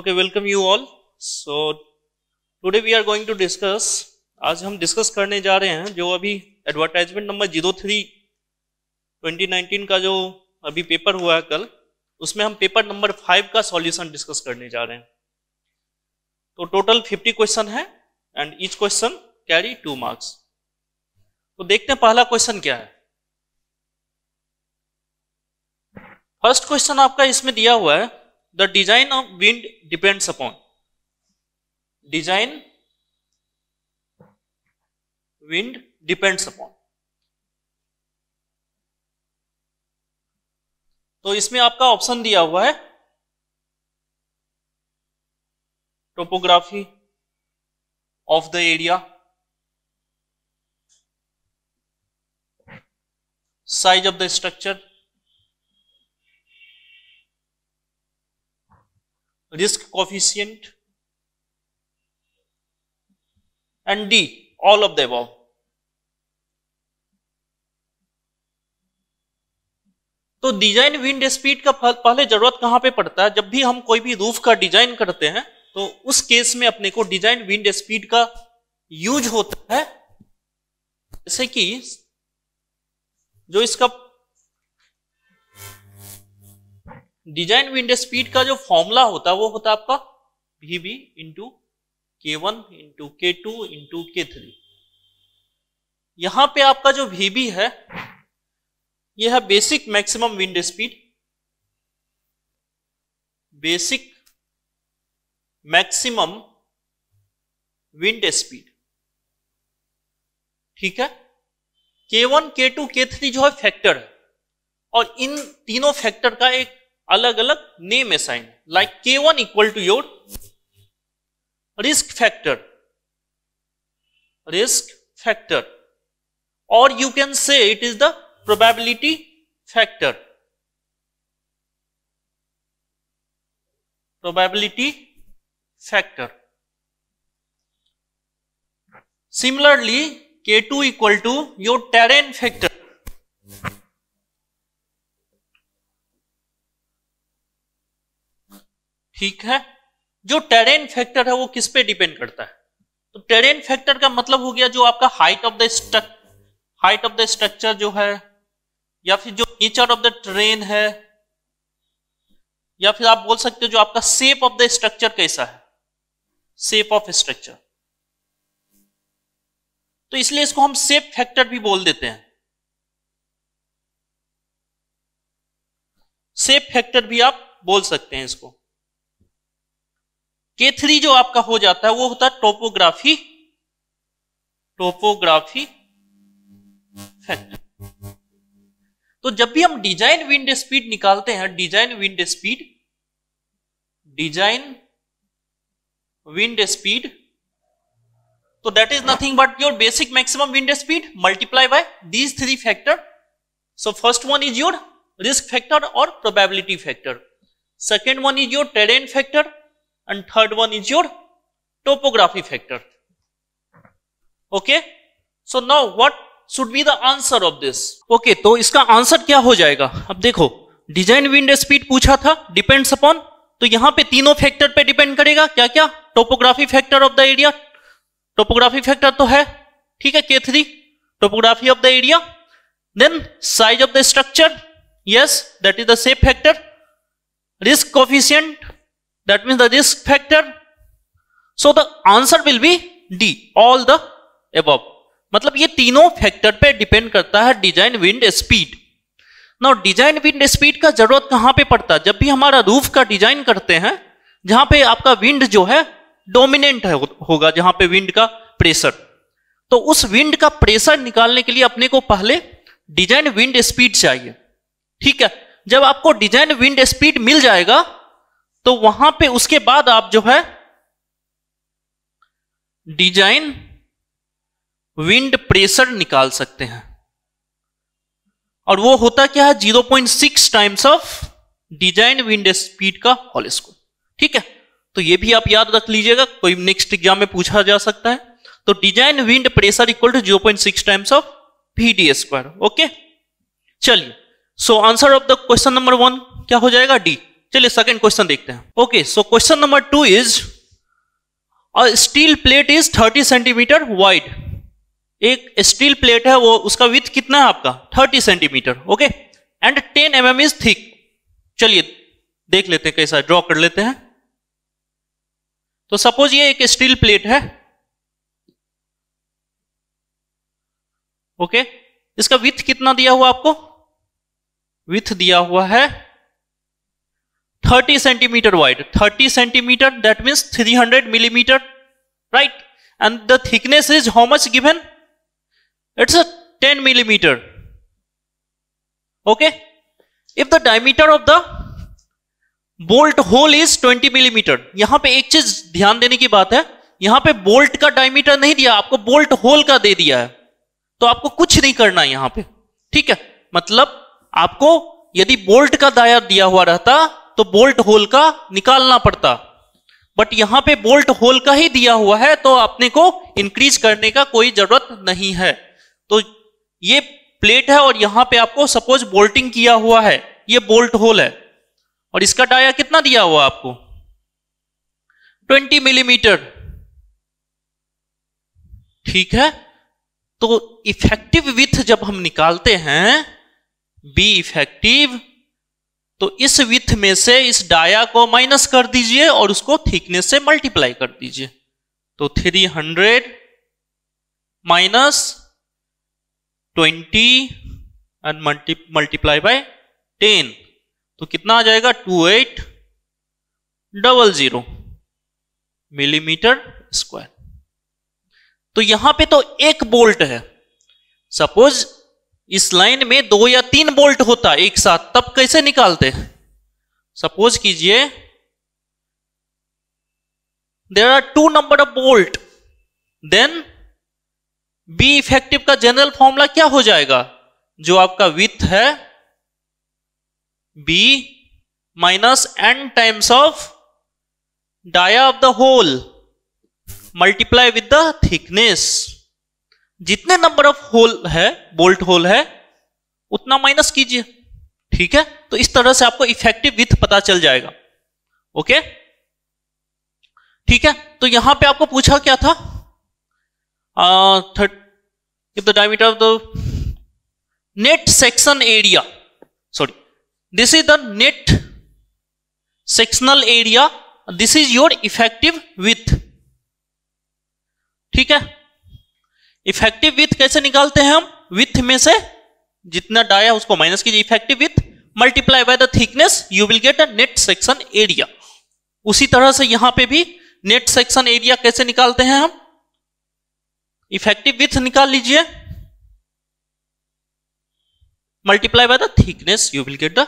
Okay, welcome you all. So today we are going to discuss, आज हम discuss करने जा रहे हैं जो अभी एडवर्टाइजमेंट नंबर 03 2019 का जो अभी पेपर हुआ है कल, उसमें हम पेपर नंबर 5 का सॉल्यूशन डिस्कस करने जा रहे हैं। तो टोटल 50 क्वेश्चन है and each question carry 2 marks. तो देखते हैं पहला क्वेश्चन क्या है। फर्स्ट क्वेश्चन आपका इसमें दिया हुआ है, the design of wind depends upon, design wind depends upon. तो इसमें आपका ऑप्शन दिया हुआ है topography of the area, size of the structure, risk coefficient, and D, all of the above. तो डिजाइन विंड स्पीड का पहले जरूरत कहां पे पड़ता है? जब भी हम कोई भी रूफ का डिजाइन करते हैं तो उस केस में अपने को डिजाइन विंड स्पीड का यूज होता है। जैसे कि जो इसका डिजाइन विंड स्पीड का जो फॉर्मूला होता है वो होता है आपका VB into K1 into K2 into K3। यहां पे आपका जो VB है यह है basic maximum wind speed, basic maximum wind speed, ठीक है। K1 K2 K3 जो है फैक्टर है और इन तीनों फैक्टर का एक अलग अलग name assign, like K1 equal to your risk factor, और you can say it is the probability factor, similarly K2 equal to your terrain factor, ठीक है। जो टेरेन फैक्टर है वो किस पे डिपेंड करता है? तो टेरेन फैक्टर का मतलब हो गया जो आपका हाइट ऑफ द स्ट्रक्चर जो है, या फिर जो नेचर ऑफ द टेरेन है, या फिर आप बोल सकते हो जो आपका शेप ऑफ द स्ट्रक्चर कैसा है, शेप ऑफ स्ट्रक्चर। तो इसलिए इसको हम शेप फैक्टर भी बोल देते हैं, शेप फैक्टर भी आप बोल सकते हैं इसको। K3 जो आपका हो जाता है वो होता है टोपोग्राफी फैक्टर। तो जब भी हम डिजाइन विंड स्पीड निकालते हैं, डिजाइन विंड स्पीड, तो that is nothing but your basic maximum wind speed multiply by these 3 factor. So first one is your risk factor और probability factor, second one is your terrain factor, and third one is your topography factor. Okay, so now what should be the answer of this? Okay, तो इसका answer क्या हो जाएगा? अब देखो, design wind speed पूछा था, डिपेंड्स अपॉन, तो यहां पे तीनों फैक्टर पे डिपेंड करेगा। क्या क्या? Topography factor of the area, topography factor तो है, ठीक है, K3, topography of the area, then size of the structure, yes that is the shape factor, risk coefficient, that means the risk factor. So the answer will be D, all the above. मतलब ये तीनों factor पे depend करता है design wind speed. Now design wind speed का जरूरत कहां पे पड़ता है? जब भी हमारा रूफ का डिजाइन करते हैं जहां पे आपका विंड जो है डोमिनेंट होगा, जहां पे विंड का प्रेशर, तो उस विंड का प्रेशर निकालने के लिए अपने को पहले डिजाइन विंड स्पीड चाहिए, ठीक है। जब आपको डिजाइन विंड स्पीड मिल जाएगा तो वहां पे उसके बाद आप जो है डिजाइन विंड प्रेशर निकाल सकते हैं, और वो होता क्या है? 0.6 times of design wind speed का होल स्क्वायर, ठीक है। तो ये भी आप याद रख लीजिएगा, कोई नेक्स्ट एग्जाम में पूछा जा सकता है। तो design wind pressure equal to 0.6 times of VD square. Okay, चलिए, so answer of the question number 1 क्या हो जाएगा? डी। चलिए सेकंड क्वेश्चन देखते हैं। Okay, so question number 2 is a steel plate is 30 centimetre wide. एक स्टील प्लेट है, वो उसका विड्थ कितना है आपका 30 centimetre. Okay, and 10 mm is thick. चलिए देख लेते हैं कैसा, ड्रॉ कर लेते हैं। तो सपोज ये एक स्टील प्लेट है। ओके, इसका विड्थ कितना दिया हुआ आपको, विड्थ दिया हुआ है 30 centimetre wide. 30 centimetre that means 300 millimetre, right. And the thickness is how much given, it's 10 millimetre. Okay, if the diameter of the bolt hole is 20 millimetre. यहां पे एक चीज ध्यान देने की बात है, यहां पे बोल्ट का डायमीटर नहीं दिया, आपको बोल्ट होल का दे दिया है। तो आपको कुछ नहीं करना है यहां पे, ठीक है। मतलब आपको यदि बोल्ट का दायर दिया हुआ रहता तो बोल्ट होल का निकालना पड़ता, बट यहां पे बोल्ट होल का ही दिया हुआ है, तो अपने को इंक्रीज करने का कोई जरूरत नहीं है। तो ये प्लेट है और यहां पे आपको सपोज बोल्टिंग किया हुआ है, ये बोल्ट होल है, और इसका डाया कितना दिया हुआ आपको 20 मिलीमीटर, ठीक है। तो इफेक्टिव विड्थ जब हम निकालते हैं बी इफेक्टिव, तो इस विड्थ में से इस डाया को माइनस कर दीजिए और उसको थिकनेस से मल्टीप्लाई कर दीजिए। तो 300 माइनस 20 एंड मल्टीप्लाई बाय 10, तो कितना आ जाएगा 2800 मिलीमीटर स्क्वायर। तो यहां पे तो एक बोल्ट है, सपोज इस लाइन में 2 या 3 बोल्ट होता एक साथ, तब कैसे निकालते? सपोज कीजिए there are 2 number of bolt, then B effective का जनरल फॉर्मूला क्या हो जाएगा, जो आपका विड्थ है B minus N times of dia of the hole multiply with the thickness. जितने नंबर ऑफ होल है, बोल्ट होल है, उतना माइनस कीजिए, ठीक है। तो इस तरह से आपको इफेक्टिव विड्थ पता चल जाएगा। ओके, ठीक है। तो यहां पे आपको पूछा क्या था, if the diameter of the net section area, sorry this is the net sectional area, this is your effective width, ठीक है। इफेक्टिव विड्थ कैसे निकालते हैं हम, विड्थ में से जितना डाया उसको माइनस कीजिए, effective width multiply by the thickness, you will get a net section area. उसी तरह से यहां पे भी नेट सेक्शन एरिया कैसे निकालते हैं हम, इफेक्टिव विड्थ निकाल लीजिए, multiply by the thickness, you will get the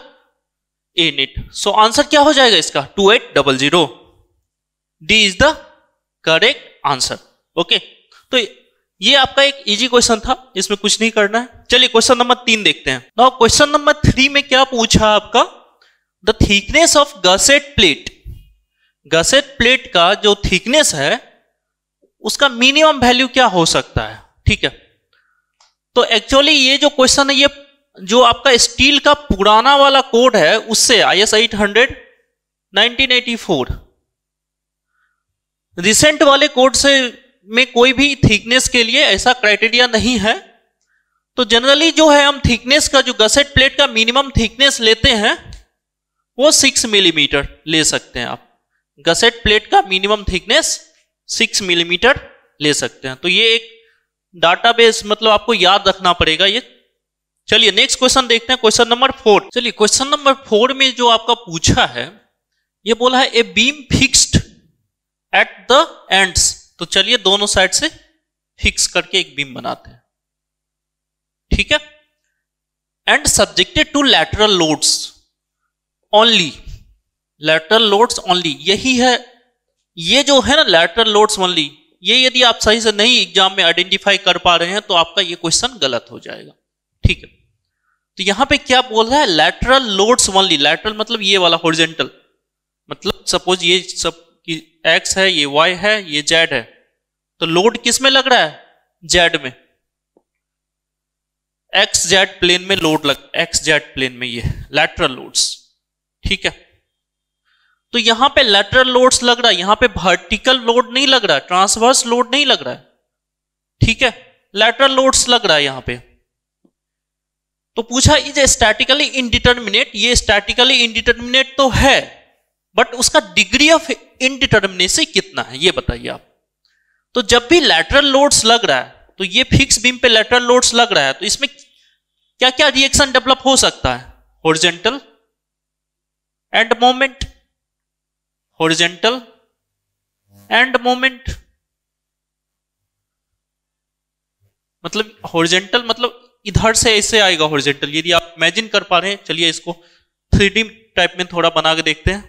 A net. So answer क्या हो जाएगा इसका 2800। D is the correct answer. Okay, तो ये आपका एक इजी क्वेश्चन था, इसमें कुछ नहीं करना है। चलिए क्वेश्चन नंबर 3 देखते हैं। नाउ क्वेश्चन नंबर 3 में क्या पूछा आपका, the thickness of gusset plate. Gusset plate का जो थिकनेस है उसका मिनिमम वैल्यू क्या हो सकता है, ठीक है। तो एक्चुअली ये जो क्वेश्चन है, ये जो आपका स्टील का पुराना वाला कोड है उससे, IS 800 1984, रिसेंट वाले कोड से में कोई भी थिकनेस के लिए ऐसा क्राइटेरिया नहीं है। तो जनरली जो है हम थिकनेस का, जो गसेट प्लेट का मिनिमम थिकनेस लेते हैं वो 6 मिलीमीटर ले सकते हैं आप। गसेट प्लेट का मिनिमम थिकनेस 6 मिलीमीटर ले सकते हैं। तो ये एक डाटाबेस, मतलब आपको याद रखना पड़ेगा ये। चलिए नेक्स्ट क्वेश्चन देखते हैं, क्वेश्चन नंबर 4। चलिए क्वेश्चन नंबर 4 में जो आपका पूछा है, ये बोला है a beam fixed at the ends. तो चलिए दोनों साइड से फिक्स करके एक बीम बनाते हैं, ठीक है। And subjected to lateral loads only, lateral loads only, यही है ये जो है ना लैटरल लोड्स ओनली। ये यदि आप सही से नहीं एग्जाम में आइडेंटिफाई कर पा रहे हैं तो आपका ये क्वेश्चन गलत हो जाएगा, ठीक है। तो यहां पे क्या बोल रहा है, लैटरल लोड्स ओनली। लैटरल मतलब ये वाला हॉरिजॉन्टल, मतलब सपोज ये सब एक्स है, ये वाई है, ये जेड है, तो लोड किस में लग रहा है, जेड में, एक्स जेड प्लेन में लोड लग, एक्स जेड प्लेन में, ये लैटरल लोड्स, ठीक है। तो यहां पे लैटरल लोड्स लग रहा है, यहां पे वर्टिकल लोड नहीं लग रहा है, ट्रांसवर्स लोड नहीं लग रहा है, ठीक है, लैटरल लोड्स लग रहा है यहां पे। तो पूछा इज स्टैटिकली इनडिटरमिनेट, ये स्टैटिकली इनडिटरमिनेट तो है, बट उसका डिग्री ऑफ इनडिटरमिनेसी कितना है ये बताइए आप। तो जब भी लैटरल लोड्स लग रहा है, तो ये फिक्स बीम पे लैटरल लोड्स लग रहा है, तो इसमें क्या क्या रिएक्शन डेवलप हो सकता है? Horizontal end moment, horizontal end moment, मतलब हॉरिजॉन्टल मतलब इधर से ऐसे आएगा हॉरिजॉन्टल, यदि आप इमेजिन कर पा रहे हैं। चलिए इसको 3D टाइप में थोड़ा बना के देखते हैं,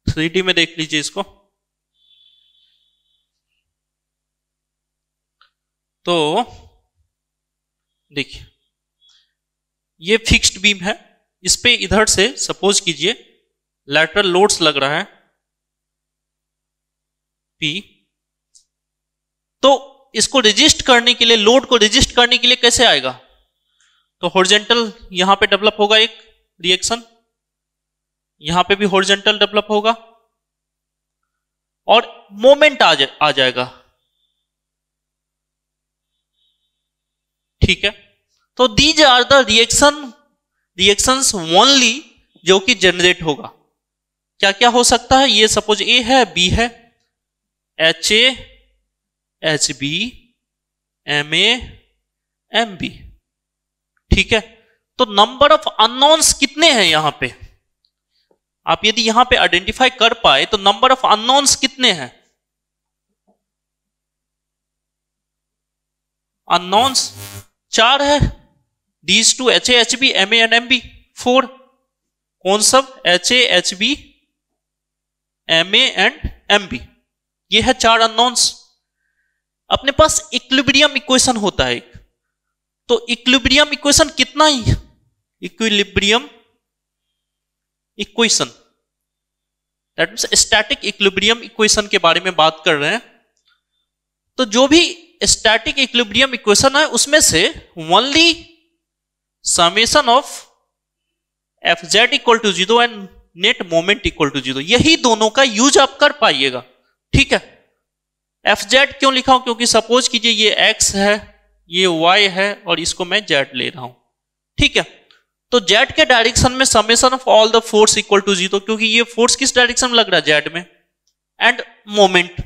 3D में देख लीजिए इसको। तो देखिए ये फिक्स्ड बीम है, इस पे इधर से सपोज कीजिए लैटरल लोड्स लग रहा है P, तो इसको रेजिस्ट करने के लिए, लोड को रेजिस्ट करने के लिए कैसे आएगा? तो हॉरिजॉन्टल यहां पे डेवलप होगा एक रिएक्शन, यहां पे भी हॉरिजॉन्टल डेवलप होगा और मोमेंट आ जाएगा, ठीक है। तो these are the reactions only जो कि जनरेट होगा। क्या क्या हो सकता है? ये सपोज ए है, बी है, HA HB MA MB, ठीक है। तो नंबर ऑफ अननोन्स कितने हैं यहां पे? आप यदि यहां पे आइडेंटिफाई कर पाए तो नंबर ऑफ अननोन्स कितने हैं? अननोन्स 4 है, these two HA HB MA and MB 4। कौन सब? HA HB MA and MB, ये है 4 अननोन्स। अपने पास इक्विलिब्रियम इक्वेशन होता है एक, तो इक्विलिब्रियम इक्वेशन कितना ही, equilibrium equation that means static equilibrium equation के बारे में बात कर रहे हैं। तो जो भी स्टैटिक इक्विलिब्रियम इक्वेशन है उसमें से only summation of Fz equal to 0 and net moment equal to 0, यही दोनों का यूज आप कर पाइएगा, ठीक है। Fz क्यों लिखा हूं? क्योंकि सपोज कीजिए ये x है, ये y है और इसको मैं z ले रहा हूं, ठीक है। तो z के डायरेक्शन में summation of all the force equal to 0, क्योंकि ये फोर्स किस डायरेक्शन में लग रहा है? z में, एंड मोमेंट।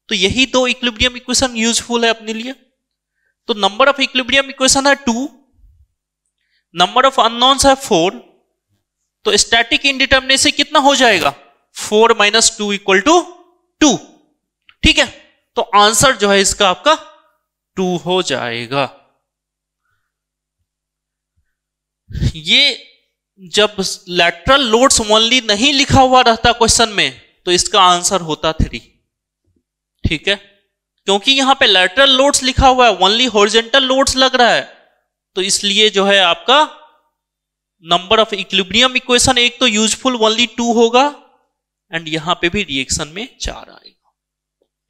तो यही दो इक्विलिब्रियम इक्वेशन यूजफुल है अपने लिए। तो नंबर ऑफ इक्विलिब्रियम इक्वेशन है 2, नंबर ऑफ अननोन्स है 4, तो स्टैटिक इनडिटरमिनेसी कितना हो जाएगा? 4 - 2 इक्वल टू 2, ठीक है। तो आंसर जो है इसका आपका 2 हो जाएगा। ये जब लैटरल लोड्स ओनली नहीं लिखा हुआ रहता क्वेश्चन में तो इसका आंसर होता 3, ठीक है। क्योंकि यहां पे लैटरल लोड्स लिखा हुआ है, ओनली हॉरिजॉन्टल लोड्स लग रहा है, तो इसलिए जो है आपका नंबर ऑफ इक्विलिब्रियम इक्वेशन एक तो यूजफुल ओनली 2 होगा एंड यहां पे भी रिएक्शन में 4 आएगा,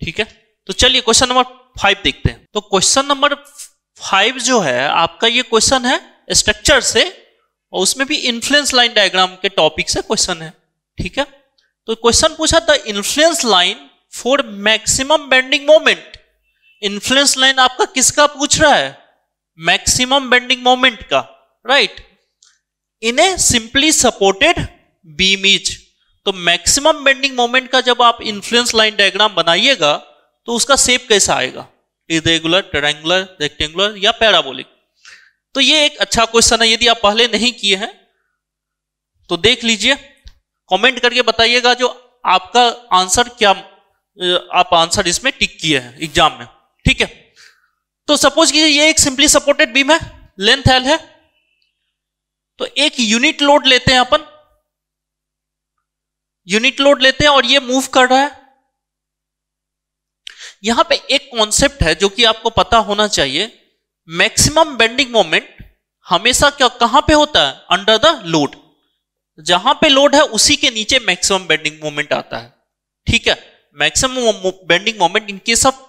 ठीक है। तो चलिए क्वेश्चन नंबर 5 देखते हैं। तो क्वेश्चन नंबर 5 जो है आपका, ये क्वेश्चन है स्ट्रक्चर से और उसमें भी इन्फ्लुएंस लाइन डायग्राम के टॉपिक से क्वेश्चन है, ठीक है। तो क्वेश्चन पूछा था influence line for maximum bending moment. Influence line आपका किसका पूछ रहा है? मैक्सिमम बेंडिंग मोमेंट का, right. In A simply supported beam is. तो मैक्सिमम बेंडिंग मोमेंट का जब आप इन्फ्लुएंस लाइन डायग्राम बनाइएगा तो उसका शेप कैसा आएगा? इरेगुलर, ट्रायंगुलर, रेक्टेंगुलर या पैराबोलिक? तो ये एक अच्छा क्वेश्चन है, यदि आप पहले नहीं किए हैं तो देख लीजिए, कमेंट करके बताइएगा जो आपका आंसर क्या, आप आंसर इसमें टिक किए हैं एग्जाम में, ठीक है। तो सपोज कीजिए ये एक सिंपली सपोर्टेड बीम है, लेंथ L है, तो एक यूनिट लोड लेते हैं अपन, यूनिट लोड लेते हैं और ये मूव कर रहा है। यहां पे एक कॉन्सेप्ट है जो कि आपको पता होना चाहिए, मैक्सिमम बेंडिंग मोमेंट हमेशा क्या कहां पे होता है? Under the load. जहां पे लोड है उसी के नीचे मैक्सिमम बेंडिंग मोमेंट आता है, ठीक है। Maximum bending moment in case of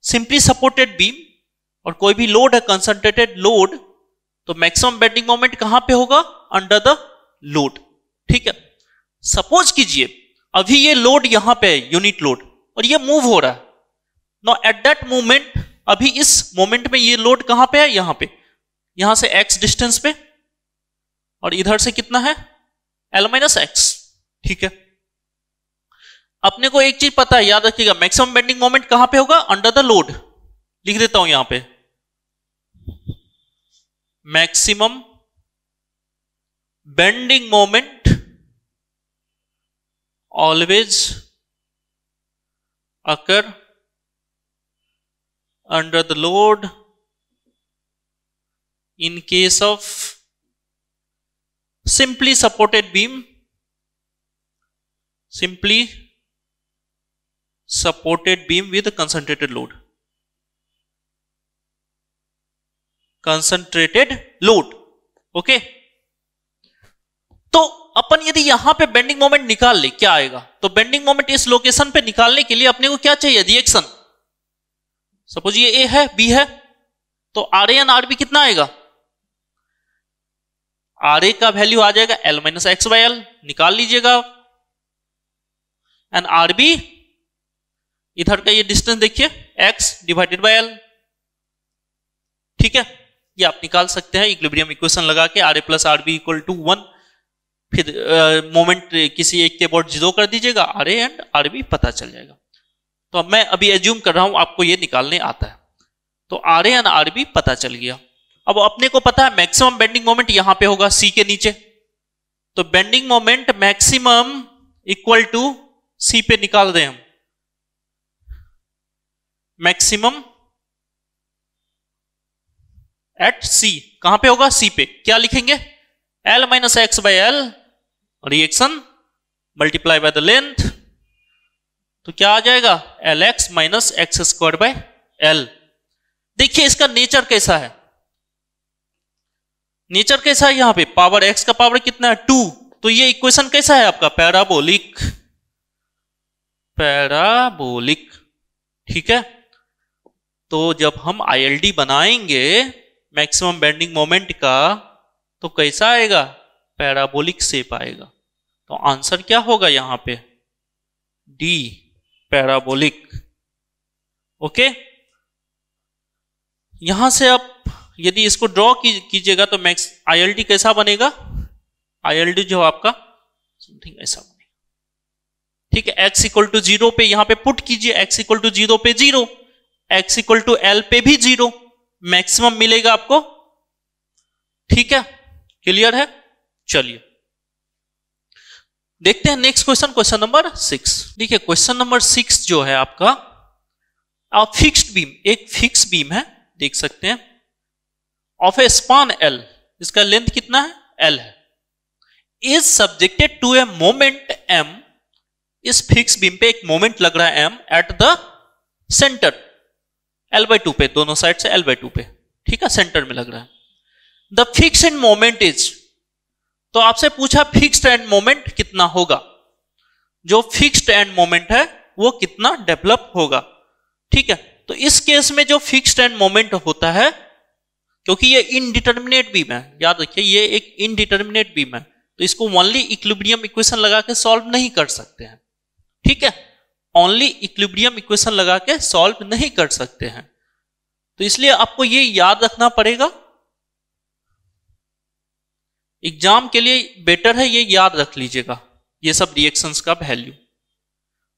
simply supported beam और कोई भी लोड है कंसंट्रेटेड लोड, तो मैक्सिमम बेंडिंग मोमेंट कहां पे होगा? Under the load. ठीक है, सपोज कीजिए अभी ये लोड यहां पे है, यूनिट लोड, और ये मूव हो रहा है। नो एट दैट मोमेंट, अभी इस मोमेंट में ये लोड कहां पे है, यहां पे, यहां से x डिस्टेंस पे, और इधर से कितना है L माइनस एक्स। ठीक है, अपने को एक चीज पता है, याद रखिएगा, मैक्सिमम बेंडिंग मोमेंट कहां पे होगा, अंडर द लोड। लिख देता हूं यहां पे, maximum bending moment always occur under the load in case of simply supported beam, simply supported beam with concentrated load, concentrated load। Okay, तो अपन यदि यहां पे बेंडिंग मोमेंट निकाल ले, क्या आएगा, तो बेंडिंग मोमेंट इस लोकेशन पे निकालने के लिए अपने को क्या चाहिए, रिएक्शन। सपोज ये ए है, बी है, तो R A and R B कितना आएगा, आर ए का वैल्यू आ जाएगा L minus x by L, निकाल लीजिएगा, एंड आर बी इधर का ये डिस्टेंस देखिए एक्स डिवाइडेड बाई एल। ठीक है, ये आप निकाल सकते हैं इक्विलिब्रियम इक्वेशन लगा के, R A plus R B equal to 1, फिर मोमेंट किसी एक के अबाउट 0 कर दीजिएगा, R A and R B पता चल जाएगा। तो मैं अभी एज्यूम कर रहा हूं आपको ये निकालने आता है, तो R A and R B पता चल गया। अब अपने को पता है मैक्सिमम बेंडिंग मोमेंट यहां पे होगा सी के नीचे, तो bending moment maximum equal to C पे निकाल दें हम, मैक्सिमम एट सी, कहां पे होगा, सी पे, क्या लिखेंगे, L minus x by L, reaction multiply by the length, तो क्या आ जाएगा, L x minus x square by L. देखिए इसका नेचर कैसा है, नेचर कैसा है, यहां पे पावर एक्स का पावर कितना है 2, तो ये इक्वेशन कैसा है आपका, पैराबोलिक, पैराबोलिक। ठीक है, तो जब हम आईएलडी बनाएंगे मैक्सिमम बेंडिंग मोमेंट का, तो कैसा आएगा, पैराबोलिक शेप आएगा। तो आंसर क्या होगा यहां पे, डी, पैराबोलिक। ओके, यहां से आप यदि इसको ड्रॉ कीजिएगा तो मैक्स आईएलडी कैसा बनेगा, आईएलडी जो आपका समथिंग ऐसा बनेगा। ठीक है, x इक्वल टू 0 पे यहां पे पुट कीजिए, x इक्वल टू 0 पे 0, x इक्वल टू एल पे भी 0, मैक्सिमम मिलेगा आपको। ठीक है, क्लियर है, चलिए देखते हैं नेक्स्ट क्वेश्चन, क्वेश्चन नंबर 6। देखिए क्वेश्चन नंबर 6 जो है आपका, आप फिक्स्ड बीम, एक फिक्स बीम है, देख सकते हैं, ऑफ ए स्पान एल, इसका लेंथ कितना है, एल है, is subjected to a moment M, इस फिक्स बीम पे एक मोमेंट लग रहा है M at the centre, L by 2 पे, दोनों साइड से एल बाई 2 पे। ठीक है, सेंटर में लग रहा है। The fixed end moment is, तो आपसे पूछा फिक्स्ड एंड मोमेंट कितना होगा, जो फिक्स्ड एंड मोमेंट है वो कितना डेवलप होगा। ठीक है, तो इस केस में जो फिक्स्ड एंड मोमेंट होता है, क्योंकि ये इनडिटर्मिनेट बीम है, याद रखिए ये एक इनडिटर्मिनेट बीम है, तो इसको ओनली इक्विलिब्रियम इक्वेशन लगा के सॉल्व नहीं कर सकते हैं। ठीक है, ओनली इक्विलिब्रियम इक्वेशन लगा के सॉल्व नहीं कर सकते हैं, तो इसलिए आपको ये याद रखना पड़ेगा, एग्जाम के लिए बेटर है, ये याद रख लीजिएगा ये सब रिएक्शंस का वैल्यू।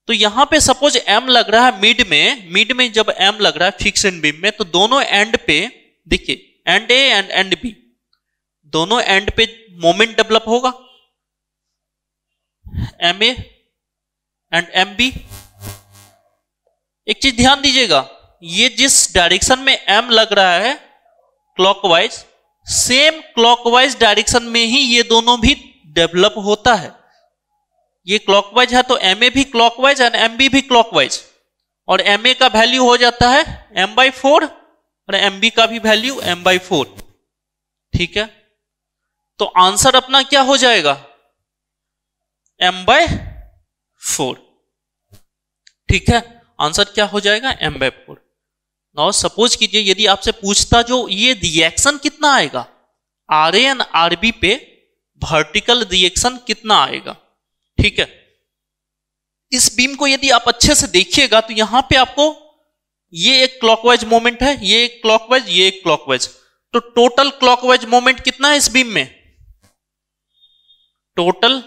तो यहां पे सपोज m लग रहा है मिड में जब m लग रहा है फिक्स एंड बीम में, तो दोनों एंड पे देखिए, end A and end B, दोनों एंड पे मोमेंट डेवलप होगा, M A and M B. एक चीज ध्यान दीजिएगा, ये जिस डायरेक्शन में m लग रहा है क्लॉकवाइज, सेम क्लॉकवाइज डायरेक्शन में ही ये दोनों भी डेवलप होता है। ये क्लॉकवाइज है तो एम ए भी क्लॉकवाइज एंड एम बी भी क्लॉकवाइज, और एम ए का वैल्यू हो जाता है m/4 और एम बी का भी वैल्यू m/4। ठीक है, तो आंसर अपना क्या हो जाएगा, m/4। ठीक है, आंसर क्या हो जाएगा, m/4। नाउ सपोज कीजिए यदि आपसे पूछता जो ये रिएक्शन कितना आएगा, R A and R B पे वर्टिकल रिएक्शन कितना आएगा। ठीक है, इस बीम को यदि आप अच्छे से देखिएगा तो यहां पे आपको ये एक क्लॉकवाइज मोमेंट है, ये एक क्लॉकवाइज, ये एक क्लॉकवाइज, तो टोटल क्लॉकवाइज मोमेंट कितना है इस बीम में? टोटल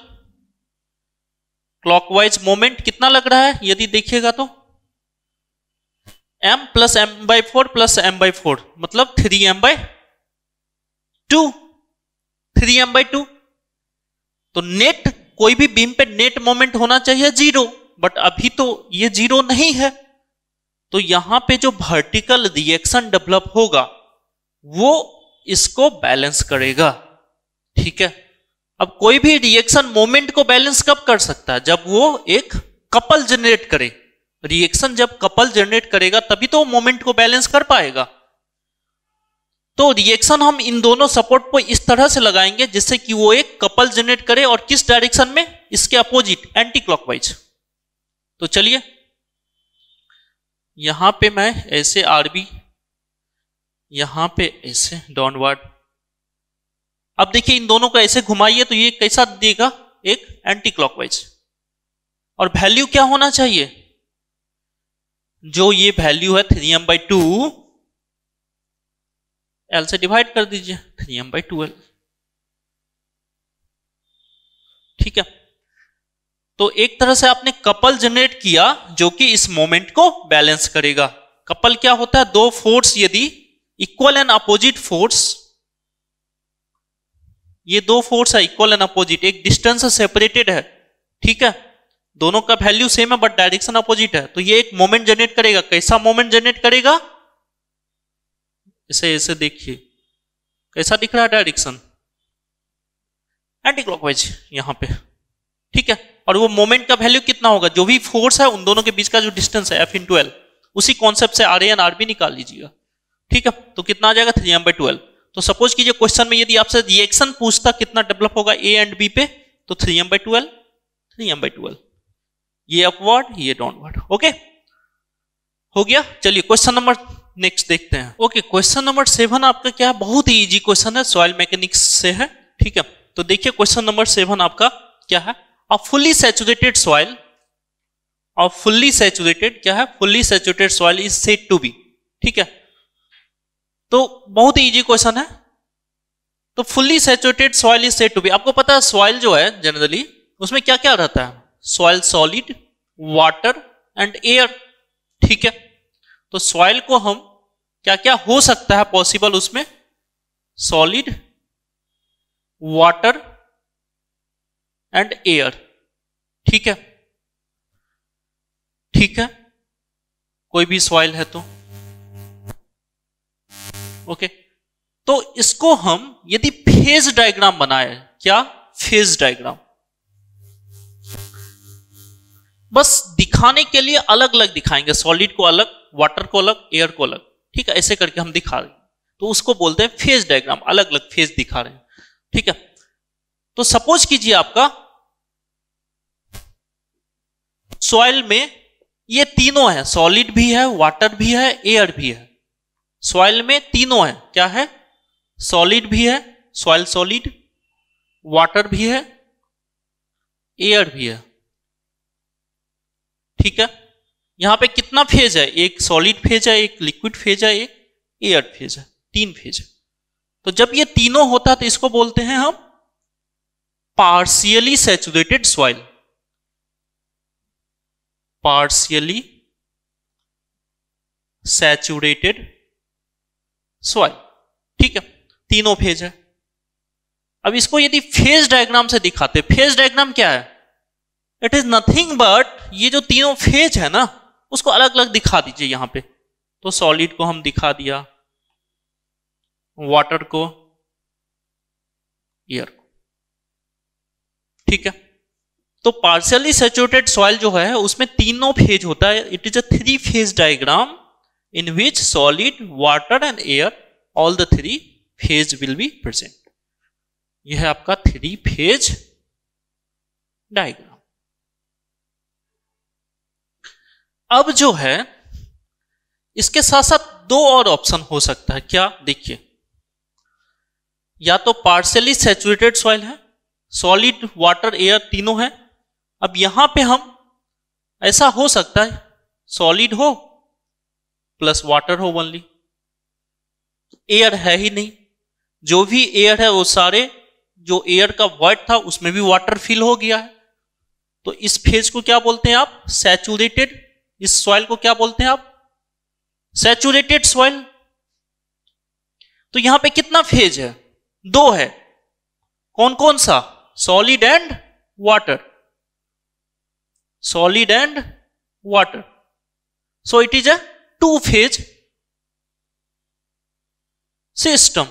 क्लॉकवाइज मोमेंट कितना लग रहा है यदि देखिएगा तो m plus m/4 plus m/4 मतलब 3m/2, 3m/2। तो नेट कोई भी बीम पे नेट मोमेंट होना चाहिए 0, बट अभी तो ये 0 नहीं है, तो यहां पे जो वर्टिकल रिएक्शन डेवलप होगा वो इसको बैलेंस करेगा। ठीक है, अब कोई भी रिएक्शन मोमेंट को बैलेंस कब कर सकता है? जब वो एक कपल जनरेट करे। रिएक्शन जब कपल जनरेट करेगा तभी तो मोमेंट को बैलेंस कर पाएगा। तो रिएक्शन हम इन दोनों सपोर्ट को इस तरह से लगाएंगे जिससे कि वो एक कपल जनरेट करे, और किस डायरेक्शन में? इसके अपोजिट, एंटी क्लॉकवाइज। तो चलिए यहां पे मैं ऐसे आरबी, यहां पे ऐसे डाउनवर्ड। अब देखिए इन दोनों को ऐसे घुमाइए तो ये कैसा देगा? एक एंटी क्लॉकवाइज। और वैल्यू क्या होना चाहिए? जो ये वैल्यू है 3m/2, L से डिवाइड कर दीजिए, 3m/2L। ठीक है, तो एक तरह से आपने कपल जनरेट किया जो कि इस मोमेंट को बैलेंस करेगा। कपल क्या होता है? दो फोर्स यदि इक्वल एंड अपोजिट फोर्स, ये दो फोर्स है इक्वल एंड अपोजिट, एक डिस्टेंस से सेपरेटेड है। ठीक है, दोनों का वैल्यू सेम है बट डायरेक्शन अपोजिट है, तो ये एक मोमेंट जनरेट करेगा। कैसा मोमेंट जनरेट करेगा? इसे ऐसे देखिए, कैसा दिख रहा है डायरेक्शन? एंटी क्लॉकवाइज यहां पे। ठीक है, और वो मोमेंट का वैल्यू कितना होगा? जो भी फोर्स है उन दोनों के बीच का जो डिस्टेंस है F/L, उसी कॉन्सेप्ट से RA और RB निकाल लीजिएगा। ठीक है, तो कितना आ जाएगा? 3m/2L। तो सपोज कीजिए क्वेश्चन में यदि आपसे रिएक्शन पूछता कितना डेवलप होगा A एंड B पे, तो 3m/2L, 3m/2L। ये अपवर्ड, ये डाउनवर्ड। ओके, हो गया। चलिए क्वेश्चन नंबर नेक्स्ट देखते हैं। ओके, क्वेश्चन नंबर 7 आपका क्या है? बहुत ही इजी क्वेश्चन है, सॉइल मैकेनिक्स से है। ठीक है, तो देखिए क्वेश्चन नंबर 7 आपका क्या है? A fully saturated soil, a fully saturated क्या है? Fully saturated soil is said to be. ठीक है, तो बहुत ही इजी क्वेश्चन है। तो fully saturated soil is said to be, आपको पता है सॉइल जो है जनरली उसमें क्या क्या रहता है? Soil solid, water and air. ठीक है, तो सॉइल को हम क्या क्या हो सकता है पॉसिबल उसमें? Solid, water and air. ठीक है, ठीक है, कोई भी सॉइल है तो ओके। तो इसको हम यदि फेज डायग्राम बनाए, क्या? फेज डायग्राम, बस दिखाने के लिए अलग अलग दिखाएंगे, सॉलिड को अलग, वाटर को अलग, एयर को अलग। ठीक है, ऐसे करके हम दिखा रहे हैं, तो उसको बोलते हैं फेज डायग्राम, अलग अलग फेज दिखा रहे हैं। ठीक है, तो सपोज कीजिए आपका सॉइल में ये तीनों है, सॉलिड भी है, वाटर भी है, एयर भी है। सॉइल में तीनों है, क्या है? सॉलिड भी है, सॉइल सॉलिड, वाटर भी है, एयर भी है। ठीक है, यहां पे कितना फेज है? एक सॉलिड फेज है, एक लिक्विड फेज है, एक एयर फेज है, 3 फेज है। तो जब ये तीनों होता है तो इसको बोलते हैं हम partially saturated soil, partially saturated soil. ठीक है, तीनों फेज है। अब इसको यदि फेज डायग्राम से दिखाते, फेज डायग्राम क्या है? इट इज नथिंग बट ये जो तीनों फेज है ना उसको अलग अलग दिखा दीजिए यहां पे। तो सॉलिड को हम दिखा दिया, वाटर को, एयर को। ठीक है, तो पार्शियली सैचुरेटेड सॉइल जो है उसमें तीनों फेज होता है। It is a 3 phase diagram in which solid, water and air, all the 3 phase will be present. यह है आपका 3 फेज डायग्राम। अब जो है इसके साथ साथ 2 और ऑप्शन हो सकता है, क्या? देखिए, या तो पार्शियली सैचुरेटेड सॉइल है सॉलिड, वाटर, एयर तीनों है। अब यहां पे हम ऐसा हो सकता है सॉलिड हो प्लस वाटर हो ओनली, एयर है ही नहीं। जो भी एयर है वो सारे, जो एयर का वॉइड था उसमें भी वाटर फिल हो गया है। तो इस फेज को क्या बोलते हैं आप? सैचुरेटेड। इस सॉइल को क्या बोलते हैं आप? Saturated soil. तो यहां पे कितना फेज है? 2 है। कौन कौन सा? Solid and water, solid and water. So it is a 2 phase system.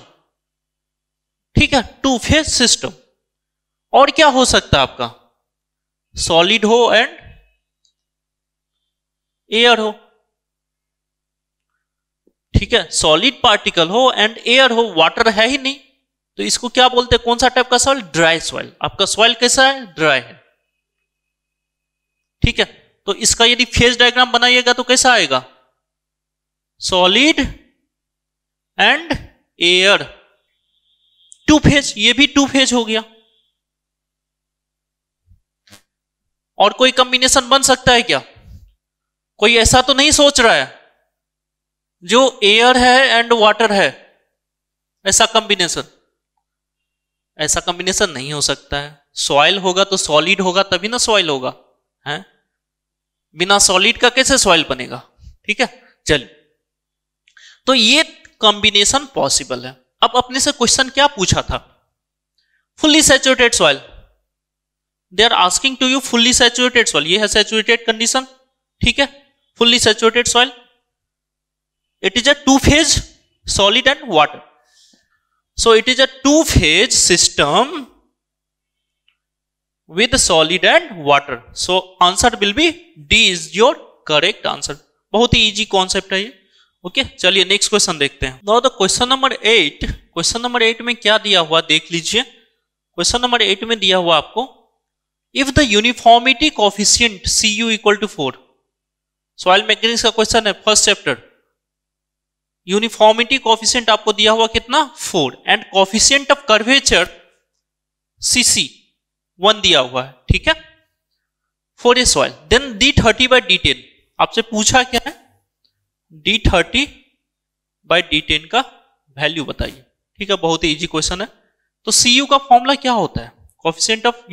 ठीक है, 2 फेज सिस्टम। और क्या हो सकता है आपका? सॉलिड हो एंड एयर हो। ठीक है, सॉलिड पार्टिकल हो एंड एयर हो, वाटर है ही नहीं। तो इसको क्या बोलते हैं? कौन सा टाइप का सॉइल? Dry soil. आपका सॉइल कैसा है? ड्राई है। ठीक है, तो इसका यदि फेज डायग्राम बनाइएगा तो कैसा आएगा? Solid and air, 2 phase. ये भी 2 फेज हो गया। और कोई कॉम्बिनेशन बन सकता है क्या? कोई ऐसा तो नहीं सोच रहा है जो एयर है एंड वाटर है, ऐसा कॉम्बिनेशन? ऐसा कॉम्बिनेशन नहीं हो सकता है। सॉइल होगा तो सॉलिड होगा तभी ना सॉइल होगा, है? बिना सॉलिड का कैसे सॉइल बनेगा? ठीक है, चलिए, तो ये कॉम्बिनेशन पॉसिबल है। अब अपने से क्वेश्चन क्या पूछा था? Fully saturated soil. They are asking to you fully saturated soil. ये है सैचुरेटेड कंडीशन। ठीक है, fully saturated soil, it is a 2 phase solid and water. So it is a 2 phase system with solid and water. So answer will be D is your correct answer. बहुत ही easy concept है ये। Okay, चलिए next question देखते हैं। Now the question number 8। Question number 8 में क्या दिया हुआ देख लीजिए। क्वेश्चन नंबर 8 में दिया हुआ आपको, if the uniformity coefficient Cu equal to 4। Soil mechanics का क्वेश्चन है, फर्स्ट चैप्टर। यूनिफॉर्मिटी कोफिशिएंट आपको दिया हुआ कितना? 4 and coefficient of curvature Cc 1 दिया हुआ है। ठीक है, for a soil, then D30 by D10। आपसे पूछा क्या है? D30 by D10 का वैल्यू बताइए। ठीक है, बहुत ही इजी क्वेश्चन है। तो Cu का फॉर्मूला क्या होता है? कोफिशिएंट ऑफ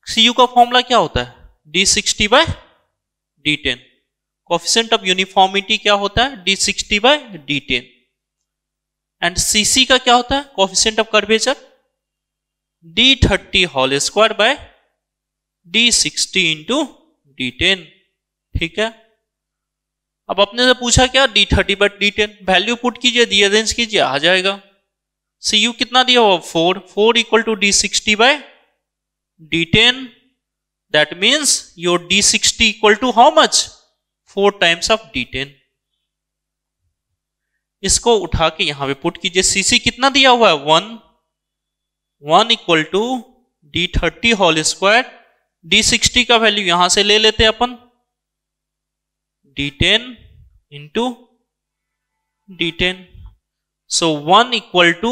Cu का फॉर्मूला क्या होता है? D60 by D10। Coefficient of uniformity क्या होता है? D60 by D10। And Cc का क्या होता है? Coefficient of curvature D30 whole square by D60 into D10। ठीक है, अब अपने से पूछा क्या? D30 by D10। Value put कीजिए, रीअरेंज कीजिए, आ जाएगा। Cu कितना दिया हुआ? 4 equal to D60 by D10। That means your D60 equal to how much? 4 times of D10। इसको उठा के यहां पे पुट कीजिए। Cc कितना दिया हुआ है? 1 equal to D30 whole square. D60 का वैल्यू यहां से ले लेते हैं अपन, D10 into D10। So 1 equal to,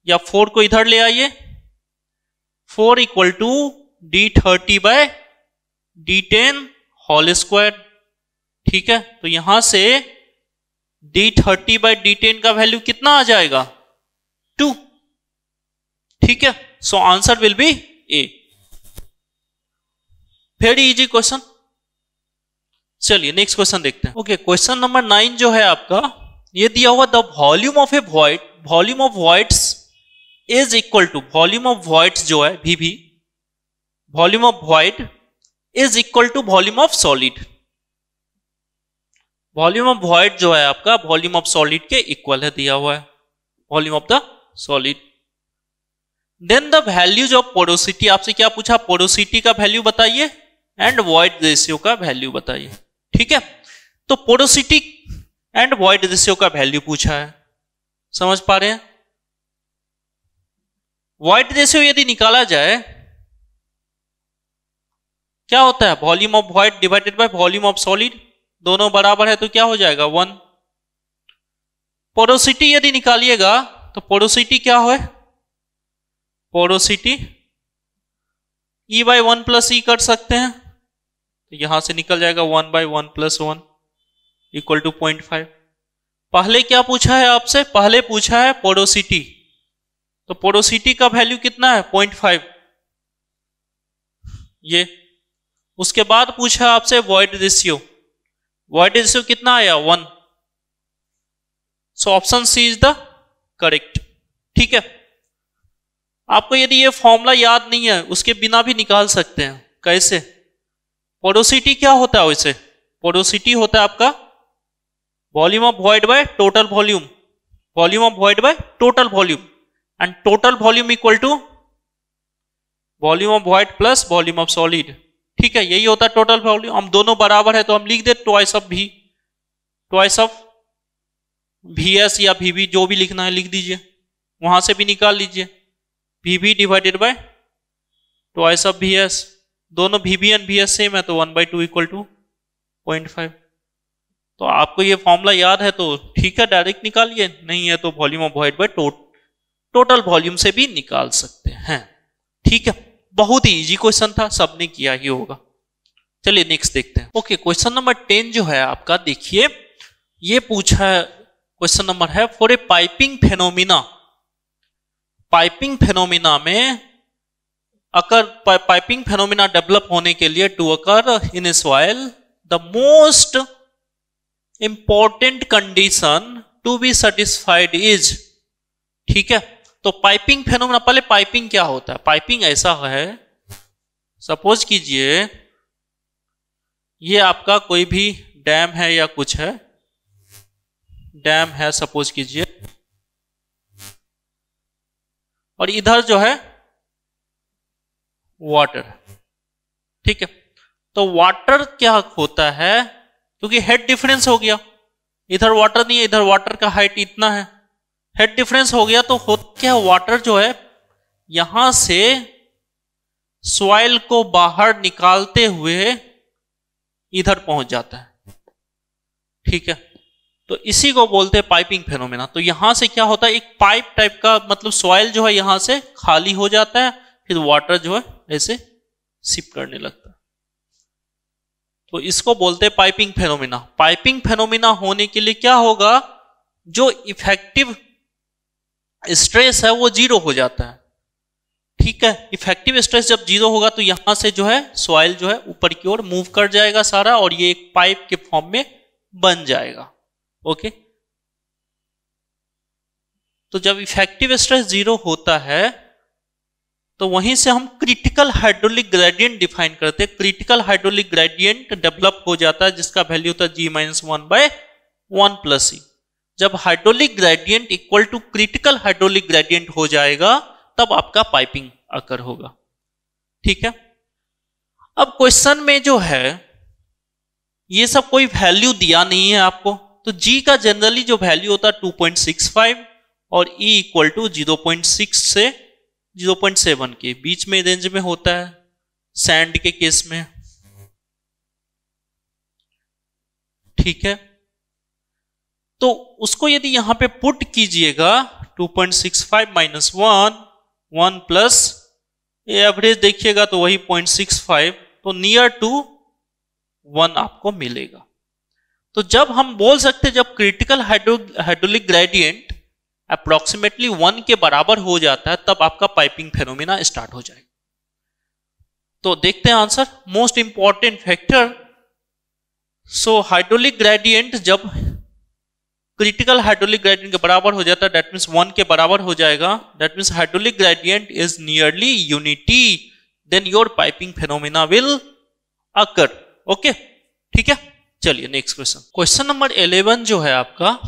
या 4 को इधर ले आइए, 4 equal to D30 by D10 whole square. ठीक है, तो यहां से D30 बाय D10 का वैल्यू कितना आ जाएगा? 2। ठीक है, so answer will B A. Very easy question. चलिए नेक्स्ट क्वेश्चन देखते हैं। ओके, क्वेश्चन नंबर 9 जो है आपका, ये दिया हुआ, the volume of a void, volume of voids is equal to, volume of voids जो है VV, volume of void is equal to volume of solid. Volume of void जो है आपका वॉल्यूम ऑफ सॉलिड के इक्वल है, दिया हुआ है, volume of the solid. Then the values of porosity, आपसे क्या पूछा? पोरोसिटी का वैल्यू बताइए एंड वॉइड रेशियो का वैल्यू बताइए। ठीक है, तो पोरोसिटी एंड वॉइड रेशियो का वैल्यू पूछा है, समझ पा रहे हैं? वॉइड रेशियो यदि निकाला जाए, क्या होता है? Volume of void divided by volume of solid, दोनों बराबर है तो क्या हो जाएगा? 1। पोरोसिटी यदि निकालिएगा तो पोरोसिटी क्या है, पोरोसिटी E बाई 1 प्लस ई कर सकते हैं, तो यहां से निकल जाएगा 1 बाई 1 प्लस 1 इक्वल टू 0.5। पहले क्या पूछा है आपसे, पहले पूछा है पोरोसिटी, तो पोरोसिटी का वैल्यू कितना है 0.5 ये। उसके बाद पूछा आपसे वॉइड रेशियो, वॉइड रेशियो कितना आया 1। So option C is the correct. ठीक है, आपको यदि ये फॉर्मूला याद नहीं है उसके बिना भी निकाल सकते हैं। कैसे, पोरोसिटी क्या होता है वैसे, पोरोसिटी होता है आपका volume of void by total volume, volume of void by total volume, and total volume equal to volume of void plus volume of solid. ठीक है, यही होता है टोटल वॉल्यूम। हम दोनों बराबर है तो हम लिख दे twice of V, twice of VS या वीबी, जो भी लिखना है लिख दीजिए, वहां से भी निकाल लीजिए। VB divided by twice of VS, दोनों वीबी एंड वीएस सेम है तो 1/2 इक्वल टू 0.5। तो आपको ये फॉर्मूला याद है तो ठीक है डायरेक्ट निकालिए, नहीं है तो volume of void by total volume से भी निकाल सकते हैं। ठीक है, बहुत ही इजी क्वेश्चन था, सबने किया ही होगा। चलिए नेक्स्ट देखते हैं। ओके, क्वेश्चन नंबर 10 जो है आपका, देखिए ये पूछा है, क्वेश्चन नंबर है for a piping phenomena. Piping phenomena में अगर पाइपिंग फेनोमिना डेवलप होने के लिए to occur in a soil the most important condition to be satisfied is. ठीक है, तो पाइपिंग फेनोमेना, पहले पाइपिंग क्या होता है। पाइपिंग ऐसा है, सपोज कीजिए ये आपका कोई भी डैम है या कुछ है, डैम है सपोज कीजिए, और इधर जो है वाटर। ठीक है, तो वाटर क्या होता है, क्योंकि हेड डिफरेंस हो गया, इधर वाटर नहीं है, इधर वाटर का हाइट इतना है, हेड डिफरेंस हो गया, तो होता क्या, वाटर जो है यहां से सॉइल को बाहर निकालते हुए इधर पहुंच जाता है। ठीक है, तो इसी को बोलते हैं पाइपिंग फेनोमेना। तो यहां से क्या होता है, एक पाइप टाइप का, मतलब सॉइल जो है यहां से खाली हो जाता है, फिर वाटर जो है ऐसे सिप करने लगता है, तो इसको बोलते हैं पाइपिंग फेनोमेना। पाइपिंग फेनोमेना होने के लिए क्या होगा, जो इफेक्टिव स्ट्रेस है वो जीरो हो जाता है। ठीक है, इफेक्टिव स्ट्रेस जब जीरो होगा तो यहां से जो है सॉइल जो है ऊपर की ओर मूव कर जाएगा सारा, और ये एक पाइप के फॉर्म में बन जाएगा। ओके, तो जब इफेक्टिव स्ट्रेस जीरो होता है तो वहीं से हम क्रिटिकल हाइड्रोलिक ग्रेडियंट डिफाइन करते हैं। क्रिटिकल हाइड्रोलिक ग्रेडियंट डेवलप हो जाता है जिसका वैल्यू होता है G-1/1 प्लस ई। जब hydraulic gradient equal to critical hydraulic gradient हो जाएगा तब आपका पाइपिंग अकर होगा। ठीक है, अब क्वेश्चन में जो है ये सब कोई वैल्यू दिया नहीं है आपको, तो G का जनरली जो वैल्यू होता है 2.65 और E इक्वल टू 0.6 से 0.7 के बीच में रेंज में होता है सैंड के केस में। ठीक है, तो उसको यदि यहां पे पुट कीजिएगा 2.65 माइनस 1 प्लस एवरेज देखिएगा तो वही 0.65, तो नियर टू 1 आपको मिलेगा। तो जब हम बोल सकते हैं जब क्रिटिकल हाइड्रोलिक ग्रेडियंट अप्रोक्सीमेटली 1 के बराबर हो जाता है तब आपका पाइपिंग फेनोमेना स्टार्ट हो जाएगा। तो देखते हैं answer, most important factor. So hydraulic gradient जब क्रिटिकल हाइड्रोलिक ग्रेडियंट के बराबर हो जाता है, दैट मीन्स 1 के बराबर हो जाएगा, that means hydraulic gradient is nearly unity, then your piping phenomena will occur. Okay, ठीक है, चलिए नेक्स्ट क्वेश्चन। क्वेश्चन नंबर 11 जो है आपका,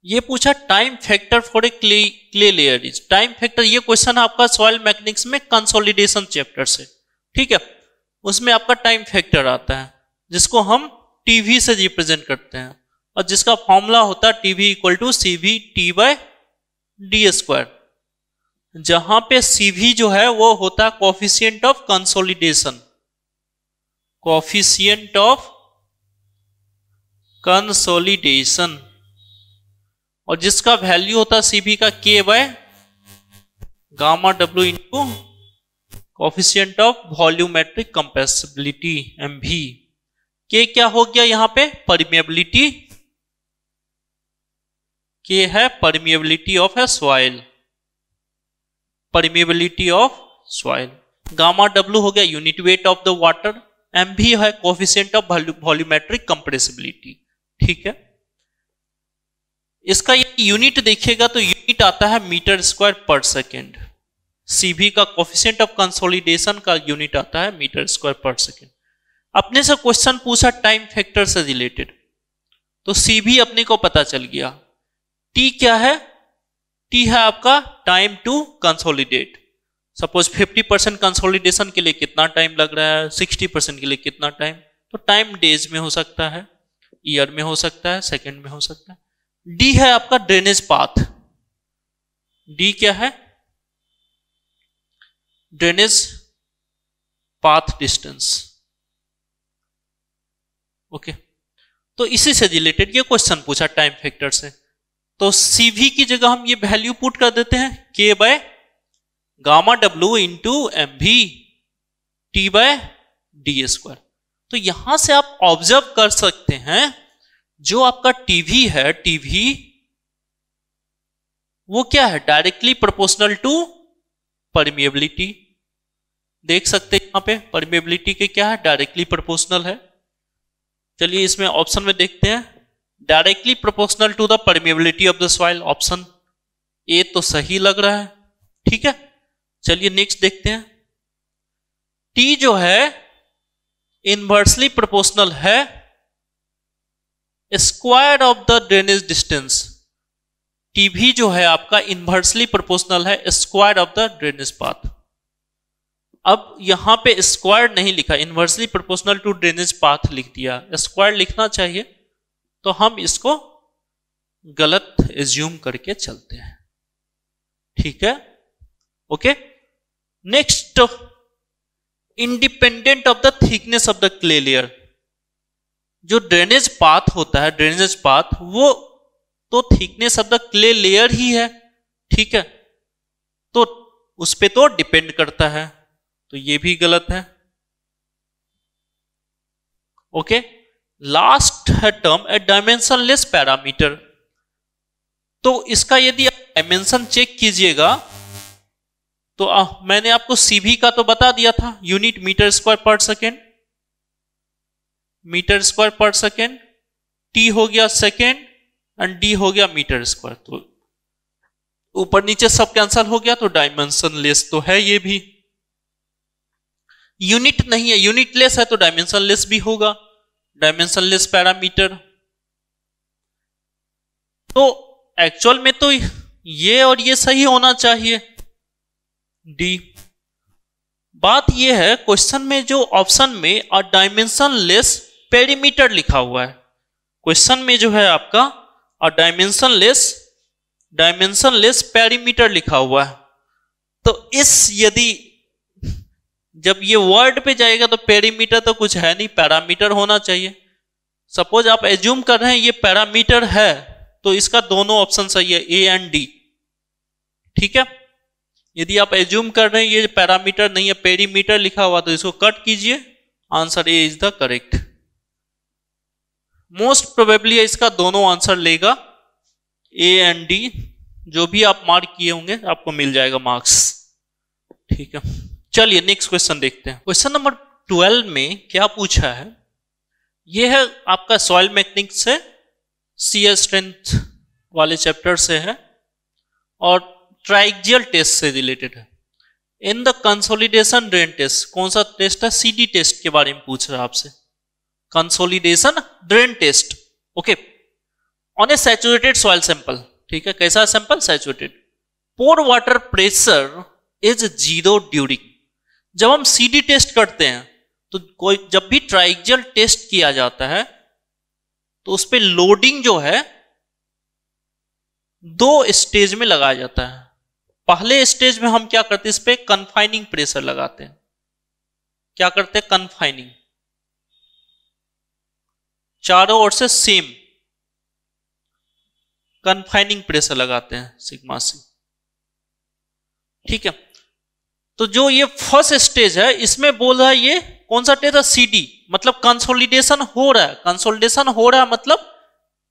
ये पूछा time factor for a clay layer is. Time factor, ये क्वेश्चन आपका सॉइल मैकेनिक्स में कंसोलिडेशन चैप्टर से। ठीक है, उसमें आपका टाइम फैक्टर आता है जिसको हम टीवी से रिप्रेजेंट करते हैं, और जिसका फॉर्मूला होता है TV equal to CV T by D square, जहां पे सीवी जो है वो होता है coefficient of consolidation, coefficient of consolidation, और जिसका वैल्यू होता है सीबी का K by gamma W into coefficient of volumetric compressibility MV. K क्या हो गया यहां पे? परमिएबिलिटी। के है permeability of a soil, permeability of soil. Gamma W हो गया unit weight of the water, MV है कोफिशिएंट ऑफ वॉल्यूमेट्रिक कंप्रेसिबिलिटी। ठीक है, इसका यूनिट देखिएगा तो यूनिट आता है मीटर स्क्वायर पर सेकेंड। सीबी का कोफिशिएंट ऑफ कंसोलिडेशन का यूनिट आता है मीटर स्क्वायर पर सेकेंड। अपने से क्वेश्चन पूछा टाइम फैक्टर से रिलेटेड, तो सीबी अपने को पता चल गया। टी क्या है? टी है आपका time to consolidate. Suppose 50% consolidation के लिए कितना टाइम लग रहा है, 60% के लिए कितना टाइम, तो टाइम डेज में हो सकता है, ईयर में हो सकता है, सेकंड में हो सकता है। डी है आपका ड्रेनेज पाथ। डी क्या है? Drainage path distance. ओके, तो इसी से रिलेटेड ये क्वेश्चन पूछा टाइम फैक्टर से, तो सीवी की जगह हम ये वैल्यू पुट कर देते हैं K by gamma W into M V T by D square. तो यहां से आप ऑब्जर्व कर सकते हैं जो आपका टीवी है, टीवी वो क्या है? Directly proportional to permeability. देख सकते हैं यहां पे परमिएबिलिटी के क्या है? डायरेक्टली प्रोपोर्शनल है। चलिए इसमें ऑप्शन में देखते हैं, directly proportional to the permeability of the soil. Option A तो सही लग रहा है। ठीक है, चलिए नेक्स्ट देखते हैं। टी जो है इनवर्सली प्रोपोर्शनल है square of the drainage distance. TV जो है आपका इनवर्सली प्रोपोर्शनल है square of the drainage path. अब यहां पे स्क्वायर नहीं लिखा, inversely proportional to drainage path लिख दिया, स्क्वायर लिखना चाहिए, तो हम इसको गलत एज्यूम करके चलते हैं। ठीक है, okay. Next, independent of the thickness of the clay layer. जो ड्रेनेज पाथ होता है, ड्रेनेज पाथ वो तो thickness of the clay layer ही है। ठीक है, तो उस पे तो डिपेंड करता है, तो ये भी गलत है। ओके, लास्ट है टर्म ए डायमेंशनलेस पैरामीटर। तो इसका यदि आप डायमेंशन चेक कीजिएगा तो मैंने आपको सीवी का तो बता दिया था, यूनिट मीटर स्क्वायर पर सेकेंड, मीटर स्क्वायर पर सेकेंड। टी हो गया सेकेंड एंड डी हो गया मीटर स्क्वायर, तो ऊपर नीचे सब कैंसल हो गया, तो डायमेंशनलेस तो है ये भी। यूनिट नहीं है, यूनिटलेस है तो डायमेंशनलेस भी होगा, डायमेंशनलेस पैरामीटर। तो एक्चुअल में तो ये और ये सही होना चाहिए, डी। बात ये है क्वेश्चन में जो ऑप्शन में अ डायमेंशनलेस पेरीमीटर लिखा हुआ है, क्वेश्चन में जो है आपका अ डायमेंशनलेस पेरीमीटर लिखा हुआ है। तो इस यदि जब ये वर्ड पे जाएगा तो पेरीमीटर तो कुछ है नहीं, पैरामीटर होना चाहिए। सपोज आप एज्यूम कर रहे हैं ये पैरामीटर है, तो इसका दोनों ऑप्शन सही है, ए एंड डी। ठीक है, यदि आप एज्यूम कर रहे हैं ये पैरामीटर नहीं है, पेरीमीटर लिखा हुआ, तो इसको कट कीजिए, answer A is the correct. Most probably इसका दोनों आंसर लेगा, ए एंड डी। जो भी आप मार्क किए होंगे आपको मिल जाएगा मार्क्स। ठीक है, चलिए नेक्स्ट क्वेश्चन देखते हैं। क्वेश्चन नंबर 12 में क्या पूछा है, यह है आपका सॉइल मैकेनिक्स से, शियर स्ट्रेंथ वाले चैप्टर से है और ट्राइक्सियल टेस्ट से रिलेटेड है। In the consolidation drain test, कौन सा टेस्ट है? सीडी टेस्ट के बारे में पूछ रहा है आपसे, consolidation drain test. Okay, on a saturated soil sample. ठीक है, कैसा sample? Saturated. Pore water pressure is 0 during. जब हम सीडी टेस्ट करते हैं तो कोई जब भी ट्राइक्सियल टेस्ट किया जाता है तो उस पे लोडिंग जो है 2 स्टेज में लगाया जाता है। पहले स्टेज में हम क्या करते हैं, इस पे कन्फाइनिंग प्रेशर लगाते हैं। क्या करते हैं? कन्फाइनिंग, चारों ओर से सेम। कन्फाइनिंग प्रेशर लगाते हैं सिग्मा सी। ठीक है, तो जो ये फर्स्ट स्टेज है इसमें बोल रहा है ये कौन सा स्टेज है, सीडी, मतलब कंसोलिडेशन हो रहा है। कंसोलिडेशन हो रहा है मतलब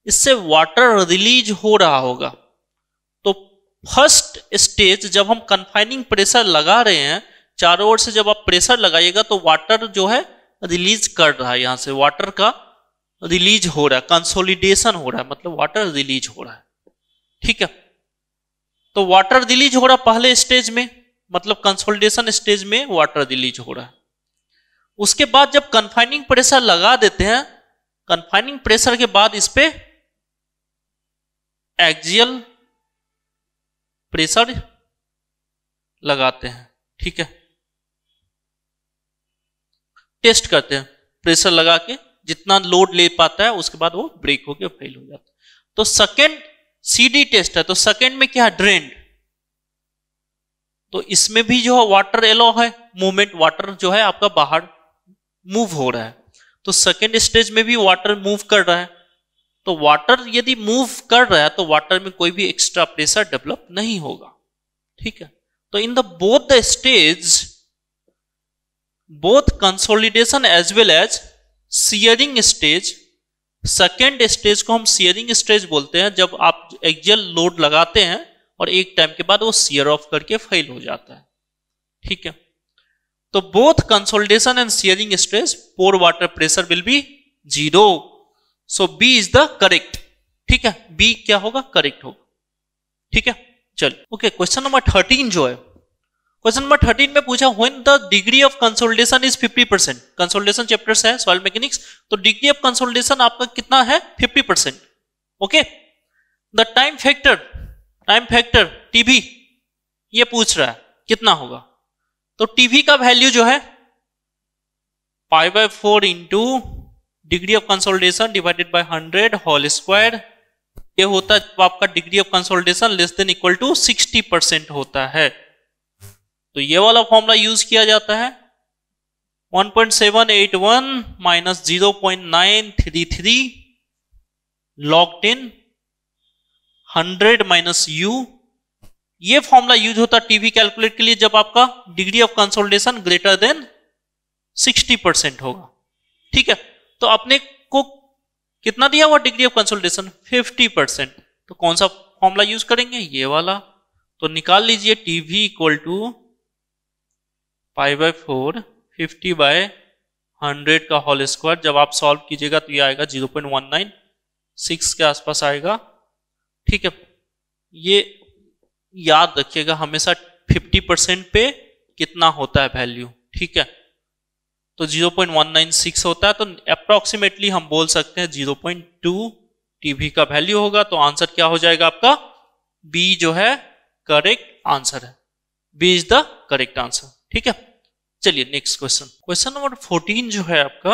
इससे वाटर रिलीज हो रहा होगा। तो फर्स्ट स्टेज जब हम कन्फाइनिंग प्रेशर लगा रहे हैं, चारों ओर से जब आप प्रेशर लगाइएगा तो वाटर जो है रिलीज कर रहा है, यहां से वाटर का रिलीज हो रहा है, कंसोलिडेशन हो रहा है, मतलब वाटर रिलीज हो रहा है। ठीक है, तो वाटर रिलीज हो रहा है पहले स्टेज में, मतलब कंसोलिडेशन स्टेज में वाटर रिलीज हो रहा है। उसके बाद जब कन्फाइनिंग प्रेशर लगा देते हैं, कन्फाइनिंग प्रेशर के बाद इस पे एक्सियल प्रेशर लगाते हैं। ठीक है, टेस्ट करते हैं प्रेशर लगा के, जितना लोड ले पाता है उसके बाद वो ब्रेक होकर फेल हो जाता है। तो सेकेंड सीडी टेस्ट है, तो सेकेंड में क्या है, ड्रेन। तो इसमें भी जो है वाटर एलो है, मूवमेंट, वाटर जो है आपका बाहर मूव हो रहा है। तो सेकेंड स्टेज में भी वाटर मूव कर रहा है। तो वाटर यदि मूव कर रहा है तो वाटर में कोई भी एक्स्ट्रा प्रेशर डेवलप नहीं होगा। ठीक है, तो in the both the stage, both consolidation as well as shearing stage, second stage को हम शियरिंग स्टेज बोलते हैं, जब आप एक्सियल लोड लगाते हैं और एक टाइम के बाद वो शियर ऑफ करके फेल हो जाता है। ठीक है, तो both consolidation and shearing stage pore water pressure will be 0। So B is the correct. ठीक है, बी क्या होगा, करेक्ट होगा। ठीक है, चलिए ओके, क्वेश्चन नंबर 13 जो है, क्वेश्चन नंबर 13 में पूछा when the degree of consolidation is 50%। Consolidation chapters है सॉइल मैकेनिक्स, तो डिग्री ऑफ कंसोलिडेशन आपका कितना है, 50%। Okay, the time factor TV ये पूछ रहा है कितना होगा। तो टीवी का वैल्यू जो है π/4 into degree of consolidation divided by 100 whole square. ये होता है जब आपका degree of consolidation less than equal to 60% होता है। तो ये वाला फॉर्मूला यूज किया जाता है, 1.781 माइनस 0.933 log 10 100 माइनस u। ये फॉर्मूला यूज होता है टीवी कैलकुलेट के लिए जब आपका degree of consolidation greater than 60% होगा। ठीक है, तो अपने को कितना दिया हुआ डिग्री ऑफ कंसोलिडेशन, 50%। तो कौन सा फॉर्मूला यूज करेंगे, ये वाला। तो निकाल लीजिए टीवी इक्वल टू π/4 50/100 का होल स्क्वायर। जब आप सॉल्व कीजिएगा तो ये आएगा 0.196 के आसपास आएगा। ठीक है, ये याद रखिएगा हमेशा 50% पे कितना होता है वैल्यू। ठीक है, तो 0.196 होता है, तो अप्रोक्सीमेटली हम बोल सकते हैं 0.2 टीवी का वैल्यू होगा। तो आंसर क्या हो जाएगा आपका, बी जो है करेक्ट आंसर है, B is the correct answer. ठीक है, चलिए नेक्स्ट क्वेश्चन, क्वेश्चन नंबर 14 जो है आपका,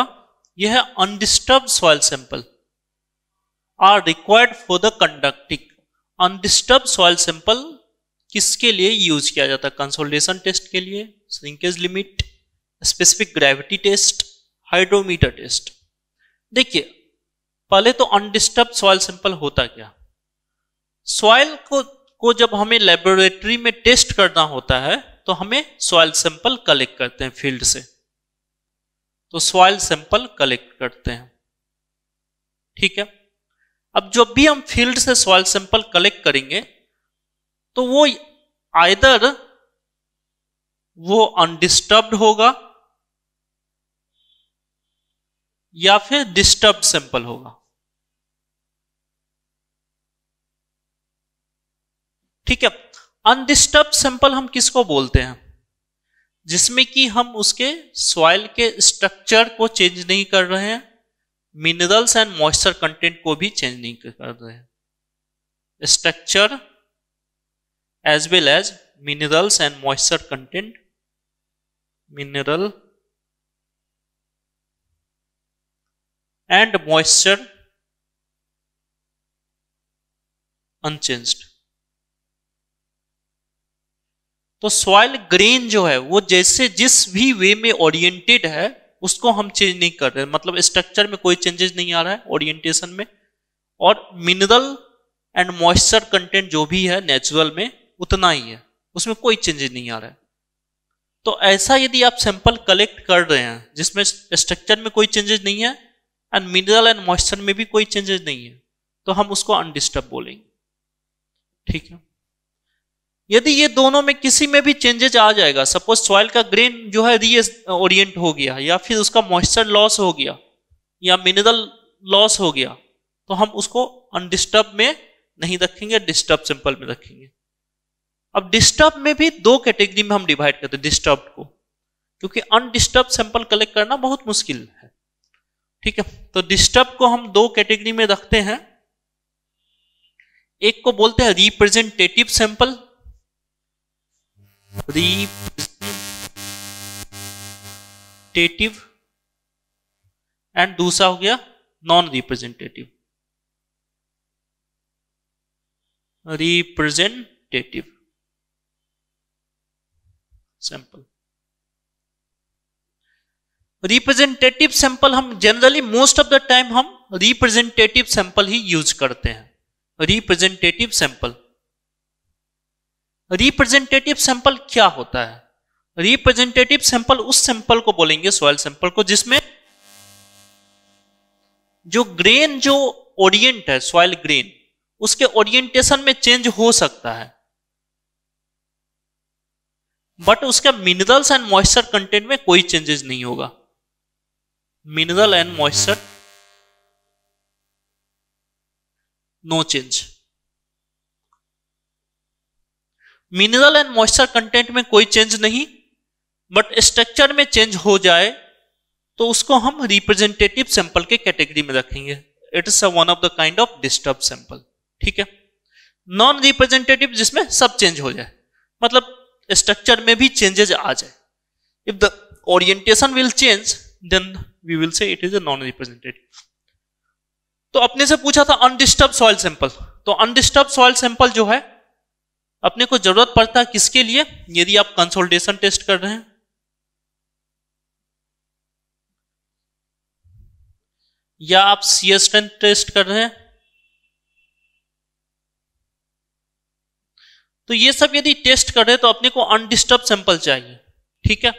यह है undisturbed soil sample are required for the conducting. Undisturbed soil sample किसके लिए यूज किया जाता है, कंसोलिडेशन टेस्ट के लिए, shrinkage limit, specific gravity test, hydrometer test. देखिए पहले तो अनडिस्टर्ब्ड सॉइल सैंपल होता क्या, सॉइल को जब हमें लेबोरेटरी में टेस्ट करना होता है तो हमें सॉइल सैंपल कलेक्ट करते हैं फील्ड से। तो सॉइल सैंपल कलेक्ट करते हैं। ठीक है, अब जब भी हम फील्ड से सॉइल सैंपल कलेक्ट करेंगे तो वो आइदर वो अनडिस्टर्ब्ड होगा या फिर डिस्टर्ब्ड सैंपल होगा। ठीक है, अनडिस्टर्ब्ड सैंपल हम किसको बोलते हैं, जिसमें कि हम उसके सॉइल के स्ट्रक्चर को चेंज नहीं कर रहे हैं, मिनरल्स एंड मॉइस्चर कंटेंट को भी चेंज नहीं कर रहे हैं, structure as well as minerals and moisture content, mineral and moisture unchanged. तो सॉइल ग्रेन जो है वो जैसे जिस भी वे में ओरिएंटेड है उसको हम चेंज नहीं कर रहे, मतलब स्ट्रक्चर में कोई चेंजेस नहीं आ रहा है ओरिएंटेशन में, और मिनरल एंड मॉइस्चर कंटेंट जो भी है नेचुरल में उतना ही है, उसमें कोई चेंजेस नहीं आ रहा है। तो ऐसा यदि आप सैंपल कलेक्ट कर रहे हैं जिसमें स्ट्रक्चर में कोई चेंजेस नहीं है एंड मिनरल एंड मॉइस्चर में भी कोई चेंजेस नहीं है, तो हम उसको अनडिस्टर्ब बोलेंगे। ठीक है। यदि ये दोनों में किसी में भी चेंजेस आ जाएगा, सपोज सॉइल का ग्रेन जो है रीओरिएंट हो गया, या फिर उसका मॉइस्चर लॉस हो गया, या मिनरल लॉस हो गया, तो हम उसको अनडिस्टर्ब में नहीं रखेंगे, डिस्टर्ब सैंपल में रखेंगे। अब डिस्टर्ब में भी दो कैटेगरी में हम डिवाइड करते हैं डिस्टर्ब को, क्योंकि अनडिस्टर्ब सैंपल कलेक्ट करना बहुत मुश्किल है। ठीक है। तो डिस्टर्ब को हम दो कैटेगरी में रखते हैं। एक को बोलते हैं रिप्रेजेंटेटिव सैंपल, रिप्रेजेंटेटिव, एंड दूसरा हो गया non representative, representative sample. Representative sample हम generally most of the time हम रिप्रेजेंटेटिव सैंपल ही यूज करते हैं। रिप्रेजेंटेटिव सैंपल, रिप्रेजेंटेटिव सैंपल क्या होता है? रिप्रेजेंटेटिव सैंपल उस सैंपल को बोलेंगे, सॉइल सैंपल को, जिसमें जो ग्रेन जो ओरिएंट है, सॉइल ग्रेन, उसके ओरिएंटेशन में चेंज हो सकता है, बट उसका मिनरल्स एंड मॉइस्चर कंटेंट में कोई चेंजेस नहीं होगा। Mineral and moisture no change. Mineral and moisture content में कोई चेंज नहीं, बट स्ट्रक्चर में चेंज हो जाए तो उसको हम रिप्रेजेंटेटिव सैंपल के कैटेगरी में रखेंगे। It is one of the kind of disturb sample. ठीक है। नॉन रिप्रेजेंटेटिव जिसमें सब चेंज हो जाए, मतलब स्ट्रक्चर में भी चेंजेस आ जाए। If the orientation will change then we will say it is a non representative. तो अपने से पूछा था अनडिस्टर्ब सॉइल सैंपल, तो अनडिस्टर्ब सॉइल सैंपल जो है अपने को जरूरत पड़ता है किसके लिए? यदि आप कंसोलिडेशन टेस्ट कर रहे हैं, या आप शियर स्ट्रेंथ टेस्ट कर रहे हैं, तो ये सब यदि टेस्ट कर रहे हैं तो अपने को अनडिस्टर्ब सैंपल चाहिए। ठीक है।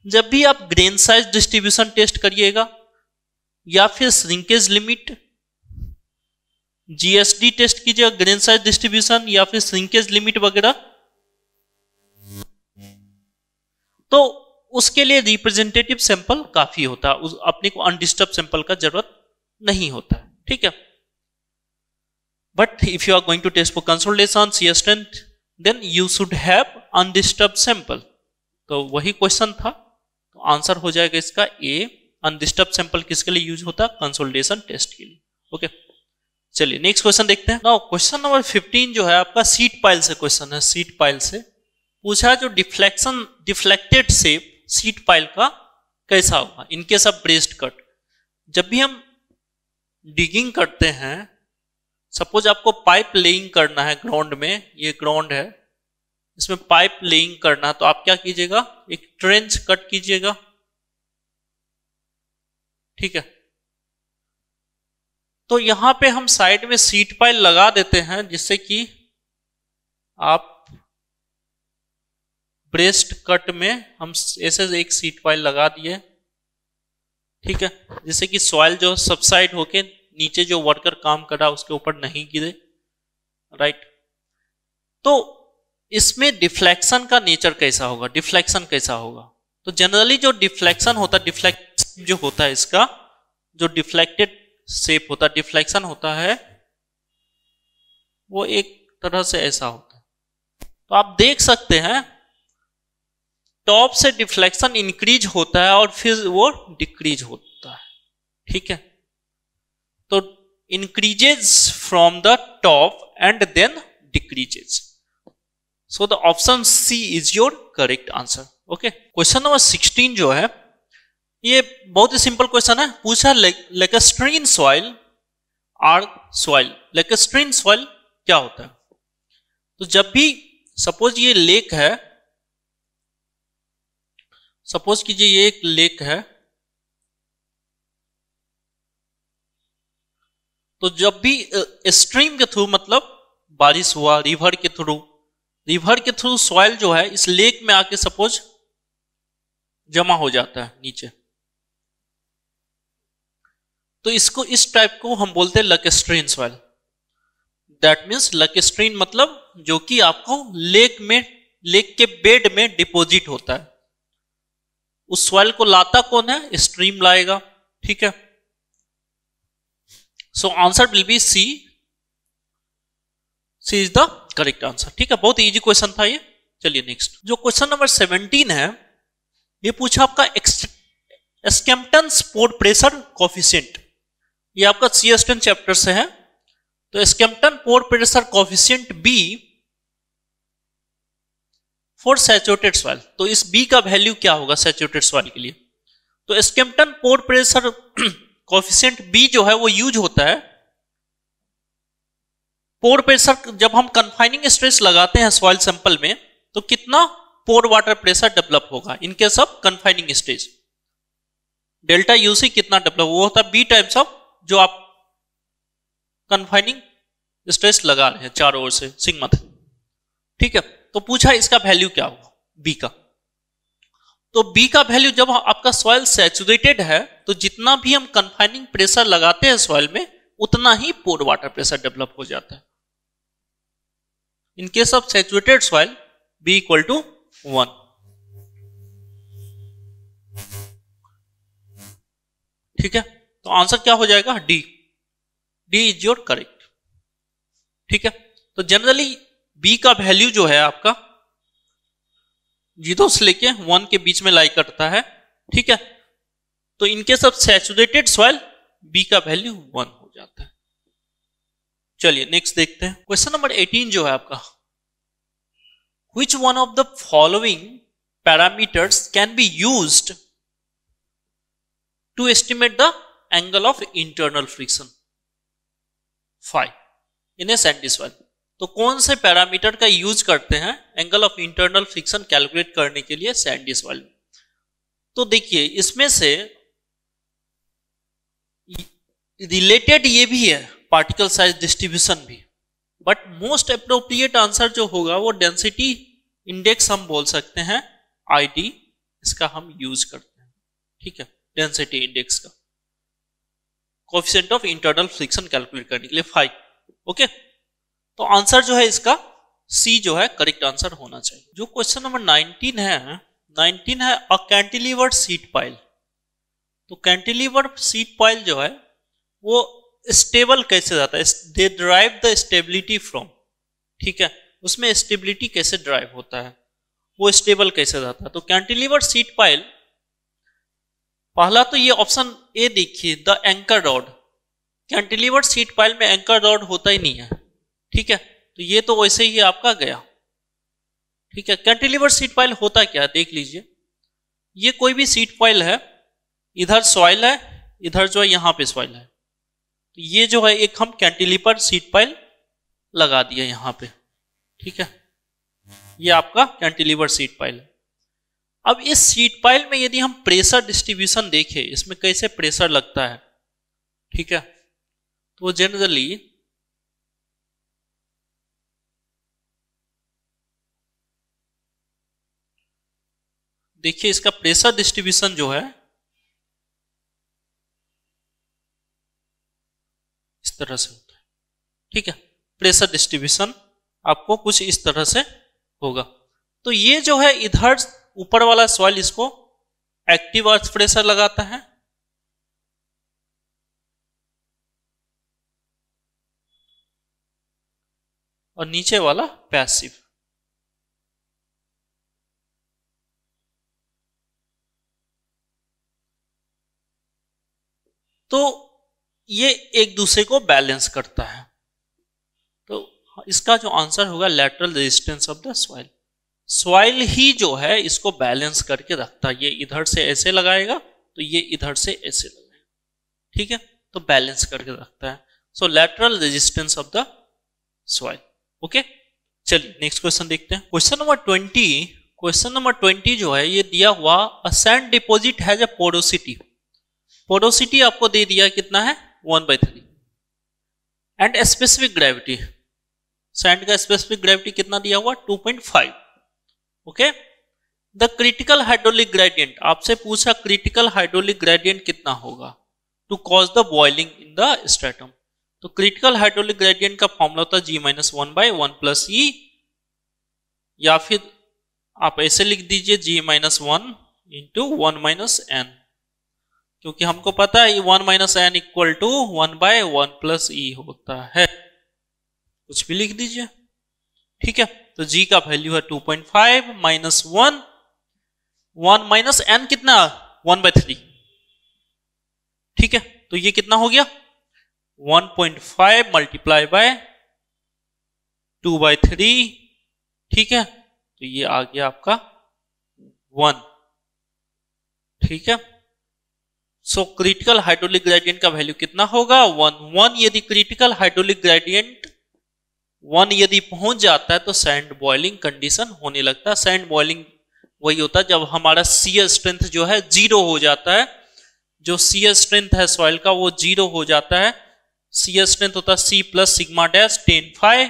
जब भी आप ग्रेन साइज डिस्ट्रीब्यूशन टेस्ट करिएगा, या फिर श्रिंकेज लिमिट, जीएसडी टेस्ट कीजिएगा, ग्रेन साइज डिस्ट्रीब्यूशन या फिर श्रिंकेज लिमिट वगैरह, तो उसके लिए रिप्रेजेंटेटिव सैंपल काफी होता है, अपने को अनडिस्टर्ब सैंपल का जरूरत नहीं होता है। ठीक है। But if you are going to test for consolidation, shear strength, then you should have undisturb sample. तो वही क्वेश्चन था, तो आंसर हो जाएगा इसका ए। अनडिस्टर्ब सैंपल किसके लिए यूज होता है? कंसोलिडेशन टेस्ट के लिए। ओके, चलिए नेक्स्ट क्वेश्चन देखते हैं। नाउ क्वेश्चन नंबर 15 जो है आपका सीट पाइल से क्वेश्चन है। सीट पाइल से पूछा है जो डिफ्लेक्टेड शेप सीट पाइल का कैसा होगा इन केस ऑफ ब्रेस्ट कट। जब भी हम डिगिंग करते हैं, सपोज आपको पाइप लेइंग करना है ग्राउंड में, ये ग्राउंड है, इसमें पाइप लेइंग करना, तो आप क्या कीजिएगा? एक ट्रेंच कट कीजिएगा। ठीक है। तो यहां पे हम साइड में सीट पाइल लगा देते हैं, जिससे कि आप ब्रेस्ट कट में हम ऐसे एक सीट पाइल लगा दिए। ठीक है। जिससे कि सॉइल जो सबसाइड होके नीचे जो वर्कर काम कर रहा है उसके ऊपर नहीं गिरे। राइट। तो इसमें डिफ्लेक्शन का नेचर कैसा होगा? डिफ्लेक्शन कैसा होगा? तो जनरली जो डिफ्लेक्शन होता है, डिफ्लेक्शन जो होता है, इसका जो डिफ्लेक्टेड शेप होता है, डिफ्लेक्शन होता है, वो एक तरह से ऐसा होता है। तो आप देख सकते हैं टॉप से डिफ्लेक्शन इंक्रीज होता है और फिर वो डिक्रीज होता है। ठीक है। तो increases from the top and then decreases. So the option C is your correct answer. Okay, question number 16 जो है ये बहुत ही सिंपल क्वेश्चन है। पूछा लेकेस्ट्रीन सॉइल आर सॉइल। लेकेस्ट्रीन सॉइल क्या होता है? तो जब भी सपोज ये लेक है, सपोज कीजिए ये एक लेक है, तो जब भी स्ट्रीम के थ्रू, मतलब बारिश हुआ, रिवर के थ्रू सॉइल जो है इस लेक में आके सपोज जमा हो जाता है नीचे, तो इसको, इस टाइप को हम बोलते हैं लैक्स्ट्रीन सॉइल। दैट मीन्स लैक्स्ट्रीन मतलब जो कि आपको लेक के बेड में डिपॉजिट होता है। उस सॉइल को लाता कौन है? स्ट्रीम लाएगा। ठीक है, so answer will be C. C is the correct answer. ठीक है, बहुत इजी क्वेश्चन था ये। चलिए नेक्स्ट, जो क्वेश्चन नंबर 17 है, ये पूछा आपका एस्केम्पटन पोर प्रेशर कोफिशिएंट। ये आपका CS10 चैप्टर से है। तो Skempton pore pressure coefficient B for saturated soil. तो इस बी का वैल्यू क्या होगा सैचुरेटेड सॉइल के लिए? तो Skempton pore pressure coefficient B जो है वो यूज होता है पोर प्रेशर। जब हम कन्फाइनिंग स्ट्रेस लगाते हैं सॉइल सैंपल में, तो कितना पोर वाटर प्रेशर डेवलप होगा इन case of confining stress? Delta UC कितना डेवलप, वो होता है बी टाइम्स ऑफ जो आप कन्फाइनिंग स्ट्रेस लगा रहे हैं चारों ओर से, सिग्मा। ठीक है, तो पूछा इसका वैल्यू क्या होगा बी का। तो बी का वैल्यू, जब आपका सॉइल सैचुरेटेड है तो जितना भी हम कन्फाइनिंग प्रेशर लगाते हैं सॉइल में, उतना ही पोर वाटर प्रेशर डेवलप हो जाता है। In case of saturated soil B equal to 1। ठीक है, तो आंसर क्या हो जाएगा? D. D is your correct. ठीक है, तो जनरली बी का वैल्यू जो है आपका 0 से लेके 1 के बीच में लाई करता है। ठीक है, तो इनके सब सैचुरेटेड सॉइल बी का वैल्यू 1 हो जाता है। चलिए नेक्स्ट देखते हैं। क्वेश्चन नंबर 18 जो है आपका, which one of the following parameters can be used to estimate the angle of internal friction phi in a sandy soil? तो कौन से पैरामीटर का यूज करते हैं angle of internal friction calculate करने के लिए सैंडी सॉइल में? तो देखिए इसमें से रिलेटेड ये भी है पार्टिकल साइज डिस्ट्रीब्यूशन भी, बट मोस्ट अप्रोप्रिएट आंसर जो होगा वो डेंसिटी इंडेक्स हम बोल सकते हैं, ID, इसका हम यूज करते हैं। ठीक है, डेंसिटी इंडेक्स का coefficient of internal friction calculate करने के लिए फाई। ओके, तो आंसर जो है इसका सी जो है करेक्ट आंसर होना चाहिए। जो क्वेश्चन नंबर 19 है अ कैंटिलीवर्ड सीट पाइल। तो कैंटिलीवर्ड सीट पाइल जो है वो स्टेबल कैसे जाता है? They drive the stability from. ठीक है, उसमें स्टेबिलिटी कैसे ड्राइव होता है, वो स्टेबल कैसे जाता है? तो कैंटिलीवर्ड सीट पाइल, पहला तो ये ऑप्शन ए देखिए, the anchor rod. Cantilevered sheet pile में एंकर रॉड होता ही नहीं है। ठीक है, तो ये तो वैसे ही आपका गया। ठीक है, कैंटिलीवर्ड सीट पाइल होता क्या है देख लीजिए। ये कोई भी सीट पाइल है, इधर सॉइल है, इधर जो है यहां पे सॉइल है, तो ये जो है एक हम कैंटिलीवर सीट पाइल लगा दिया यहां पे। ठीक है, ये आपका कैंटिलीवर सीट पाइल है। अब इस सीट पाइल में यदि हम प्रेशर डिस्ट्रीब्यूशन देखें, इसमें कैसे प्रेशर लगता है, ठीक है, तो जनरली देखिए इसका प्रेशर डिस्ट्रीब्यूशन जो है इस तरह से होता है। ठीक है, प्रेशर डिस्ट्रीब्यूशन आपको कुछ इस तरह से होगा। तो ये जो है इधर ऊपर वाला सॉइल, इसको एक्टिव अर्थ प्रेशर लगाता है, और नीचे वाला पैसिव। तो ये एक दूसरे को बैलेंस करता है। तो इसका जो आंसर होगा lateral resistance of the soil. Soil ही जो है इसको बैलेंस करके रखता है। ये इधर से ऐसे लगाएगा तो ये इधर से ऐसे लगाएगा। ठीक है, तो बैलेंस करके रखता है। So lateral resistance of the soil. Okay, चलिए नेक्स्ट क्वेश्चन देखते हैं। Question number 20। क्वेश्चन नंबर 20 जो है ये दिया हुआ, a sand deposit has a porosity. Porosity आपको दे दिया कितना है 1/3। एंड स्पेसिफिक ग्रेविटी, सैंड का स्पेसिफिक ग्रेविटी कितना दिया हुआ 2.5। Okay, the critical hydraulic gradient, आपसे पूछा क्रिटिकल हाइड्रोलिक ग्रेडियंट कितना होगा to cause the boiling in the stratum. तो क्रिटिकल हाइड्रोलिक ग्रेडियंट का फॉर्मूला होता है G-1/1 + E, या फिर आप ऐसे लिख दीजिए G-1 × 1 - n, क्योंकि हमको पता है 1 - n = 1/1 + E होता है। कुछ भी लिख दीजिए, ठीक है। तो G का वैल्यू है 2.5 - 1, 1 - n कितना 1/3, ठीक है। तो ये कितना हो गया 1.5 × 2/3, ठीक है। तो ये आ गया आपका 1, ठीक है। सो क्रिटिकल हाइड्रोलिक ग्रेडियंट का वैल्यू कितना होगा 1 यदि क्रिटिकल हाइड्रोलिक ग्रेडियंट 1 यदि पहुंच जाता है तो सैंड बॉइलिंग कंडीशन होने लगता है। सैंड बॉइलिंग वही होता है जब हमारा शियर स्ट्रेंथ जो है 0 हो जाता है, जो शियर स्ट्रेंथ है सॉइल का वो 0 हो जाता है। शियर स्ट्रेंथ होता है C + σ' tan phi,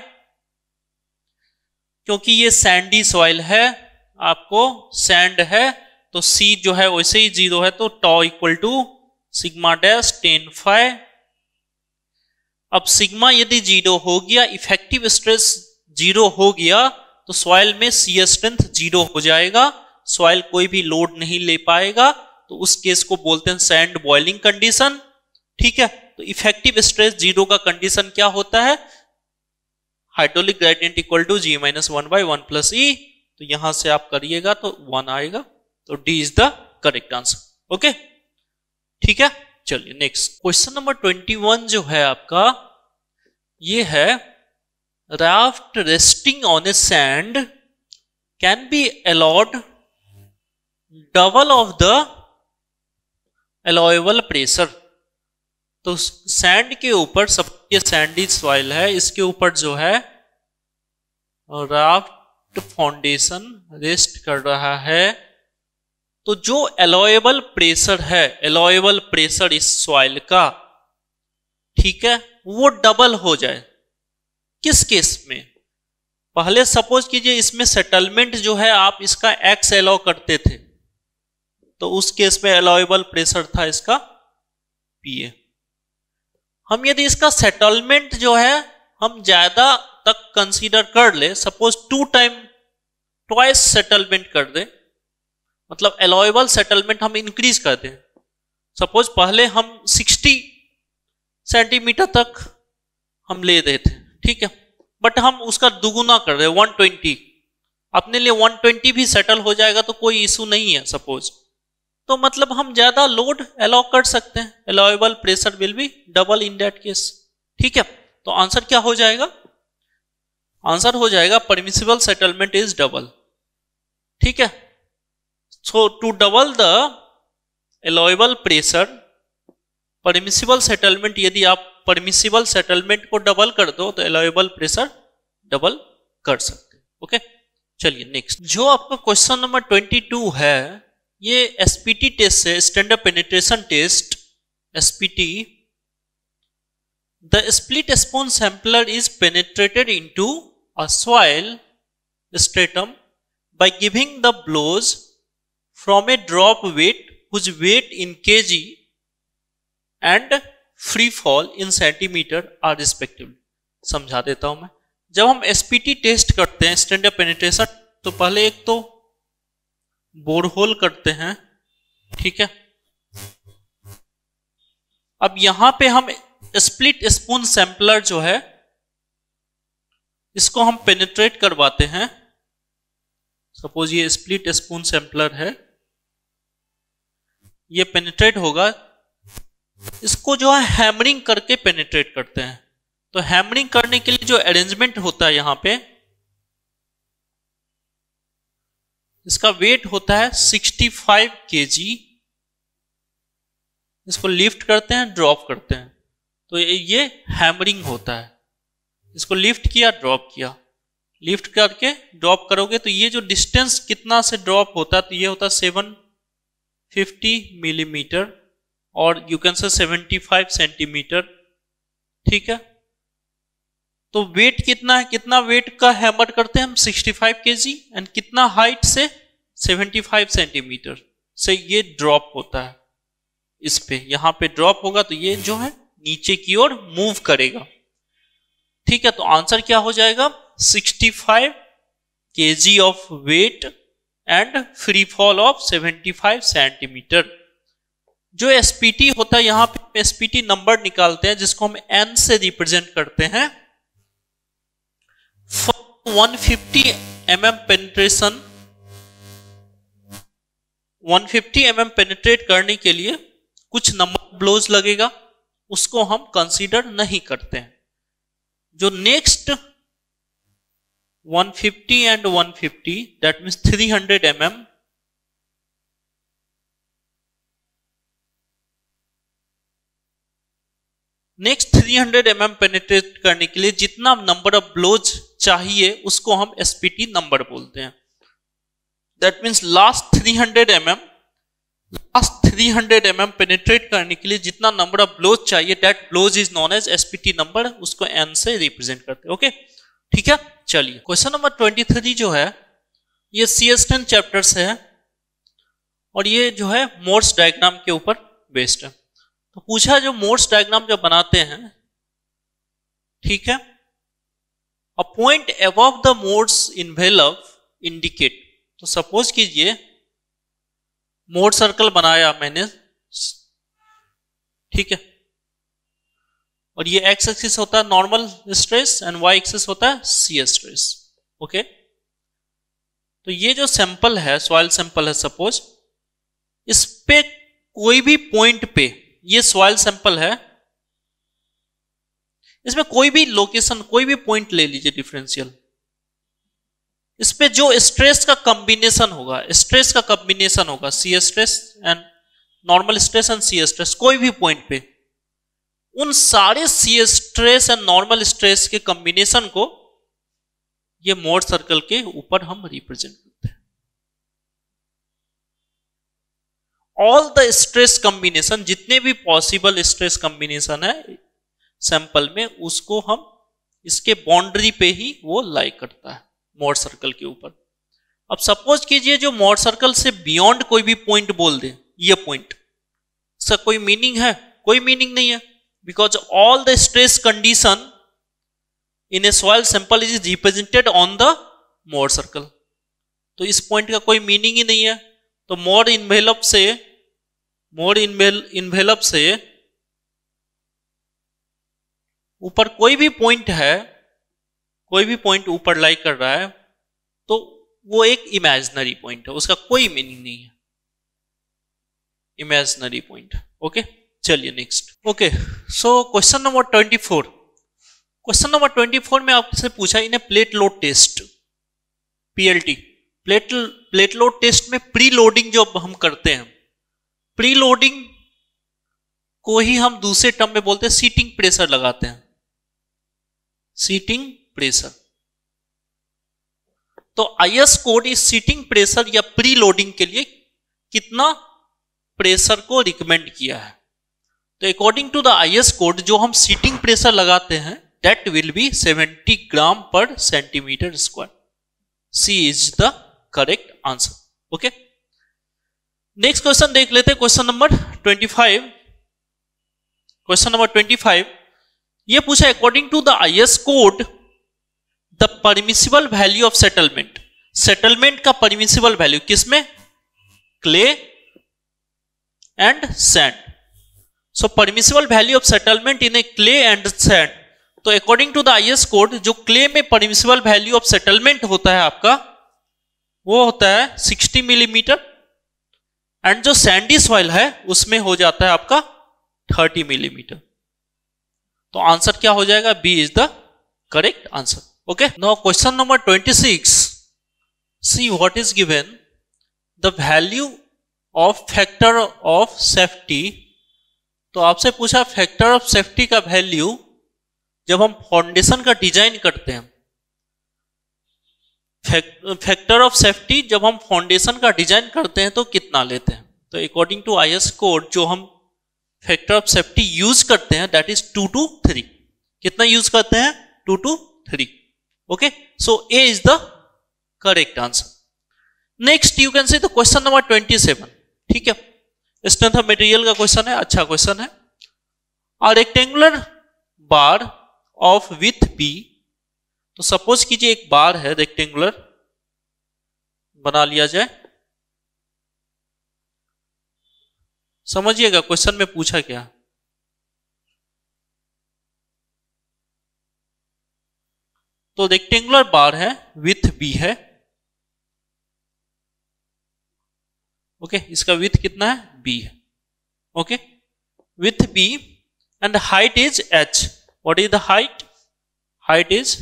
क्योंकि ये सैंडी सॉइल है, आपको सैंड है तो C जो है वैसे ही 0 है, तो τ = σ' tan phi। अब सिग्मा यदि 0 हो गया, इफेक्टिव स्ट्रेस 0 हो गया, तो सॉइल में शियर स्ट्रेंथ 0 हो जाएगा, सॉइल कोई भी लोड नहीं ले पाएगा, तो उस केस को बोलते हैं सैंड बॉइलिंग कंडीशन, ठीक है। तो इफेक्टिव स्ट्रेस 0 का कंडीशन क्या होता है हाइड्रोलिक ग्रेडियंट = G-1/1 + E। तो यहां से आप करिएगा तो 1 आएगा, तो D is the correct answer. Okay, ठीक है। चलिए नेक्स्ट क्वेश्चन नंबर 21 जो है आपका, ये है raft resting on A sand can be allowed double of the allowable pressure. तो सैंड के ऊपर, सब ये सैंडी सॉइल है, इसके ऊपर जो है राफ्ट फाउंडेशन रेस्ट कर रहा है, तो जो अलाउएबल प्रेशर है, अलाउएबल प्रेशर इस सॉइल का, ठीक है, वो डबल हो जाए। किस केस में? पहले सपोज कीजिए इसमें सेटलमेंट जो है आप इसका x अलाउ करते थे, तो उस केस में अलाउएबल प्रेशर था इसका PA। हम यदि इसका सेटलमेंट जो है हम ज्यादा तक कंसीडर कर ले, सपोज 2 सेटलमेंट कर दे, मतलब अलाउएबल सेटलमेंट हम इंक्रीज कर दें। सपोज पहले हम 60 सेंटीमीटर तक हम ले देते, ठीक है, बट हम उसका दुगुना कर रहे 120। अपने लिए 120 भी सेटल हो जाएगा तो कोई इशू नहीं है सपोज, तो मतलब हम ज्यादा लोड अलाउ कर सकते हैं, allowable pressure will B double in that case, ठीक है। तो आंसर क्या हो जाएगा? आंसर हो जाएगा परमिसिबल सेटलमेंट इज डबल, ठीक है। So to double the allowable pressure, permissible settlement, यदि आप परमिसिबल सेटलमेंट को डबल कर दो तो अलाउएबल प्रेशर डबल कर सकते हैं। ओके, चलिए नेक्स्ट जो आपका क्वेश्चन नंबर 22 है, ये SPT टेस्ट से, standard penetration test SPT। The split spoon sampler is penetrated into a soil stratum by giving the blows from a drop weight whose weight in kg and free fall in centimeter are respectively। समझा देता हूं मैं। जब हम SPT test करते हैं standard penetration, तो पहले एक तो बोरहोल करते हैं, ठीक है। अब यहां पे हम स्प्लिट स्पून सैंपलर जो है इसको हम पेनिट्रेट करवाते हैं। सपोज ये स्प्लिट स्पून सैंपलर है, ये पेनिट्रेट होगा, इसको जो है हैमरिंग करके पेनिट्रेट करते हैं। तो हैमरिंग करने के लिए जो अरेंजमेंट होता है यहां पे, इसका वेट होता है 65 kg। इसको लिफ्ट करते हैं, ड्रॉप करते हैं, तो ये हैमरिंग होता है। इसको लिफ्ट किया, ड्रॉप किया, लिफ्ट करके ड्रॉप करोगे तो ये जो डिस्टेंस कितना से ड्रॉप होता है, तो ये होता है 750 मिलीमीटर और यू कैन से 75 सेंटीमीटर, ठीक है। तो वेट कितना है, कितना वेट का हैमर करते हैं हम 65 kg एंड कितना हाइट से 75 सेंटीमीटर से ये ड्रॉप होता है, इस पे यहां पे ड्रॉप होगा तो ये जो है नीचे की ओर मूव करेगा। ठीक है, तो आंसर क्या हो जाएगा 65 kg of weight and free fall of 75 centimetre. जो एसपीटी होता है यहां पे एसपीटी नंबर निकालते हैं जिसको हम एन से रिप्रेजेंट करते हैं। 150 mm पेनिट्रेशन, 150 mm पेनिट्रेट करने के लिए कुछ नंबर ब्लोज लगेगा, उसको हम कंसीडर नहीं करते हैं। जो next 150 and 150 that means 300 mm, next 300 mm penetrate करने के लिए जितना नंबर ऑफ ब्लोज चाहिए उसको हम एसपीटी नंबर बोलते हैं। That means last 300 mm penetrate करने के लिए जितना नंबर ऑफ ब्लोज चाहिए that blows is known as SPT number, उसको एन से रिप्रेजेंट करते हैं। ओके ठीक है, चलिए क्वेश्चन नंबर 23 जो है ये CS10 चैप्टर से है और ये जो है मोर्स डायग्राम के ऊपर बेस्ड है। तो पूछा जो मोर्स डायग्राम जब बनाते हैं, ठीक है, a point above the Mohr's envelope indicate, तो सपोज कीजिए मोर सर्कल बनाया मैंने, ठीक है, और ये एक्स एक्सिस होता है normal stress and Y axis होता है सी स्ट्रेस। ओके, तो ये जो सैंपल है, सॉइल सैंपल है सपोज, इस पे कोई भी पॉइंट पे, ये सॉइल सैंपल है, इसमें कोई भी लोकेशन, कोई भी पॉइंट ले लीजिए डिफरेंशियल, इस पे जो स्ट्रेस का कॉम्बिनेशन होगा, स्ट्रेस का कॉम्बिनेशन होगा shear stress and normal stress and shear stress, कोई भी पॉइंट पे उन सारे shear stress and normal stress के कॉम्बिनेशन को ये मोर सर्कल के ऊपर हम रिप्रेजेंट करते हैं। ऑल द स्ट्रेस कॉम्बिनेशन, जितने भी पॉसिबल स्ट्रेस कॉम्बिनेशन है सैंपल में, उसको हम इसके बाउंड्री पे ही वो लाई करता है मोर सर्कल के ऊपर। अब सपोज कीजिए जो मोर सर्कल से बियॉन्ड कोई भी पॉइंट बोल दे, ये पॉइंट, इसका कोई मीनिंग है? कोई मीनिंग नहीं है, because all the stress condition in a soil sample is represented on the more circle. तो इस पॉइंट का कोई मीनिंग ही नहीं है। तो मोर इन्वेलप से ऊपर कोई भी पॉइंट है, कोई भी पॉइंट ऊपर लाई कर रहा है, तो वो एक इमेजिनरी पॉइंट है, उसका कोई मीनिंग नहीं है, इमेजिनरी पॉइंट। ओके, चलिए next. Okay, so question number 24। Question number 24 में आपसे पूछा in plate load test, PLT, plate load test में प्री लोडिंग जो हम करते हैं, प्री लोडिंग को ही हम दूसरे टर्म में बोलते हैं सीटिंग प्रेशर लगाते हैं, सीटिंग प्रेशर। तो IS कोड इस सीटिंग प्रेशर या प्री लोडिंग के लिए कितना प्रेशर को रिकमेंड किया है? तो according to the IS code जो हम सीटिंग प्रेशर लगाते हैं दैट विल बी 70 ग्राम पर centimetre square. C is the correct answer. Okay, next question देख लेते हैं, क्वेश्चन नंबर 25। क्वेश्चन नंबर 25 ये पूछा according to the IS code the permissible value of settlement, settlement का परमिसिबल वैल्यू किसमें? Clay and sand. So permissible value of settlement in a clay and sand, तो according to the IS code जो clay में permissible value of settlement होता है आपका, वो होता है 60 मिलीमीटर, एंड जो सैंडी सॉइल है उसमें हो जाता है आपका 30 मिलीमीटर। तो आंसर क्या हो जाएगा? B is the correct answer. Okay, now question number 26, see what is given the value of factor of safety. तो आपसे पूछा फैक्टर ऑफ सेफ्टी का वैल्यू जब हम फाउंडेशन का डिजाइन करते हैं, फैक्टर ऑफ सेफ्टी जब हम फाउंडेशन का डिजाइन करते हैं तो कितना लेते हैं? तो अकॉर्डिंग टू IS कोड जो हम फैक्टर ऑफ सेफ्टी यूज करते हैं दैट इज 2 to 3। कितना यूज करते हैं? 2 to 3. Okay, so A is the correct answer. Next you can see the question number 27. ठीक है, स्ट्रेंथ ऑफ मटेरियल का क्वेश्चन है, अच्छा क्वेश्चन है. A rectangular bar of width B, तो सपोज कीजिए एक बार है रेक्टेंगुलर, बना लिया जाए. समझिएगा क्वेश्चन में पूछा क्या. तो रेक्टेंगुलर बार है, विथ बी है. ओके, इसका विथ कितना है, बी है. ओके, width B and height is h. What is the height? Height is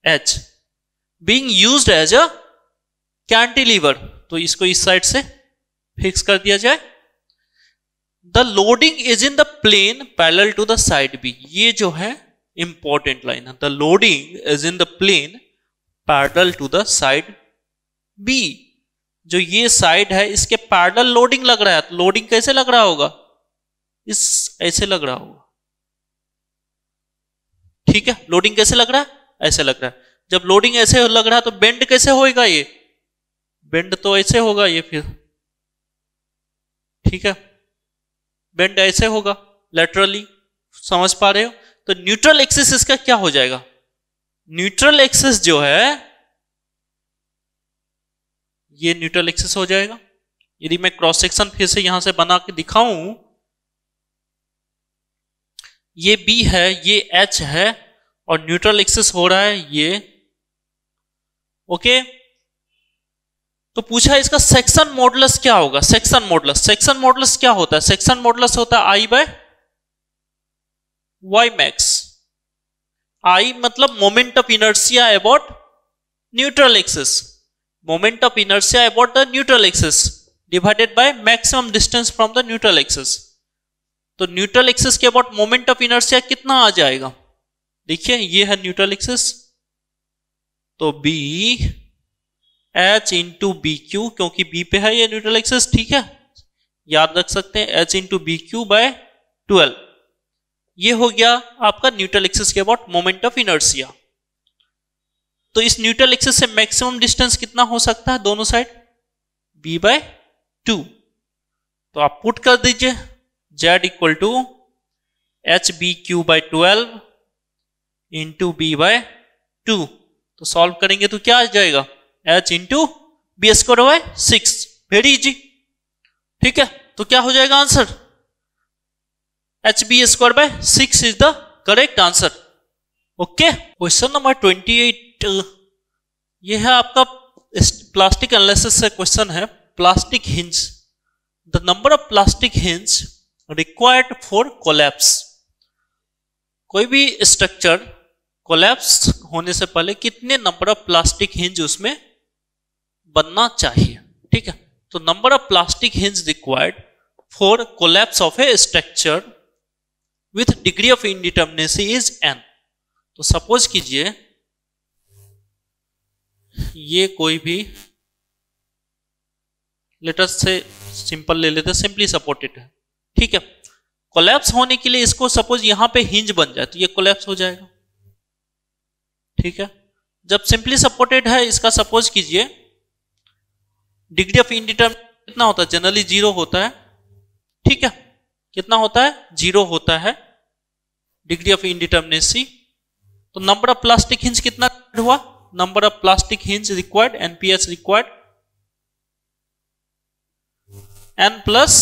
h being used as a cantilever. तो इसको इस साइड से फिक्स कर दिया जाए. The loading is in the plane parallel to the side B. ये जो है इंपॉर्टेंट लाइन है. The loading is in the plane parallel to the side B. जो ये साइड है इसके पैरेलल लोडिंग लग रहा है. तो लोडिंग कैसे लग रहा होगा, इस ऐसे लग रहा होगा. ठीक है, लोडिंग कैसे लग रहा है, ऐसे लग रहा है. जब लोडिंग ऐसे लग रहा है तो बेंड कैसे होएगा, ये बेंड तो ऐसे होगा ये फिर. ठीक है, बेंड ऐसे होगा लेटरली. समझ पा रहे हो? तो न्यूट्रल एक्सिस इसका क्या हो जाएगा, न्यूट्रल एक्सिस जो है ये न्यूट्रल एक्सिस हो जाएगा. यदि मैं क्रॉस सेक्शन फिर से यहां से बना के दिखाऊं, ये B है, ये H है और न्यूट्रल एक्सिस हो रहा है ये. ओके, तो पूछा इसका सेक्शन मॉडुलस क्या होगा. सेक्शन मॉडुलस, सेक्शन मॉडुलस क्या होता है, सेक्शन मॉडुलस होता है I by y max. I मतलब moment of inertia about neutral axis. Moment of inertia about the neutral axis divided by maximum distance from the neutral axis. तो neutral axis के about moment of inertia कितना आ जाएगा. देखिए ये है neutral axis, तो B H into B cube, क्योंकि B पे है ये न्यूट्रल एक्सिस. ठीक है, याद रख सकते हैं H into B cube by 12. ये हो गया आपका न्यूट्रल एक्सिस के अबाउट मोमेंट ऑफ इनर्शिया. तो इस न्यूट्रल एक्सिस से मैक्सिमम डिस्टेंस कितना हो सकता है दोनों साइड, B बाय 2. तो आप पुट कर दीजिए Z equal to H B cube by 12 into B by 2. तो सॉल्व करेंगे तो क्या आ जाएगा, H into B square by 6. Very easy. ठीक है, तो क्या हो जाएगा answer, H B square by 6 is the correct answer. Okay, question number 28. ये है आपका प्लास्टिक एनालिसिस से क्वेश्चन है. Plastic hinge, the number of plastic hinge required for collapse. कोई भी स्ट्रक्चर कोलैप्स होने से पहले कितने नंबर ऑफ प्लास्टिक हिंज उसमें बनना चाहिए. ठीक है, तो number of plastic hinge required for collapse of A structure with degree of indeterminacy is n. तो सपोज कीजिए ये कोई भी, लेटर से सिंपल ले लेते, सिंपली सपोर्टेड है. ठीक है, कोलैप्स होने के लिए इसको सपोज यहां पे हिंज बन जाए तो ये कोलैप्स हो जाएगा. ठीक है, जब सिंपली सपोर्टेड है इसका सपोज कीजिए डिग्री ऑफ इनडिटर्मिनेट कितना होता है, जनरली 0 होता है. ठीक है, कितना होता है, 0 होता है डिग्री ऑफ इनडिटर्मिनेसी. तो नंबर ऑफ प्लास्टिक हिंज कितना हुआ, number of plastic hinge required, NPH required n plus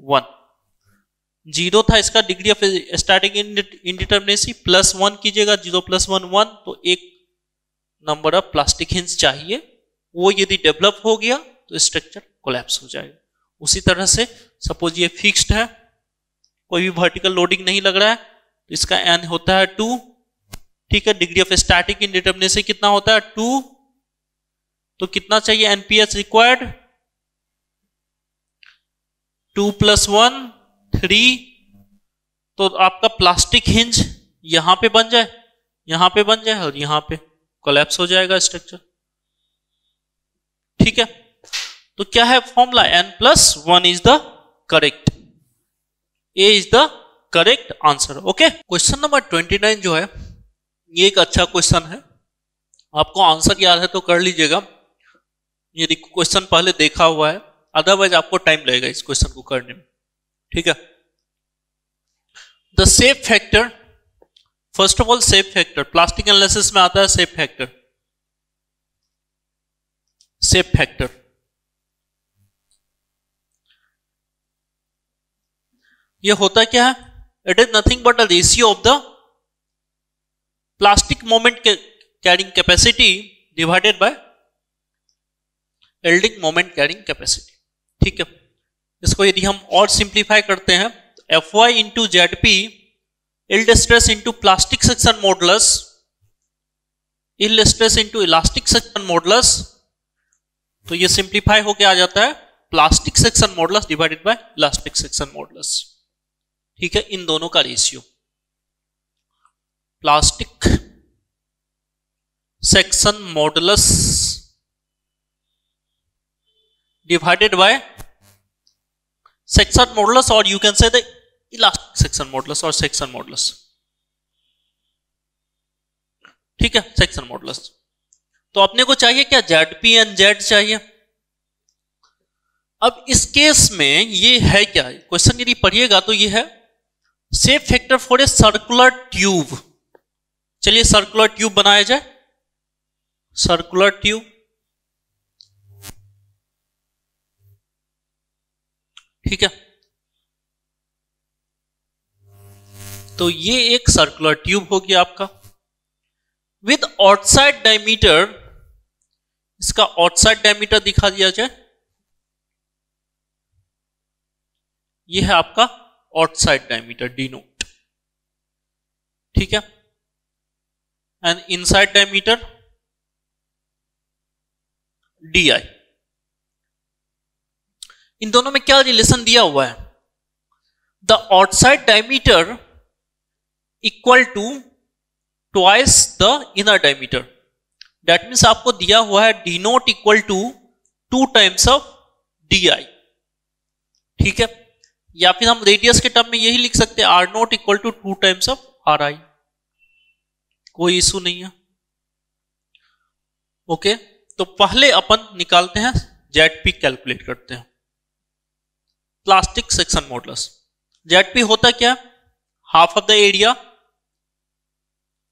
1. 0 था इसका degree of static indeterminacy, plus 1 कीजिएगा, 0 प्लस 1 1. तो एक नंबर ऑफ प्लास्टिक हिंज चाहिए, वो यदि डेवलप हो गया तो स्ट्रक्चर कोलैप्स हो जाएगा. उसी तरह से सपोज ये फिक्स्ड है, कोई भी वर्टिकल लोडिंग नहीं लग रहा है, तो इसका n होता है 2. ठीक है, डिग्री ऑफ स्टैटिक इनडिटर्मिनेसी कितना होता है 2. तो कितना चाहिए एनपीएच रिक्वायर्ड, 2 प्लस 1 3. तो आपका प्लास्टिक हिंज यहां पे बन जाए, यहां पे बन जाए और यहां पे कोलैप्स हो जाएगा स्ट्रक्चर. ठीक है, तो क्या है formula, n plus 1 is the correct, A is the correct answer. Okay, question number 29 जो है ये एक अच्छा क्वेश्चन है, आपको आंसर याद है तो कर लीजिएगा। ये क्वेश्चन पहले देखा हुआ है, अदरवाइज आपको टाइम लगेगा इस क्वेश्चन को करने में। ठीक है, the safe factor, first of all safe factor plastic analysis में आता है। सेफ फैक्टर, सेफ फैक्टर ये होता क्या है? It is nothing but the ratio of the plastic moment carrying capacity divided by yielding moment carrying capacity. ठीक है, इसको यदि हम और सिंप्लीफाई करते हैं, Fy into Z P yield stress into plastic section modulus, yield stress into elastic section modulus, तो ये सिंप्लीफाई होके आ जाता है plastic section modulus divided by elastic section modulus. ठीक है, इन दोनों का ratio plastic section modulus divided by section modulus, और you can say the elastic section modulus और सेक्शन मॉडुलस। ठीक है, सेक्शन मॉडुलस। तो अपने को चाहिए क्या? जेड पी एंड जेड चाहिए। अब इस केस में ये है क्या, क्वेश्चन यदि पढ़िएगा तो ये है safe factor for a circular tube. चलिए सर्कुलर ट्यूब बनाया जाए, सर्कुलर ट्यूब। ठीक है, तो ये एक सर्कुलर ट्यूब होगी आपका विद आउटसाइड डायमीटर, इसका आउटसाइड डायमीटर दिखा दिया जाए, ये है आपका आउटसाइड डायमीटर डी नोट। ठीक है, and inside diameter D I. इन दोनों में क्या रिलेशन दिया हुआ है? The outside diameter equal to twice the inner diameter. That means आपको दिया हुआ है D naught equal to 2 times of D I. ठीक है, या फिर हम रेडियस के टर्म में यही लिख सकते हैं R nought equal to 2 times of R I, कोई इशू नहीं है। ओके, तो पहले अपन निकालते हैं जेड पी, कैलकुलेट करते हैं plastic section modulus. Z P होता क्या? Half of the area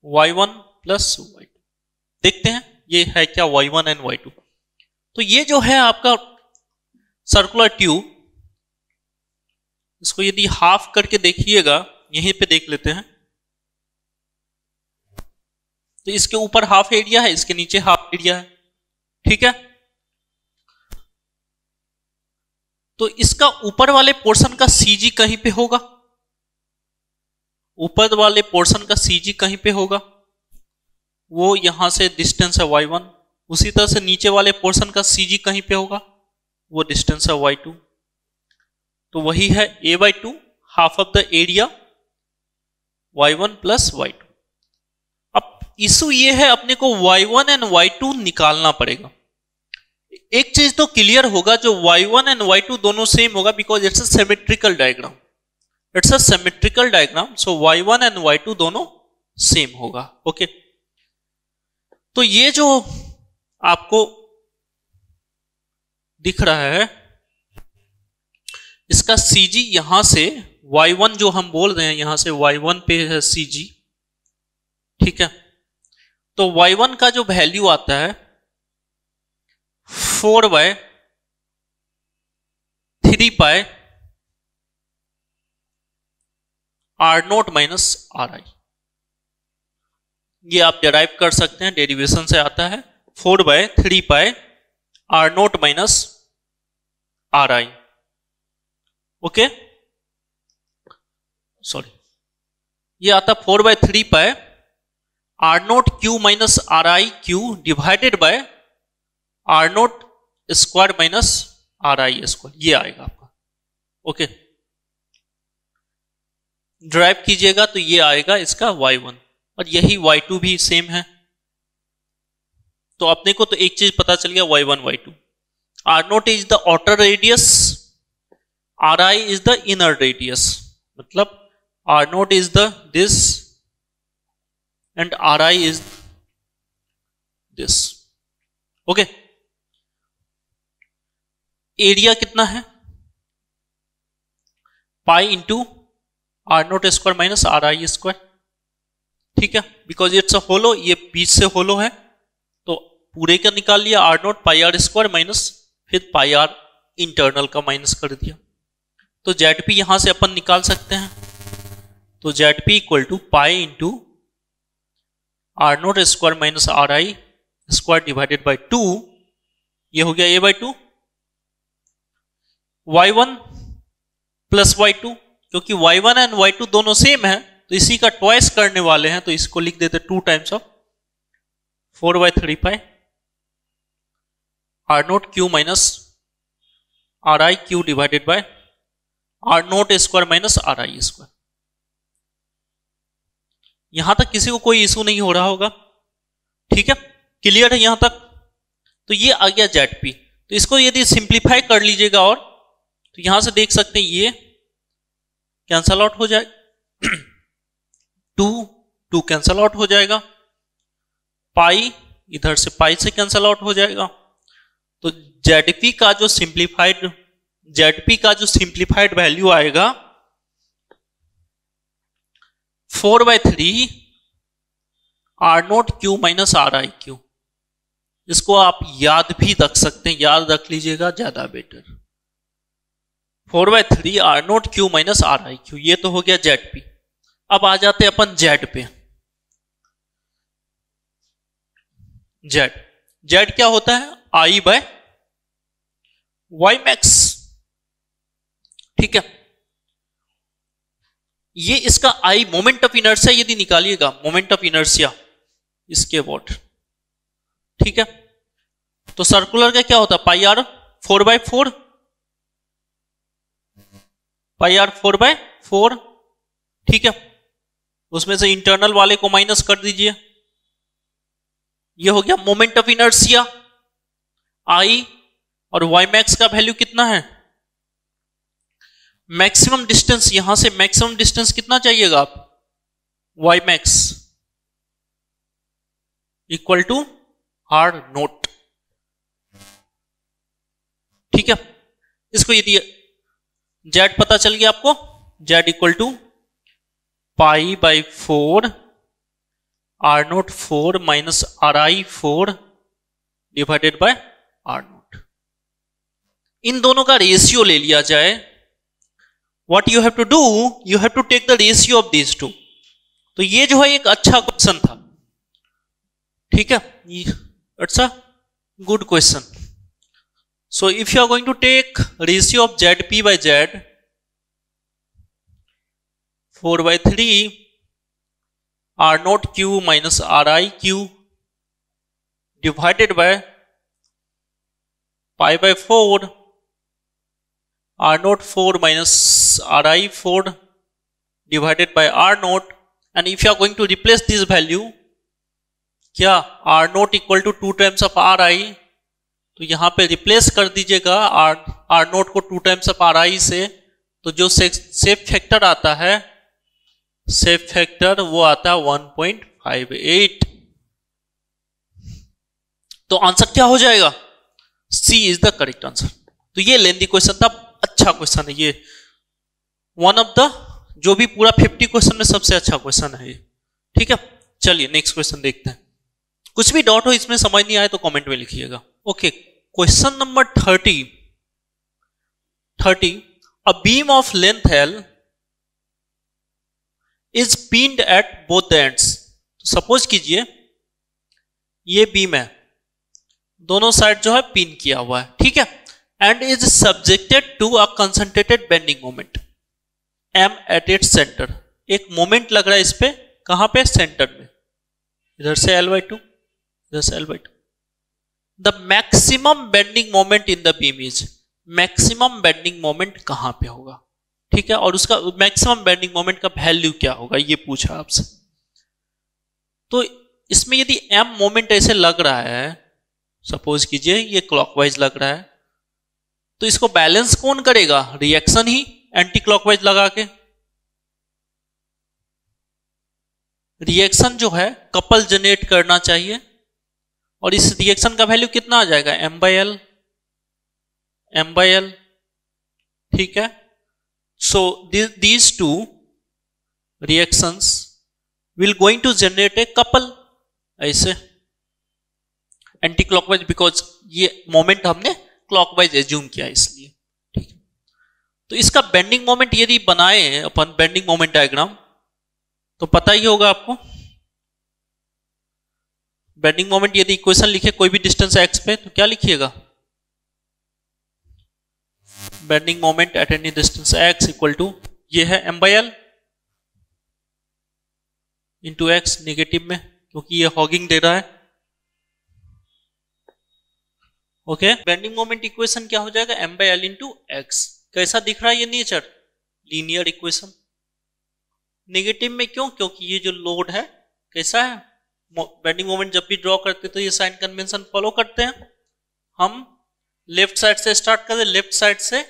y1 plus y2। देखते हैं ये है क्या, y1 एंड y2। तो ये जो है आपका सर्कुलर ट्यूब, इसको यदि हाफ करके देखिएगा, यहीं पे देख लेते हैं, तो इसके ऊपर हाफ एरिया है, इसके नीचे हाफ एरिया है। ठीक है, तो इसका ऊपर वाले पोर्शन का सीजी कहीं पे होगा, ऊपर वाले पोर्शन का सीजी कहीं पे होगा, वो यहां से डिस्टेंस है y1। उसी तरह से नीचे वाले पोर्शन का सीजी कहीं पे होगा, वो डिस्टेंस है y2। तो वही है a/2 half of the area y1 plus y2। अब इशू ये है, अपने को y1 एंड y2 निकालना पड़ेगा। एक चीज तो क्लियर होगा, जो y1 एंड y2 दोनों सेम होगा, because it's a symmetrical diagram, it's a symmetrical diagram, so y1 and y2 दोनों सेम होगा। ओके, तो ये जो आपको दिख रहा है, इसका CG यहां से y1 जो हम बोल रहे हैं, यहां से y1 पे है CG। ठीक है, तो y1 का जो वैल्यू आता है 4/3 pi R naught minus R I. ये आप डिराइव कर सकते हैं, डेरिवेशन से आता है 4/3 pi R naught minus R I. Okay, sorry, ये आता 4/3 pi R note cube minus R I cube divided by R note square minus R I square, ये आएगा आपका। ओके, ड्राइव कीजिएगा तो ये आएगा इसका y1, और यही y2 भी सेम है। तो अपने को तो एक चीज पता चल गया, y1 y2। R naught is the outer radius, R I is the inner radius, मतलब R naught is the this and Ri is this. Okay, area कितना है? Pi into R note square minus R I square. ठीक है, because it's a होलो, ये बीच से होलो है तो पूरे का निकाल लिया R nought pi R square minus फिर पाई आर इंटरनल का माइनस कर दिया. तो जेड पी यहां से अपन निकाल सकते हैं. तो Z P equal to pi into R note square minus R I square divided by 2. ये हो गया a by 2. y1 plus y2, क्योंकि y1 एंड y2 दोनों सेम है तो इसी का ट्वाइस करने वाले हैं तो इसको लिख देते 2 times of 4/3 pi R note cube minus R I cube divided by R note square minus R I square. यहां तक किसी को कोई इशू नहीं हो रहा होगा? ठीक है, क्लियर है यहां तक? तो ये आ गया जेड पी. तो इसको यदि सिंप्लीफाई कर लीजिएगा और तो यहां से देख सकते हैं ये कैंसल आउट हो जाए, 2 कैंसल आउट हो जाएगा, पाई इधर से पाई से कैंसल आउट हो जाएगा. तो जेडपी का जो सिंप्लीफाइड वैल्यू आएगा 4/3 R note cube minus R I cube. इसको आप याद भी रख सकते हैं, याद रख लीजिएगा ज्यादा better. 4/3 R note cube minus R I cube, ये तो हो गया जेड पी. अब आ जाते हैं अपन जेड पे. जेड क्या होता है? आई बाय वाई मैक्स. ठीक है, ये इसका आई मोमेंट ऑफ इनर्शिया यदि निकालिएगा, मोमेंट ऑफ इनर्शिया इसके वॉट. ठीक है, तो सर्कुलर का क्या होता है? पाई आर 4/4 पाई आर 4/4. ठीक है, उसमें से इंटरनल वाले को माइनस कर दीजिए. ये हो गया मोमेंट ऑफ इनर्शिया आई. और वाई मैक्स का वैल्यू कितना है? मैक्सिमम डिस्टेंस, यहां से मैक्सिमम डिस्टेंस कितना चाहिएगा आप? Y max equal to R naught. ठीक है, इसको यदि जेड पता चल गया आपको, Z equal to pi by 4 R naught 4 minus R I 4 divided by R naught. इन दोनों का रेशियो ले लिया जाए. What you have to do, you have to take the ratio of these two. तो ये जो है एक अच्छा क्वेश्चन था. ठीक है, it's a good question. So if you are going to take ratio of ZP by Z, 4/3 R naught Q minus RI Q divided by pi by 4 R naught 4 minus RI 4 divided by R naught, and if you are going to replace this value, क्या R naught equal to 2 times of RI, तो यहां पे replace कर दीजिएगा are note को 2 times of R आई से. तो जो सेफ फैक्टर आता है, सेफ फैक्टर वो आता है 1.58. तो आंसर क्या हो जाएगा? सी इज द करेक्ट आंसर. तो ये लेंथी क्वेश्चन था, अच्छा क्वेश्चन है ये. वन ऑफ द जो भी पूरा 50 क्वेश्चन में सबसे अच्छा क्वेश्चन है ये. ठीक है, चलिए नेक्स्ट क्वेश्चन देखते हैं. कुछ भी डाउट हो इसमें समझ नहीं आए तो कमेंट में लिखिएगा. Okay, question number 30. A beam of length L is pinned at both ends. Suppose कीजिए ये बीम है, दोनों साइड जो है पिन किया हुआ है. ठीक है, and is subjected to a concentrated bending moment M at its centre. एक मोमेंट लग रहा है इस पे, कहां पे? सेंटर में. इधर से L/2, इधर से L/2. The maximum bending moment in the beam is, maximum bending moment कहां पे होगा? ठीक है, और उसका मैक्सिमम बेंडिंग मोमेंट का वैल्यू क्या होगा ये पूछा आपसे. तो इसमें यदि M मोमेंट ऐसे लग रहा है, सपोज कीजिए ये क्लॉकवाइज लग रहा है, तो इसको बैलेंस कौन करेगा? रिएक्शन ही, एंटी क्लॉकवाइज लगा के. रिएक्शन जो है कपल जनरेट करना चाहिए, और इस रिएक्शन का वैल्यू कितना आ जाएगा, m/l, ठीक है। So these two reactions will going to generate a couple, ऐसे एंटी क्लॉकवाइज, बिकॉज ये मोमेंट हमने क्लॉकवाइज एज्यूम किया इसलिए, ठीक है। तो इसका बेंडिंग मोमेंट यदि बनाए अपन बेंडिंग मोमेंट डायग्राम, तो पता ही होगा आपको, बेंडिंग मोमेंट यदि इक्वेशन लिखे कोई भी डिस्टेंस x पे, तो क्या लिखिएगा, bending moment at any distance x equal to, ये है m/l इंटू एक्स, निगेटिव में क्योंकि ये हॉगिंग दे रहा है, ओके। बेंडिंग मोमेंट इक्वेशन क्या हो जाएगा, m/l इंटू एक्स। कैसा दिख रहा है ये नेचर, लीनियर इक्वेशन। नेगेटिव में क्यों, क्योंकि ये जो लोड है कैसा है, बेंडिंग मोमेंट जब भी ड्रॉ करते तो ये साइन कन्वेंशन फॉलो करते हैं। हम लेफ्ट साइड से स्टार्ट करें, लेफ्ट साइड से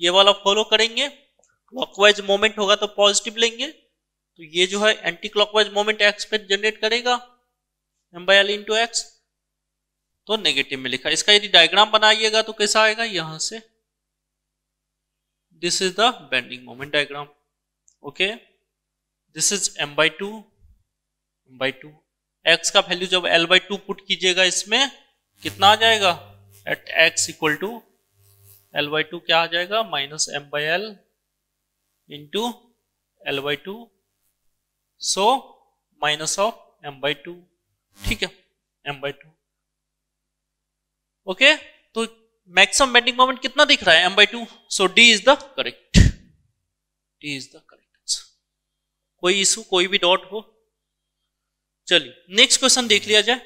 ये वाला फॉलो करेंगे, क्लॉकवाइज मोमेंट होगा तो पॉजिटिव लेंगे, तो ये जो है एंटी क्लॉकवाइज मोमेंट एक्स पे जनरेट करेगा, m/l इंटू एक्स, तो नेगेटिव में लिखा। इसका यदि डायग्राम बनाइएगा तो कैसा आएगा, यहां से this is the bending moment diagram, okay. This is m/2, x का वैल्यू जब l/2 पुट कीजिएगा इसमें कितना आ जाएगा, eight x equal to l/2 क्या आ जाएगा, minus m/l into l/2, so minus of m/2, ठीक है, m/2, ओके। तो मैक्सिमम बेंडिंग मोमेंट कितना दिख रहा है, m/2, so d is the correct, कोई इशू, कोई भी डॉट हो। चलिए नेक्स्ट क्वेश्चन देख लिया जाए,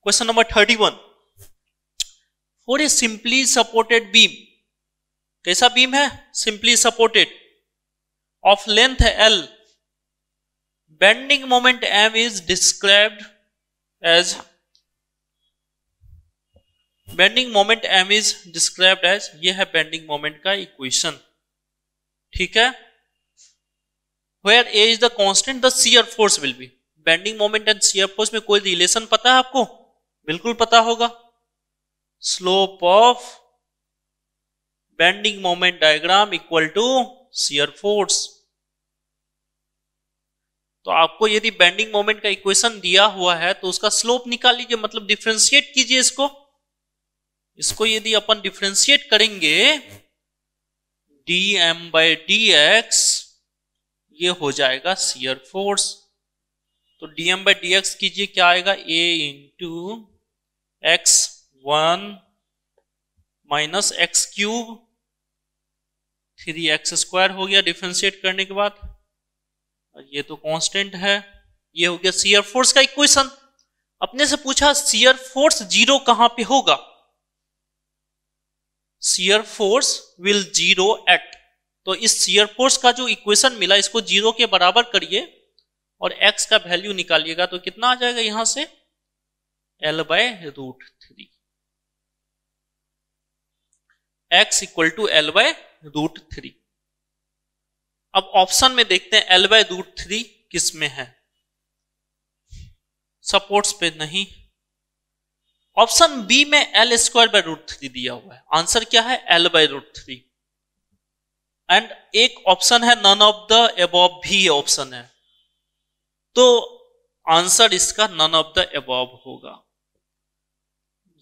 question number 31। For a simply supported beam, कैसा बीम है, simply supported, of length L, bending moment M is described as, bending moment M is described as, ये है बेंडिंग मोमेंट का इक्वेशन, ठीक है। Where A is the constant, the shear force will be, bending moment and shear force में कोई relation पता है आपको, बिल्कुल पता होगा, slope of bending moment diagram equal to shear force। तो आपको यदि बेंडिंग मोमेंट का इक्वेशन दिया हुआ है तो उसका स्लोप निकाल लीजिए, मतलब डिफरेंशिएट कीजिए इसको यदि अपन डिफरेंशिएट करेंगे, dm/dx ये हो जाएगा shear force, तो dm/dx कीजिए, क्या आएगा, a into x1 minus x cube 3x² हो गया डिफरेंशिएट करने के बाद, और ये तो कांस्टेंट है, ये हो गया shear force का इक्वेशन। अपने से पूछा shear force जीरो कहां पे होगा, shear force will zero at, तो इस shear force का जो इक्वेशन मिला इसको जीरो के बराबर करिए और x का वैल्यू निकालिएगा, तो कितना आ जाएगा यहां से, L/√3, x equal to L/√3। अब ऑप्शन में देखते हैं L/√3 किस में है, सपोर्ट्स पे नहीं, ऑप्शन बी में L²/√3 दिया हुआ है, आंसर क्या है, L/√3। एंड एक ऑप्शन है नन ऑफ द अबव भी ऑप्शन है, तो आंसर इसका नन ऑफ द अबव होगा।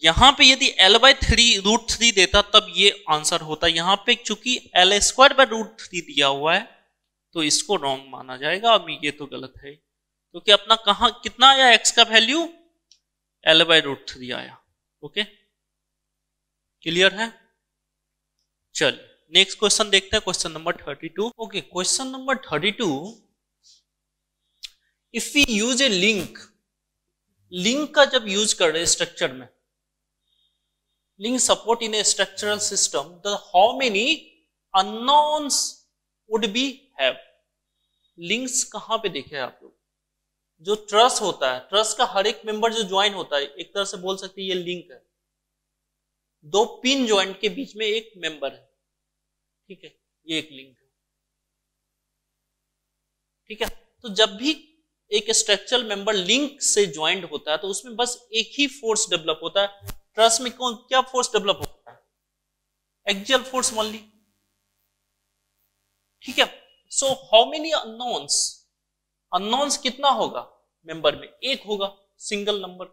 यहां पे यदि L/√3 देता तब ये आंसर होता, यहां पे चूंकि L²/√3 दिया हुआ है तो इसको रॉन्ग माना जाएगा, अब ये तो गलत है, क्योंकि तो अपना कहां कितना आया x का वैल्यू, L/√3 आया, ओके, क्लियर है। चलिए नेक्स्ट क्वेश्चन देखते हैं, question number 32। Okay, question number 32, if we use a link का जब यूज कर रहे स्ट्रक्चर में, link support in a structural system, the how many unknowns would be have. Links कहां पे देखे आप लोग, जो ट्रस होता है, ट्रस का हर एक मेंबर जो ज्वाइन होता है, एक तरह से बोल सकते हैं ये लिंक है, दो पिन ज्वाइंट के बीच में एक मेंबर है, ठीक है, ये एक लिंक है, ठीक है। तो जब भी एक स्ट्रक्चरल मेंबर लिंक से ज्वाइंट होता है तो उसमें बस एक ही फोर्स डेवलप होता है। ट्रस में कौन क्या फोर्स डेवलप होता है? Axial force only. ठीक है। So how many unknowns? Unknowns कितना होगा मेंबर में? एक होगा, सिंगल नंबर।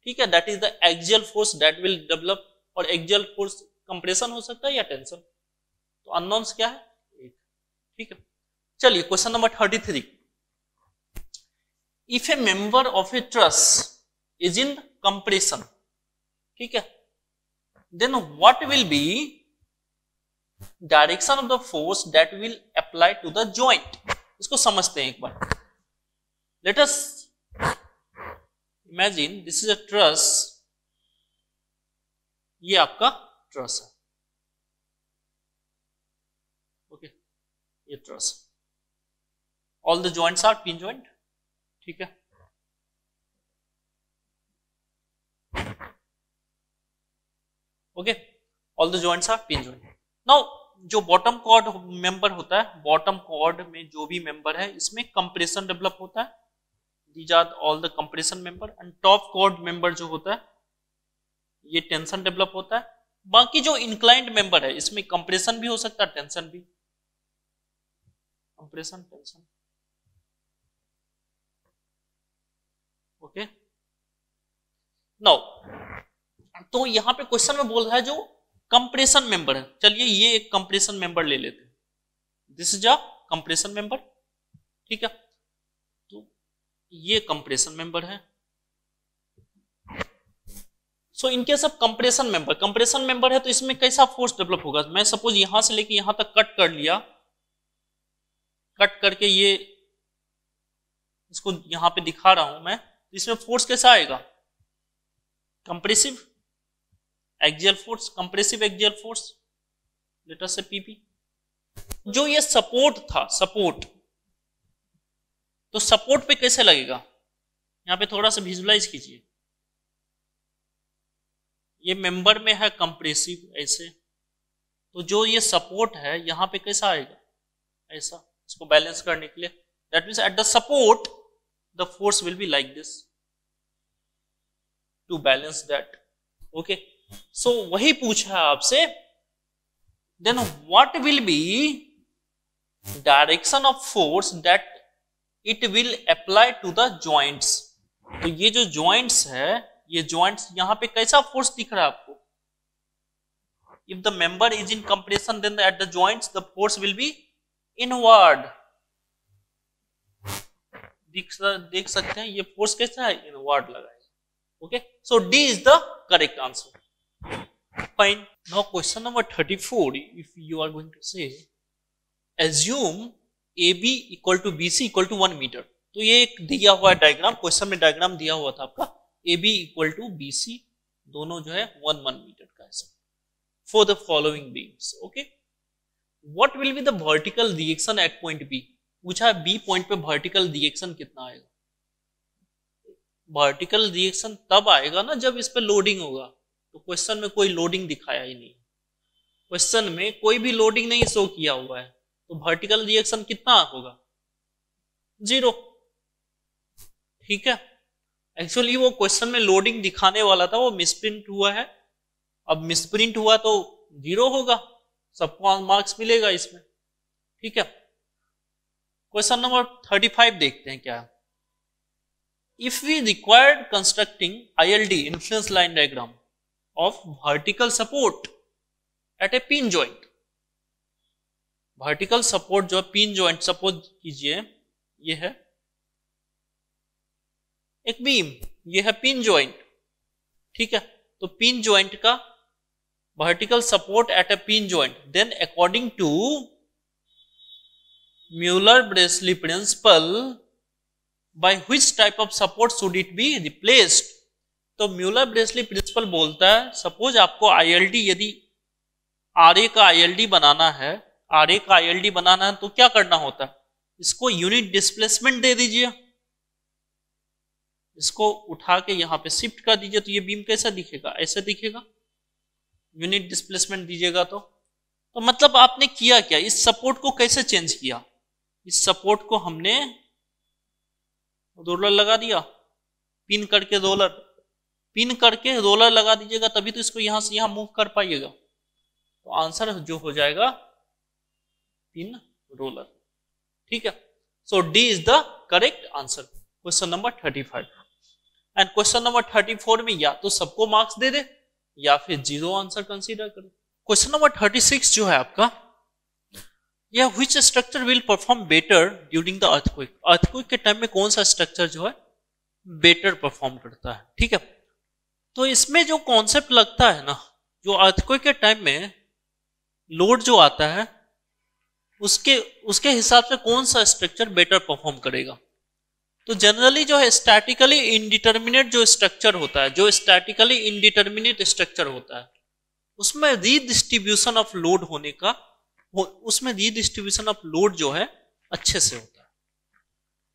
ठीक है, that is the axial force that will develop. और एक्सियल फोर्स कंप्रेशन हो सकता है या टेंशन। तो अननोन्स क्या है? एक। ठीक है, चलिए question number 33। If a member of a truss is in compression, ठीक है, then what will be direction of the force that will apply to the joint? इसको समझते हैं एक बार। Let us imagine this is a truss. ये आपका truss है। ओके, ये truss. All the joints are pin joint. ठीक है, okay, all the joints are pin joint. Now जो बॉटम कॉर्ड मेंबर होता है, बॉटम कॉर्ड में जो भी मेंबर है इसमें कंप्रेशन डेवलप होता है। These are all the compression member. And top chord member जो होता है ये टेंशन डेवलप होता है। बाकी जो इंक्लाइंड मेंबर है इसमें कंप्रेशन भी हो सकता है, टेंशन भी। Compression, tension. ओके, नाउ तो यहां पे क्वेश्चन में बोल रहा है जो कंप्रेशन मेंबर है। चलिए ये एक कंप्रेशन मेंबर ले लेते हैं। This is a compression member. ठीक है, तो ये कंप्रेशन मेंबर है। सो इनके सब कंप्रेशन मेंबर है तो इसमें कैसा फोर्स डेवलप होगा? मैं सपोज यहां से लेके यहां तक कट कर लिया, कट करके ये इसको यहां पे दिखा रहा हूं मैं, तो इसमें फोर्स कैसा आएगा? Compressive axial force, compressive axial force, let us से पीपी। जो ये सपोर्ट था, सपोर्ट, तो सपोर्ट पे कैसे लगेगा? यहां पे थोड़ा सा विजुलाइज कीजिए। ये मेंबर में है कंप्रेसिव ऐसे, तो जो ये सपोर्ट है यहां पे कैसा आएगा? ऐसा, इसको बैलेंस करने के लिए। That means at the support the force will be like this to balance that. Okay, so वही पूछा आपसे, then what will be direction of force that it will apply to the joints. तो ये जो joints है, ये joints यहां पे कैसा फोर्स दिख रहा है आपको? If the member is in compression then at the joints the force will be inward. देख सकते हैं ये फोर्स कैसा है? इनवर्ड लगा है। Okay, so D is the correct answer. Fine. Now question number 34, if you are going to say assume AB equal to BC equal to 1 metre. तो ये एक दिया हुआ है डायग्राम, क्वेश्चन में डायग्राम दिया हुआ था आपका। AB इक्वल टू BC दोनों जो है 1 मीटर का है for the following beams. Okay, what will be the vertical reaction at point B? पूछा है B पॉइंट पे वर्टिकल रिएक्शन कितना आएगा? वर्टिकल रिएक्शन तब आएगा ना जब इस पे लोडिंग होगा। तो क्वेश्चन में कोई लोडिंग दिखाया ही नहीं, क्वेश्चन में कोई भी लोडिंग नहीं शो किया हुआ है, तो वर्टिकल रिएक्शन कितना होगा? 0। ठीक है, एक्चुअली वो क्वेश्चन में लोडिंग दिखाने वाला था, वो मिसप्रिंट हुआ है। अब मिसप्रिंट हुआ तो 0 होगा, सबको मार्क्स मिलेगा इसमें। ठीक है, क्वेश्चन नंबर 35 देखते हैं क्या है। If we required constructing ILD influence line diagram of vertical support at a pin joint. Vertical support जो पिन जॉइंट, सपोज कीजिए ये है एक बीम, ये है पिन जॉइंट। ठीक है, तो पिन जॉइंट का vertical support at a pin joint, then according to Muller Breslau principle by which type of support should it be replaced. तो म्यूलर-ब्रेसली प्रिंसिपल बोलता है, सपोज आपको ILD, यदि RA का ILD बनाना है, RA का ILD बनाना है तो क्या करना होता है? इसको यूनिट डिस्प्लेसमेंट दे दीजिए, इसको उठा के यहां पे शिफ्ट कर दीजिए, तो ये बीम कैसा दिखेगा? ऐसे दिखेगा। यूनिट डिस्प्लेसमेंट दीजिएगा तो मतलब आपने किया क्या? इस सपोर्ट को कैसे चेंज किया? इस सपोर्ट को हमने रोलर लगा दिया, पिन करके रोलर लगा दीजिएगा, तभी तो इसको यहां से यहां मूव कर पाइएगा। तो आंसर जो हो जाएगा पिन रोलर। ठीक है, so D is the correct answer, question number 35। And question number 34 में या तो सबको मार्क्स दे दे या फिर 0 आंसर कंसीडर करें। क्वेश्चन नंबर 36 जो है आपका, या which structure will perform better during the earthquake. Earthquake के टाइम में कौन सा स्ट्रक्चर जो है बेटर परफॉर्म करता है। ठीक है, तो इसमें जो कॉन्सेप्ट लगता है ना, जो अर्थक्वेक के टाइम में लोड जो आता है उसके हिसाब से कौन सा स्ट्रक्चर बेटर परफॉर्म करेगा। तो जनरली जो है स्टैटिकली इनडिटर्मिनेट जो स्ट्रक्चर होता है, जो स्टैटिकली इनडिटर्मिनेट स्ट्रक्चर होता है, उसमें रीडिस्ट्रीब्यूशन ऑफ लोड होने का, उसमें रीडिस्ट्रीब्यूशन ऑफ लोड जो है अच्छे से होता है।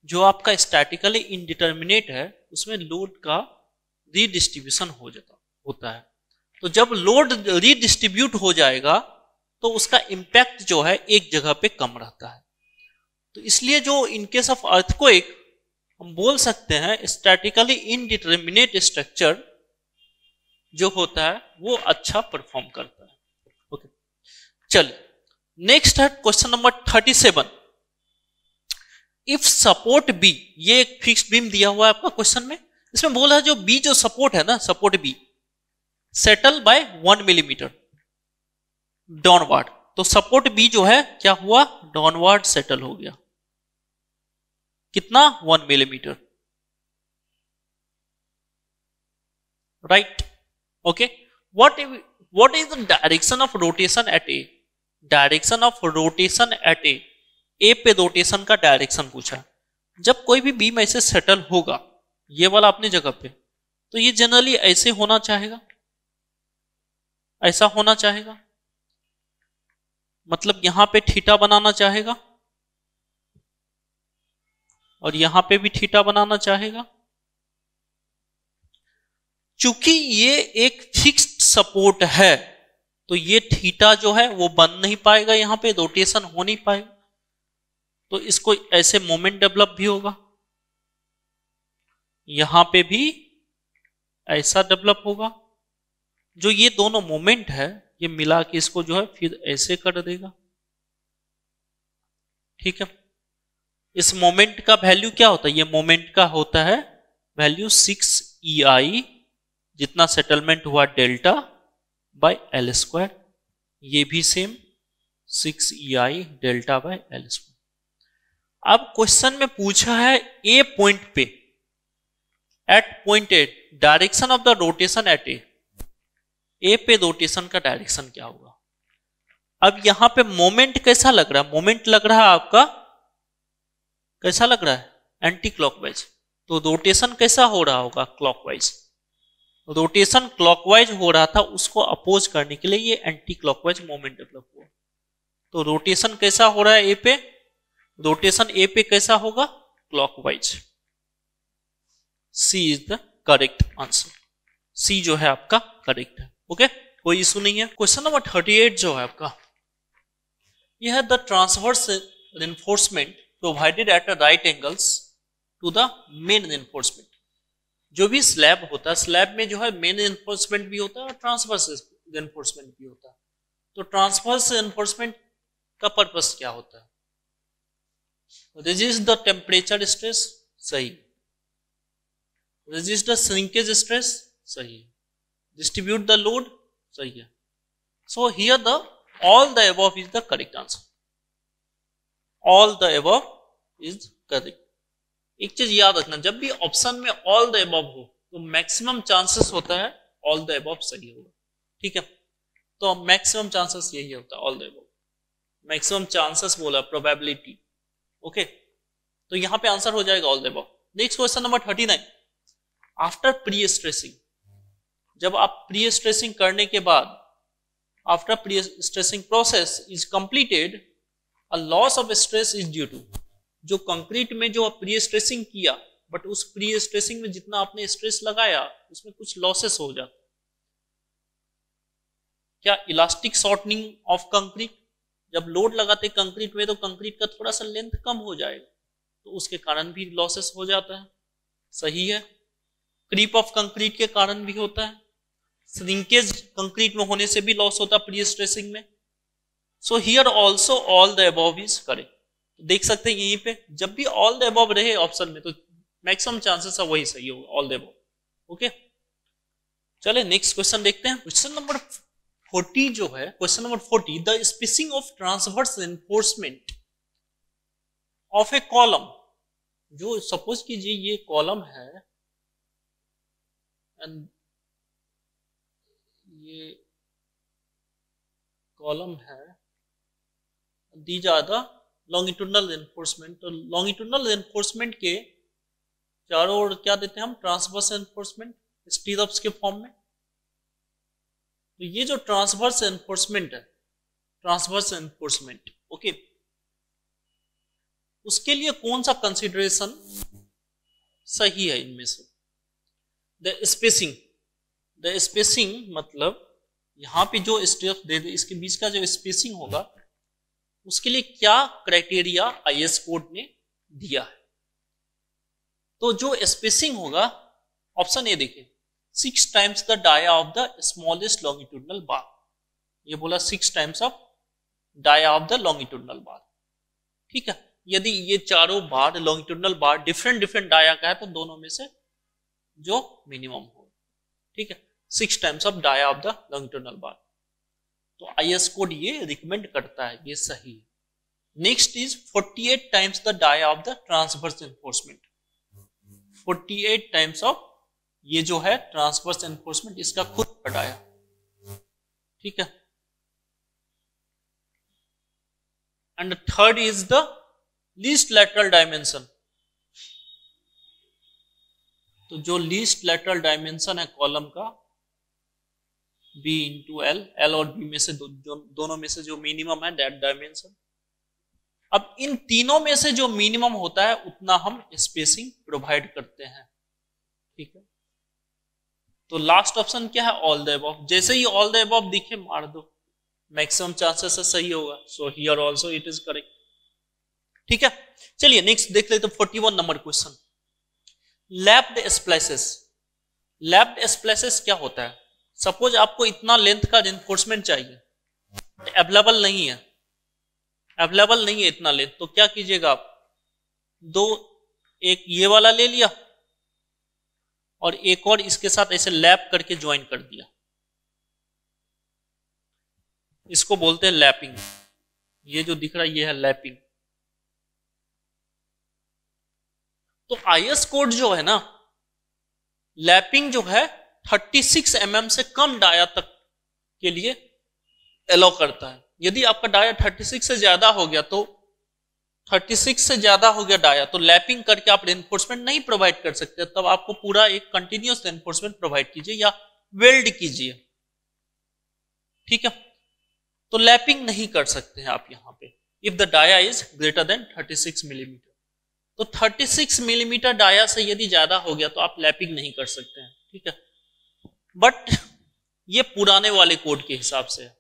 जो आपका स्टैटिकली इनडिटर्मिनेट है उसमें लोड का रीडिस्ट्रीब्यूशन होता है। तो जब लोड रीडिस्ट्रीब्यूट हो जाएगा तो उसका इंपैक्ट जो है एक जगह पे कम रहता है। तो इसलिए जो इन केस ऑफ अर्थक्वेक हम बोल सकते हैं स्टैटिकली इनडिटर्मिनेट स्ट्रक्चर जो होता है वो अच्छा परफॉर्म करता है। ओके, चलिए नेक्स्ट है question number 37। If support B, ये एक फिक्स्ड बीम दिया हुआ है आपका क्वेश्चन में, इसमें बोला है जो बी जो सपोर्ट है ना, support B settle by 1 millimetre downward. तो सपोर्ट बी जो है क्या हुआ, डाउनवर्ड सेटल हो गया। कितना, 1 millimetre, right. Okay, what is the direction of rotation at A. Direction of rotation at A पे रोटेशन का डायरेक्शन पूछा। जब कोई भी बीम ऐसे सेटल होगा ये वाला अपनी जगह पे, तो ये जनरली ऐसे होना चाहेगा, ऐसा होना चाहेगा, मतलब यहां पे थीटा बनाना चाहेगा और यहां पे भी थीटा बनाना चाहेगा। चूंकि ये एक फिक्स्ड सपोर्ट है तो ये थीटा जो है वो बन नहीं पाएगा, यहां पे रोटेशन हो नहीं पाएगा, तो इसको ऐसे मोमेंट डेवलप भी होगा, यहां पे भी ऐसा डेवलप होगा। जो ये दोनों मोमेंट है ये मिला के इसको जो है फिर ऐसे कर देगा। ठीक है, इस मोमेंट का वैल्यू क्या होता है, ये मोमेंट का होता है वैल्यू 6EI, जितना सेटलमेंट हुआ डेल्टा बाय L स्क्वायर, ये भी same 6EI delta by L square. अब क्वेश्चन में पूछा है ए पॉइंट पे, at point A direction of the rotation at A पे रोटेशन का डायरेक्शन क्या होगा। अब यहां पे मोमेंट कैसा लग रहा है, मोमेंट लग रहा है आपका कैसा लग रहा है, एंटी क्लॉकवाइज। तो रोटेशन कैसा हो रहा होगा, क्लॉकवाइज। रोटेशन क्लॉकवाइज हो रहा था, उसको अपोज करने के लिए ये एंटी क्लॉकवाइज मोमेंट डेवलप हुआ। तो रोटेशन कैसा हो रहा है ए पे, रोटेशन ए पे कैसा होगा, clockwise. C is the correct answer, C जो है आपका करेक्ट है। ओके, कोई इशू नहीं है। क्वेश्चन नंबर 38 जो है आपका, यह है the transverse reinforcement provided at right angles to the main reinforcement. जो भी स्लैब होता है, स्लैब में जो है मेन रेनफोर्समेंट भी होता है और ट्रांसवर्स रेनफोर्समेंट भी होता है। तो ट्रांसवर्स रेनफोर्समेंट का पर्पस क्या होता है, रेजिस्ट द टेम्परेचर स्ट्रेस, सही। रेजिस्ट द श्रिंकेज स्ट्रेस, सही है। डिस्ट्रीब्यूट द लोड, सही है। So here the all the above is the correct answer, all the above is correct. एक चीज याद रखना, जब भी ऑप्शन में ऑल द अबव हो तो मैक्सिमम चांसेस होता है ऑल द अबव सही होगा। ठीक है, तो मैक्सिमम चांसेस यही होता है, all the above. Maximum chances बोला, प्रोबेबिलिटी। ओके, तो यहां पे आंसर हो जाएगा all the above. Next question number 39। After pre stressing, जब आप प्री स्ट्रेसिंग करने के बाद, after pre stressing process is completed, a loss of stress is due to. जो कंक्रीट में जो प्री स्ट्रेसिंग किया, बट उस प्री स्ट्रेसिंग में जितना आपने स्ट्रेस लगाया उसमें कुछ लॉसेस हो जाते। क्या, इलास्टिक शॉर्टनिंग ऑफ कंक्रीट। जब लोड लगाते कंक्रीट में तो कंक्रीट का थोड़ा सा लेंथ कम हो जाएगा, तो उसके कारण भी लॉसेस हो जाता है, सही है। क्रीप ऑफ कंक्रीट के कारण भी होता है, श्रिंकेज कंक्रीट में होने से भी लॉस होता है प्री स्ट्रेसिंग में। So here also all the above is correct. देख सकते हैं यहीं पे जब भी ऑल द अबव रहे ऑप्शन में तो मैक्सिमम चांसेस है वही सही होगा, ऑल द अबव। ओके, चले नेक्स्ट क्वेश्चन देखते हैं। क्वेश्चन नंबर 40 जो है, question number 40, the spacing of transverse enforcement of A column. जो सपोज कीजिए ये कॉलम है एंड ये कॉलम है, these are the longitudinal enforcement. तो लॉन्गिट्यूडनल एनफोर्समेंट के चारों ओर क्या देते हैं हम, ट्रांसवर्स एनफोर्समेंट स्टीरअप्स के फॉर्म में। तो ये जो ट्रांसवर्स एनफोर्समेंट है, ट्रांसवर्स एनफोर्समेंट, ओके, उसके लिए कौन सा कंसीडरेशन सही है इनमें से? द स्पेसिंग, द स्पेसिंग मतलब यहां पे जो स्टेप्स दे दे इसके बीच का जो स्पेसिंग होगा उसके लिए क्या क्राइटेरिया आईएस कोड ने दिया है। तो जो स्पेसिंग होगा ऑप्शन ए देखिए, 6 times the dia of the smallest longitudinal bar. ये बोला 6 times of dia of the longitudinal bar, ठीक है। यदि ये चारों bar longitudinal bar different different dia का है तो दोनों में से जो मिनिमम हो, ठीक है, 6 times of dia of the longitudinal bar. तो आईएस कोड ये रिकमेंड करता है, ये सही है। Next is 48 times the dia of the transverse enforcement. 48 times of ये जो है ट्रांसवर्स एनफोर्समेंट, इसका खुद का डाया, ठीक है। And third is the least lateral dimension. तो जो लीस्ट लैटरल डायमेंशन है कॉलम का B इंटू एल, एल और बी में से दोनों में से जो मिनिमम है दैट डायमेंशन। अब इन तीनों में से जो मिनिमम होता है उतना हम स्पेसिंग प्रोवाइड करते हैं, ठीक है। तो लास्ट ऑप्शन क्या है, ऑल द अबव। जैसे ही ऑल द अबव दिखे मार दो, मैक्सिमम चांसेस है सही होगा। So here also it is correct, ठीक है। चलिए नेक्स्ट देख लेते 41 number question, lapped splices. Lapped splices क्या होता है? सपोज आपको इतना लेंथ का रिइंफोर्समेंट चाहिए, अवेलेबल नहीं है, अवेलेबल नहीं है इतना लेंथ, तो क्या कीजिएगा आप, एक ये वाला ले लिया और एक और इसके साथ ऐसे लैप करके ज्वाइन कर दिया, इसको बोलते हैं लैपिंग। ये जो दिख रहा है ये है लैपिंग। तो आईएस कोड जो है ना, लैपिंग जो है 36 mm से कम डाया तक के लिए अलाउ करता है। यदि आपका डाया 36 से ज्यादा हो गया तो 36 से ज्यादा हो गया डाया तो लैपिंग करके आप रेनफोर्समेंट नहीं प्रोवाइड कर सकते, तब आपको पूरा एक कंटिन्यूअस रेनफोर्समेंट प्रोवाइड कीजिए या वेल्ड कीजिए, ठीक है। तो लैपिंग नहीं कर सकते हैं आप यहां पे if the dia is greater than 36 millimetre. तो 36 मिलीमीटर डाया से यदि ज्यादा हो गया तो आप लैपिंग नहीं कर सकते हैं, ठीक है। बट ये पुराने वाले कोड के हिसाब से है।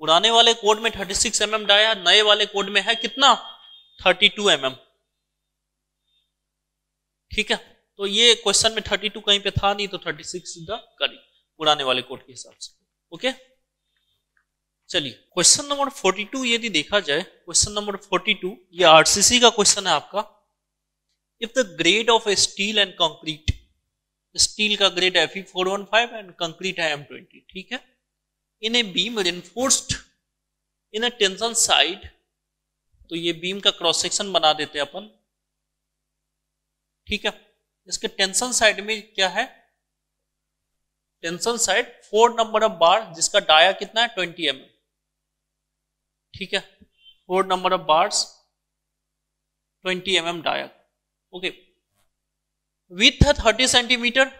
पुराने वाले कोड में 36 mm डाया, नए वाले कोड में है कितना, 32 mm, ठीक है। तो ये क्वेश्चन में 32 कहीं पे था नहीं, तो 36 द करेक्ट पुराने वाले कोड के हिसाब से, ओके। चलिए क्वेश्चन नंबर 42 यदि देखा जाए, क्वेश्चन नंबर 42 ये आरसीसी का क्वेश्चन है आपका। If the grade of a steel and concrete, steel का ग्रेड है Fe415 एंड कंक्रीट है M20, ठीक है। In a beam reinforced in a tension side, तो ये बीम का क्रॉस सेक्शन बना देते हैं अपन, ठीक है। इसके टेंशन साइड में क्या है, tension side 4 number of bar जिसका डाया कितना है 20 mm, ठीक है। 4 number of bars 20 mm dia, okay. With है 30 centimetre,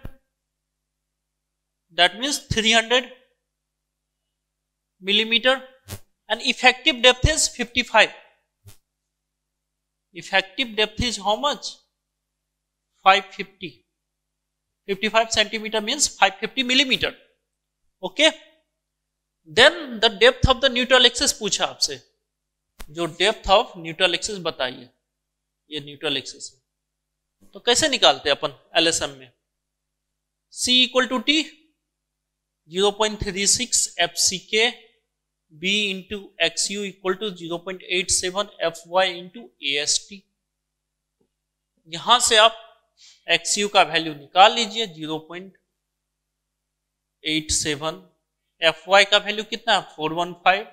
that means 300 millimeter, and effective depth is 55. Effective depth is how much? 550. 55 centimeter means 550 millimeter. Okay. Then the depth of the neutral axis पूछा आपसे, जो depth of neutral axis बताइए। ये neutral axis है। तो कैसे निकालते हैं अपन एलएसएम में? C equal to T 0.36 FCK B into XU equal to 0.87 FY into AST। यहां से आप XU का वैल्यू निकाल लीजिए 0.87, FY का वैल्यू कितना है 415,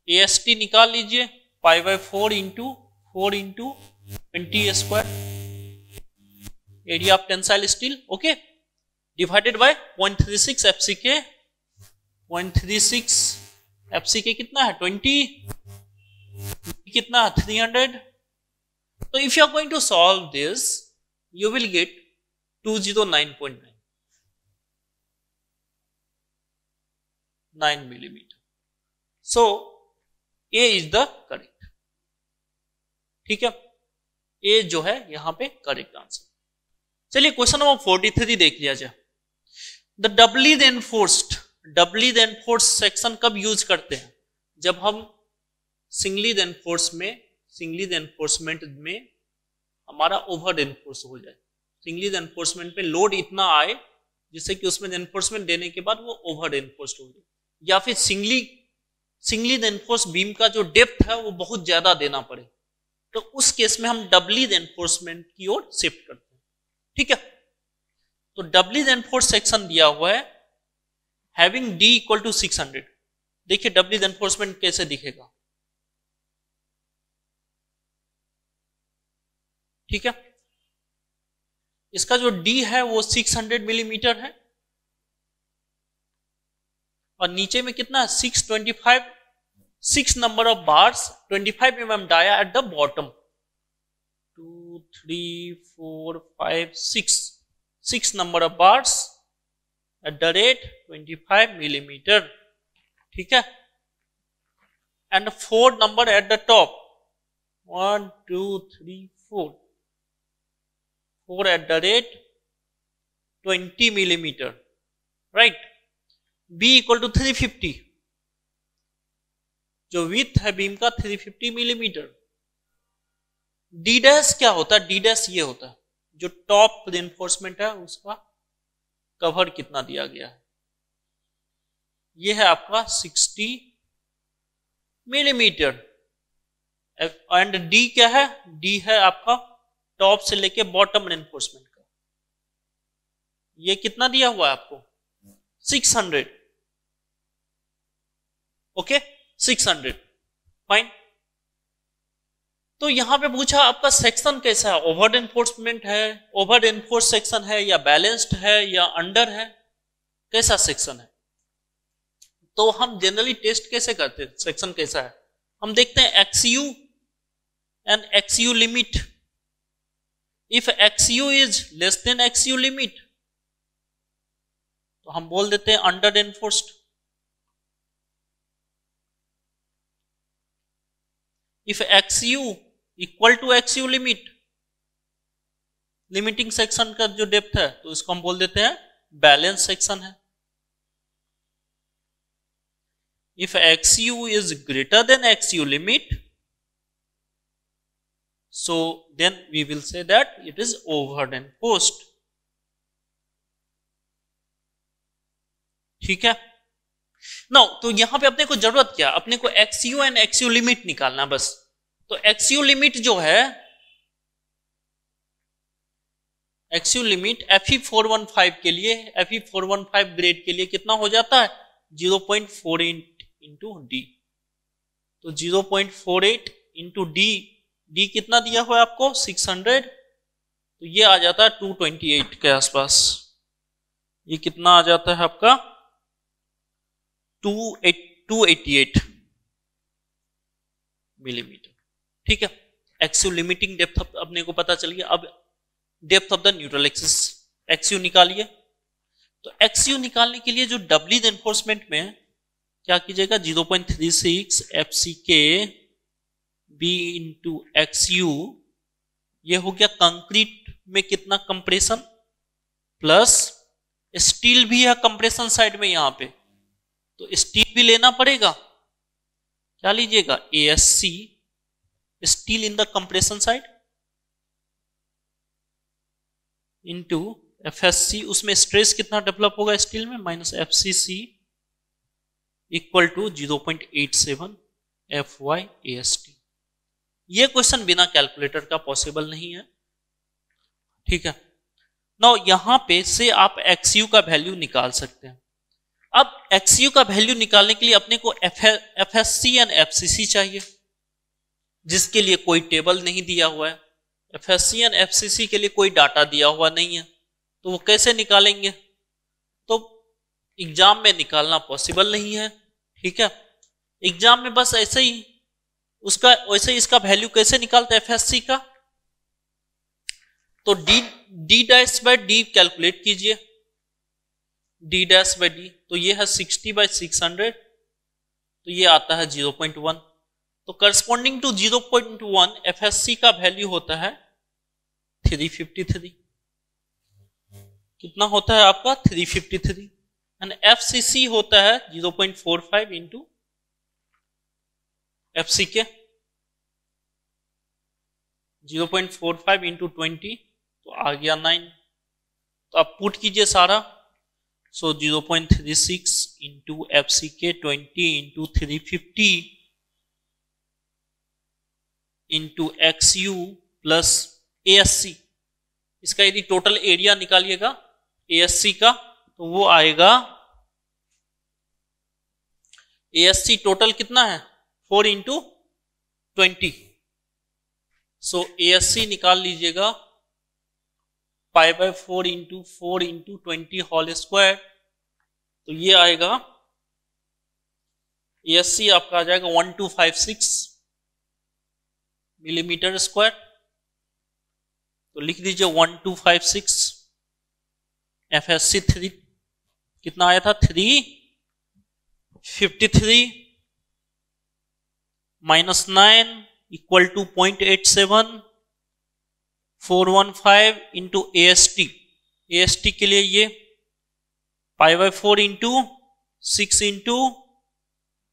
AST निकाल लीजिए pi by 4 into 20 square, area of tensile steel, okay, divided by 0.36 FCK, 0.36 FCK कितना है 20, कितना 300। So if you are going to solve this, you will get 209.9 millimeter. So A is the correct. ठीक है, A जो है यहां पे correct answer. चलिए क्वेश्चन नंबर 43 देख लिया जाए। द डबली रेनफोर्स्ड सेक्शन कब यूज करते हैं? जब हम सिंगली रेनफोर्समेंट में हमारा ओवर रेनफोर्स हो जाए, सिंगली रेनफोर्समेंट पे लोड इतना आए जिससे कि उसमें रेनफोर्समेंट देने के बाद वो ओवर रेनफोर्स्ड हो जाए, या फिर सिंगली रेनफोर्स बीम का जो डेप्थ है वो बहुत ज्यादा देना पड़े, तो उस केस में हम डबली रेनफोर्समेंट की ओर शिफ्ट करते हैं। ठीक है, तो डबली रेनफोर्स सेक्शन दिया हुआ है हैविंग D इक्वल टू 600। देखिए डबली रेनफोर्समेंट कैसे दिखेगा, ठीक है, इसका जो D है वो 600 मिलीमीटर है और नीचे में कितना 625, 6 number of bars, 25 mm dia at the bottom, 2 3 4 5 6 number of bars at the rate 25 millimetre. ठीक है, and 4 number at the top, 1 2 3 4 at the rate 20 millimeter, right? B equal to 350, जो विथ है बीम का 350 मिलीमीटर। D डैश क्या होता है? D dash ये होता है जो टॉप रेनफोर्समेंट है उसका कवर कितना दिया गया है, ये है आपका 60 मिलीमीटर। एंड D क्या है? D है आपका टॉप से लेके बॉटम रेनफोर्समेंट का, ये कितना दिया हुआ है आपको 600, ओके 600, फाइन। तो यहां पे पूछा आपका सेक्शन कैसा है, ओवर रेनफोर्समेंट है, ओवर रेनफोर्स सेक्शन है या बैलेंस्ड है या अंडर है, कैसा सेक्शन है? तो हम जनरली टेस्ट कैसे करते हैं सेक्शन कैसा है? हम देखते हैं XU and XU limit. If XU is less than XU limit, तो हम बोल देते हैं under reinforced. If XU equal to XU limit, limiting section का जो डेप्थ है, तो इसको हम बोल देते हैं बैलेंस सेक्शन है। If XU is greater than XU limit, so then we will say that it is over reinforced। ठीक है, नाउ तो यहां पे अपने को जरूरत क्या, अपने को XU एंड XU लिमिट निकालना बस। तो XU लिमिट जो है, XU लिमिट Fe415 के लिए, Fe415 ग्रेड के लिए कितना हो जाता है 0.48 इंटू D। तो 0.48 इंटू D कितना दिया हुआ है आपको 600, तो ये आ जाता है 228 के आसपास। ये कितना आ जाता है आपका 288 मिलीमीटर। ठीक है, XU लिमिटिंग डेप्थ अपने को पता चल गया। अब depth of the neutral axis XU निकालिए। तो XU निकालने के लिए जो डबली रेनफोर्समेंट में क्या कीजिएगा 0.36 FCK B इंटू XU, ये हो गया कंक्रीट में कितना कंप्रेशन, प्लस स्टील भी है कंप्रेशन साइड में यहां पे, तो स्टील भी लेना पड़ेगा। क्या लीजिएगा ASC steel in the compression side into FSC, उसमें स्ट्रेस कितना डेवलप होगा स्टील में, minus FCC equal to 0.87 FyAST। ये क्वेश्चन बिना कैलकुलेटर का पॉसिबल नहीं है, ठीक है। नाउ यहां पे से आप XU का वैल्यू निकाल सकते हैं। अब XU का वैल्यू निकालने के लिए अपने को FSC एंड FCC चाहिए, जिसके लिए कोई टेबल नहीं दिया हुआ है। FSC एंड FCC के लिए कोई डाटा दिया हुआ नहीं है, तो वो कैसे निकालेंगे? तो एग्जाम में निकालना पॉसिबल नहीं है, ठीक है। एग्जाम में बस ऐसे ही वैसे ही इसका वैल्यू कैसे निकालते हैं FSC का? तो D dash by D calculate कीजिए, D डैश बाय D, तो ये है 60/600, तो ये आता है 0.1। तो करस्पॉन्डिंग टू 0.1 FSC का वैल्यू होता है 353। कितना होता है आपका? 353। एंड FCC होता है 0.45 इंटू FCK, 0.45 इंटू 20, तो आ गया 9। तो आप पुट कीजिए सारा, सो 0.36 into FCK 20 into 350 into XU plus ASC। इसका यदि टोटल एरिया निकालिएगा ASC का, तो वो आएगा, ASC टोटल कितना है 4 इंटू 20, सो ASC निकाल लीजिएगा π/4 इंटू 4 इंटू 20 होल स्क्वायर, तो ये आएगा ASC आपका आ जाएगा 1256 मिलीमीटर स्क्वायर। तो लिख दीजिए 1256। FSC 3 कितना आया था? 353 minus 9 equal to 0.87 415 into AST के लिए ये π/4 into 6 into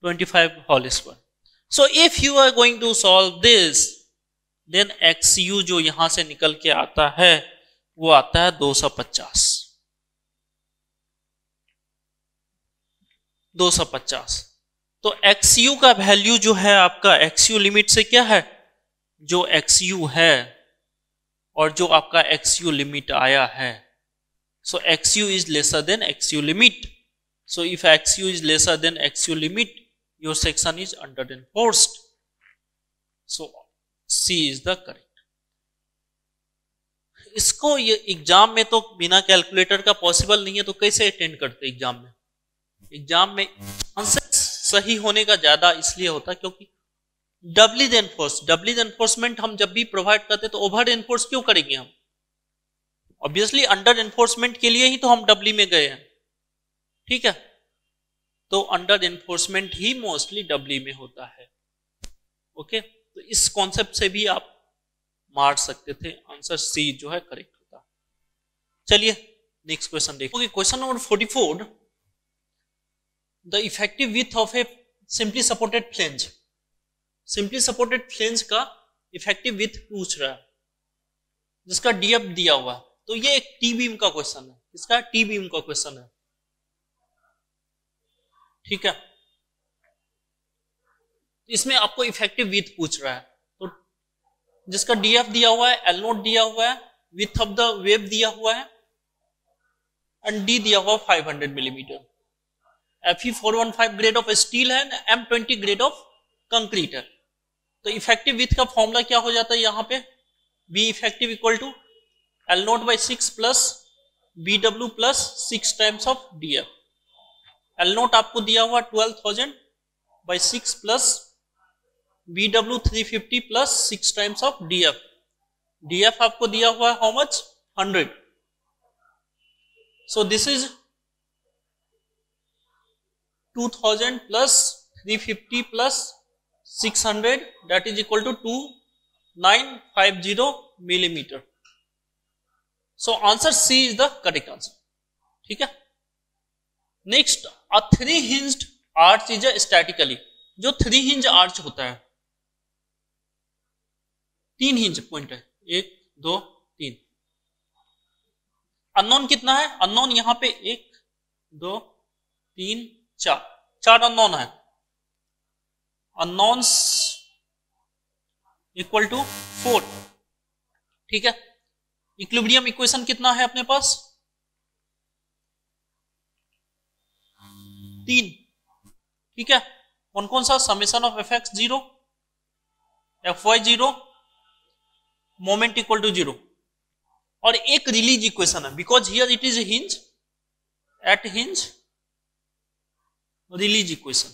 25 whole square. So if you are going to solve this, then XU जो यहां से निकल के आता है वो आता है 250। 250। तो XU का वैल्यू जो है आपका, XU लिमिट से क्या है, जो XU है और जो आपका XU लिमिट आया है, सो XU is lesser than XU limit. So if XU is lesser than XU limit, your section is under enforced. So C is the correct. इसको ये एग्जाम में तो बिना कैलकुलेटर का पॉसिबल नहीं है, तो कैसे अटेंड करते एग्जाम में? एग्जाम में आंसर सही होने का ज्यादा इसलिए होता है क्योंकि डबल एनफोर्समेंट हम जब भी प्रोवाइड करते तो ओवर एनफोर्स क्यों करेंगे हम? ऑब्वियसली अंडर एनफोर्समेंट के लिए ही तो हम डबली में गए हैं, ठीक है। तो अंडर एनफोर्समेंट ही मोस्टली डबली में होता है, ओके। तो इस कॉन्सेप्ट से भी आप मार सकते थे, आंसर सी जो है करेक्ट होता। चलिए नेक्स्ट क्वेश्चन देखो। Question number 44, the effective width of A simply supported flange. Simply supported flange का इफेक्टिव विड्थ पूछ रहा है, जिसका डीएफ दिया हुआ है। तो ये एक टी बीम का क्वेश्चन है, इसका टी बीम का क्वेश्चन है, ठीक है। इसमें आपको इफेक्टिव विड्थ पूछ रहा है, तो जिसका डीएफ दिया हुआ है, एल नोट दिया हुआ है, विड्थ ऑफ द वेव दिया हुआ है, एंड डी दिया हुआ 500 millimetre. Fe415 grade of steel है, M20 ग्रेड ऑफ कंक्रीट है। तो इफेक्टिव विड्थ का फॉर्मूला क्या हो जाता है यहाँ पे? B effective equal to L nought by 6 plus BW plus 6 times of DF। L nought आपको दिया हुआ 12,000 by 6 plus BW 350 plus 6 times of DF। DF आपको दिया हुआ है how much? 100। So this is 2000 plus 350 plus 600, that is equal to 2950 millimeter. So answer C is the correct answer. ठीक है। Next, a 3-hinged arch is a statically, जो 3 hinge arch होता है, 3 hinge point है, 1 2 3। अननोन कितना है? Unknown यहां पे 1 2 3 4 अननोन है। Unknowns equal to 4। ठीक है, इक्विलिब्रियम इक्वेशन कितना है अपने पास? 3। ठीक है, कौन कौन सा? Summation of F X 0, F Y 0, moment equal to 0, और एक रिलीज इक्वेशन है because here it is hinge at hinge, release equation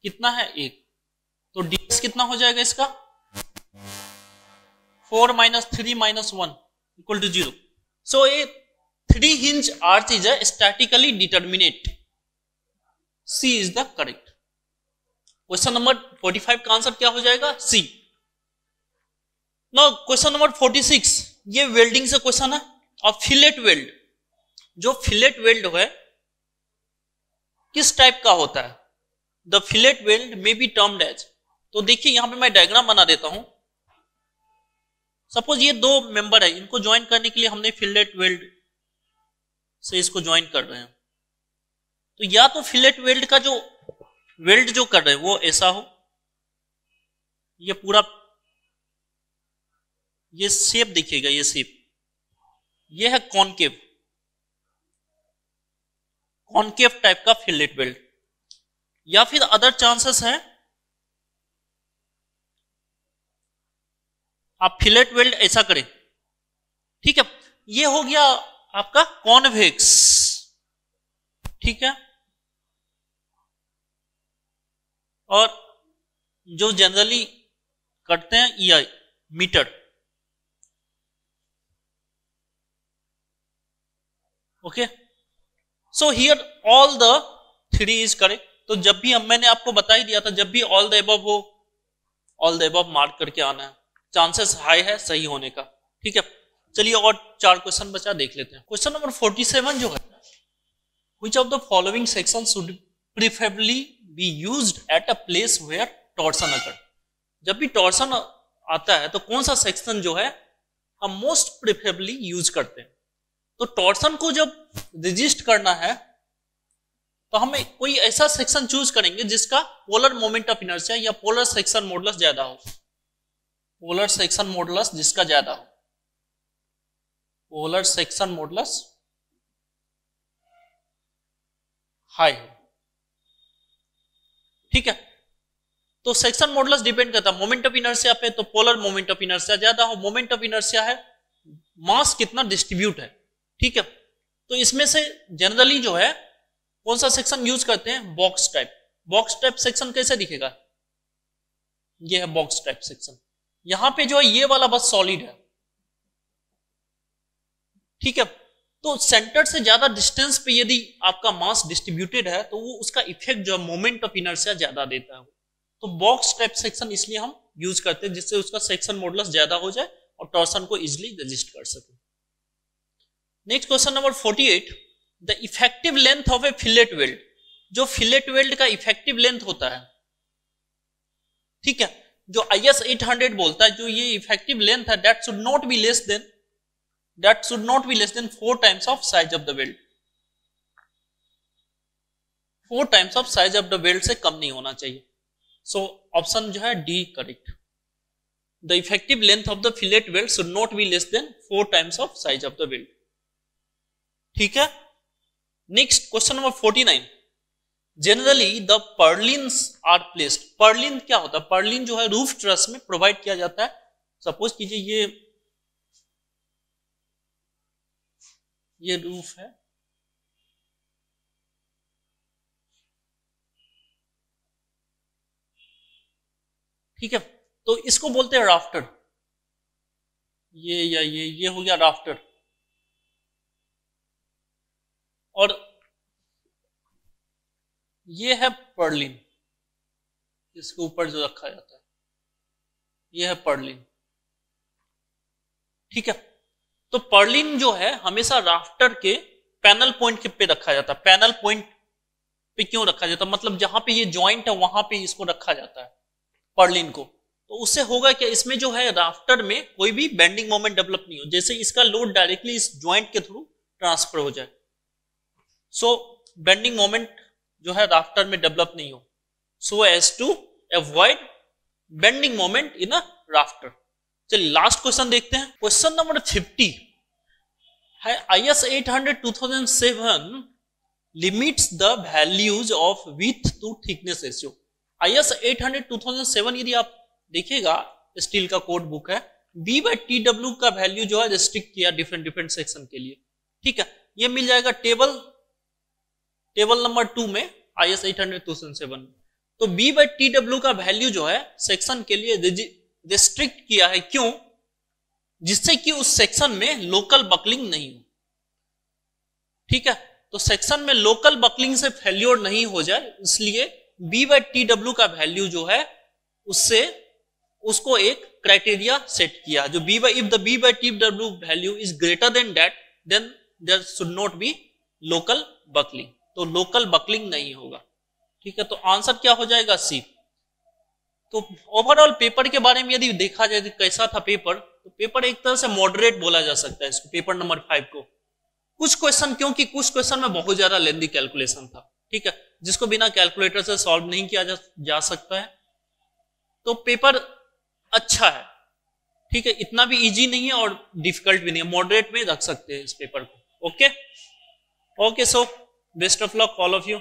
कितना है? 1। तो ds कितना हो जाएगा इसका? 4 - 3 - 1 equal to 0। So a 3 hinge arch is a statically determinate. C is the correct. Question number 45 का आंसर क्या हो जाएगा? C. नाउ क्वेश्चन नंबर 46, ये वेल्डिंग से क्वेश्चन है। और फिलेट वेल्ड, जो फिलेट वेल्ड है किस टाइप का होता है? The fillet weld may be termed as, तो देखिए यहां पे मैं डायग्राम बना देता हूं। सपोज ये 2 मेंबर है, इनको ज्वाइन करने के लिए हमने फिलेट वेल्ड से इसको ज्वाइन कर रहे हैं। तो या तो फिलेट वेल्ड का जो वेल्ड जो कर रहे हैं वो ऐसा हो, ये पूरा ये शेप देखिएगा, ये शेप, ये है कॉनकेव, कॉनकेव टाइप का फिलेट वेल्ड। या फिर अदर चांसेस है आप फिलेट वेल्ड ऐसा करें। ठीक है, ये हो गया आपका कॉन्वेक्स। ठीक है, और जो जनरली करते हैं EI metre. Okay, so here all the 3 is correct. तो जब भी मैंने आपको बता ही दिया था, जब भी ऑल द एबव हो, ऑल द एबव मार्क करके आना है, चांसेस हाई है सही होने का। ठीक है, चलिए और 4 क्वेश्चन बचा, देख लेते हैं। क्वेश्चन नंबर 47 जो है, which of the following section should preferably be used at a place where torsion occur. जब भी टॉर्सन आता है तो कौन सा सेक्शन जो है हम मोस्ट प्रीफरेबली यूज करते हैं? तो टॉर्सन को जब रजिस्ट करना है तो हम कोई ऐसा सेक्शन चूज करेंगे जिसका पोलर मोमेंट ऑफ इनर्शिया या पोलर सेक्शन मॉडुलस ज्यादा हो। पोलर सेक्शन मॉडुलस जिसका ज्यादा हो, पोलर सेक्शन मॉडुलस हाई हो। ठीक है, तो सेक्शन मॉडुलस डिपेंड करता है मोमेंट ऑफ इनर्शिया पे, तो पोलर मोमेंट ऑफ इनर्शिया ज्यादा हो। मोमेंट ऑफ इनर्शिया है मास कितना डिस्ट्रीब्यूट है। ठीक है, तो इसमें से जनरली जो है कौन सा सेक्शन यूज करते हैं? Box type. Box type section कैसे दिखेगा? ये है बॉक्स टाइप सेक्शन। यहां पे जो है ये वाला बस सॉलिड है। ठीक है, तो सेंटर से ज्यादा डिस्टेंस पे यदि आपका मास डिस्ट्रीब्यूटेड है तो वो उसका इफेक्ट जो मोमेंट ऑफ इनर्शिया ज्यादा देता है। तो बॉक्स टाइप सेक्शन इसलिए हम यूज करते हैं जिससे उसका सेक्शन मॉडुलस ज्यादा हो जाए और टॉर्सन को इजिली रजिस्ट कर सके। Next question number 48, the effective length of A fillet weld. जो फिलेट वेल्ड का इफेक्टिव लेंथ होता है, ठीक है, जो IS 800 बोलता है, जो ये इफेक्टिव लेंथ है, that should not be less than 4 times of size of the weld. 4 times of size of the weld से कम नहीं होना चाहिए। सो ऑप्शन जो है D correct. The effective length of the fillet weld should not be less than 4 times of size of the weld. ठीक है, next question number 49, generally the purlins are placed. Purlin क्या होता है? Perlin जो है roof truss में provide किया जाता है। सपोज कीजिए ये रूफ है, ठीक है, तो इसको बोलते हैं राफ्टर। ये या ये हो गया राफ्टर। और ये है पर्लिन, इसके ऊपर जो रखा जाता है, ये है पर्लिन। ठीक है, तो पर्लिन जो है हमेशा राफ्टर के पैनल पॉइंट पे रखा जाता है। पैनल पॉइंट पे क्यों रखा जाता है? मतलब जहां पे ये जॉइंट है वहां पे इसको रखा जाता है। पर्लिन को, तो उससे होगा क्या, इसमें जो है राफ्टर में कोई भी बेंडिंग मोमेंट डेवलप नहीं हो, जैसे इसका लोड डायरेक्टली इस ज्वाइंट के थ्रू ट्रांसफर हो जाए, सो बेंडिंग मोमेंट जो है राफ्टर में डेवलप नहीं हो, so as to avoid bending moment in a rafter. चलिए लास्ट क्वेश्चन देखते हैं, क्वेश्चन नंबर 50 है IS 800 2007 limits the values of width to thickness ratio. IS 800 2007 यदि आप देखिएगा, स्टील का कोड बुक है, B/TW का वैल्यू जो है रिस्ट्रिक्ट किया डिफरेंट सेक्शन के लिए, ठीक है, ये मिल जाएगा टेबल नंबर 2 में IS 800 2007 में। तो B/TW का वैल्यू जो है सेक्शन के लिए रिस्ट्रिक्ट किया है, क्यों, जिससे कि उस सेक्शन में लोकल बकलिंग नहीं हो, ठीक है, तो सेक्शन में लोकल बकलिंग से फेल्योर नहीं हो जाए, इसलिए B/TW का वैल्यू जो है उससे उसको एक क्राइटेरिया सेट किया, जो if the B/TW value is greater than that then there should not be local buckling, तो लोकल बकलिंग नहीं होगा, ठीक है, तो आंसर क्या हो जाएगा सी। तो ओवरऑल पेपर के बारे में यदि देखा जाए तो कैसा था पेपर, तो पेपर एक तरह से मॉडरेट बोला जा सकता है इसको, पेपर नंबर 5 को। कुछ क्वेश्चन, क्योंकि कुछ क्वेश्चन में बहुत ज्यादा लेंथी कैलकुलेशन था, ठीक है, जिसको बिना कैलकुलेटर से सॉल्व नहीं किया जा सकता है, तो पेपर अच्छा है, ठीक है, इतना भी इजी नहीं है और डिफिकल्ट भी नहीं है, मॉडरेट में रख सकते हैं इस पेपर को। Okay, so best of luck all of you.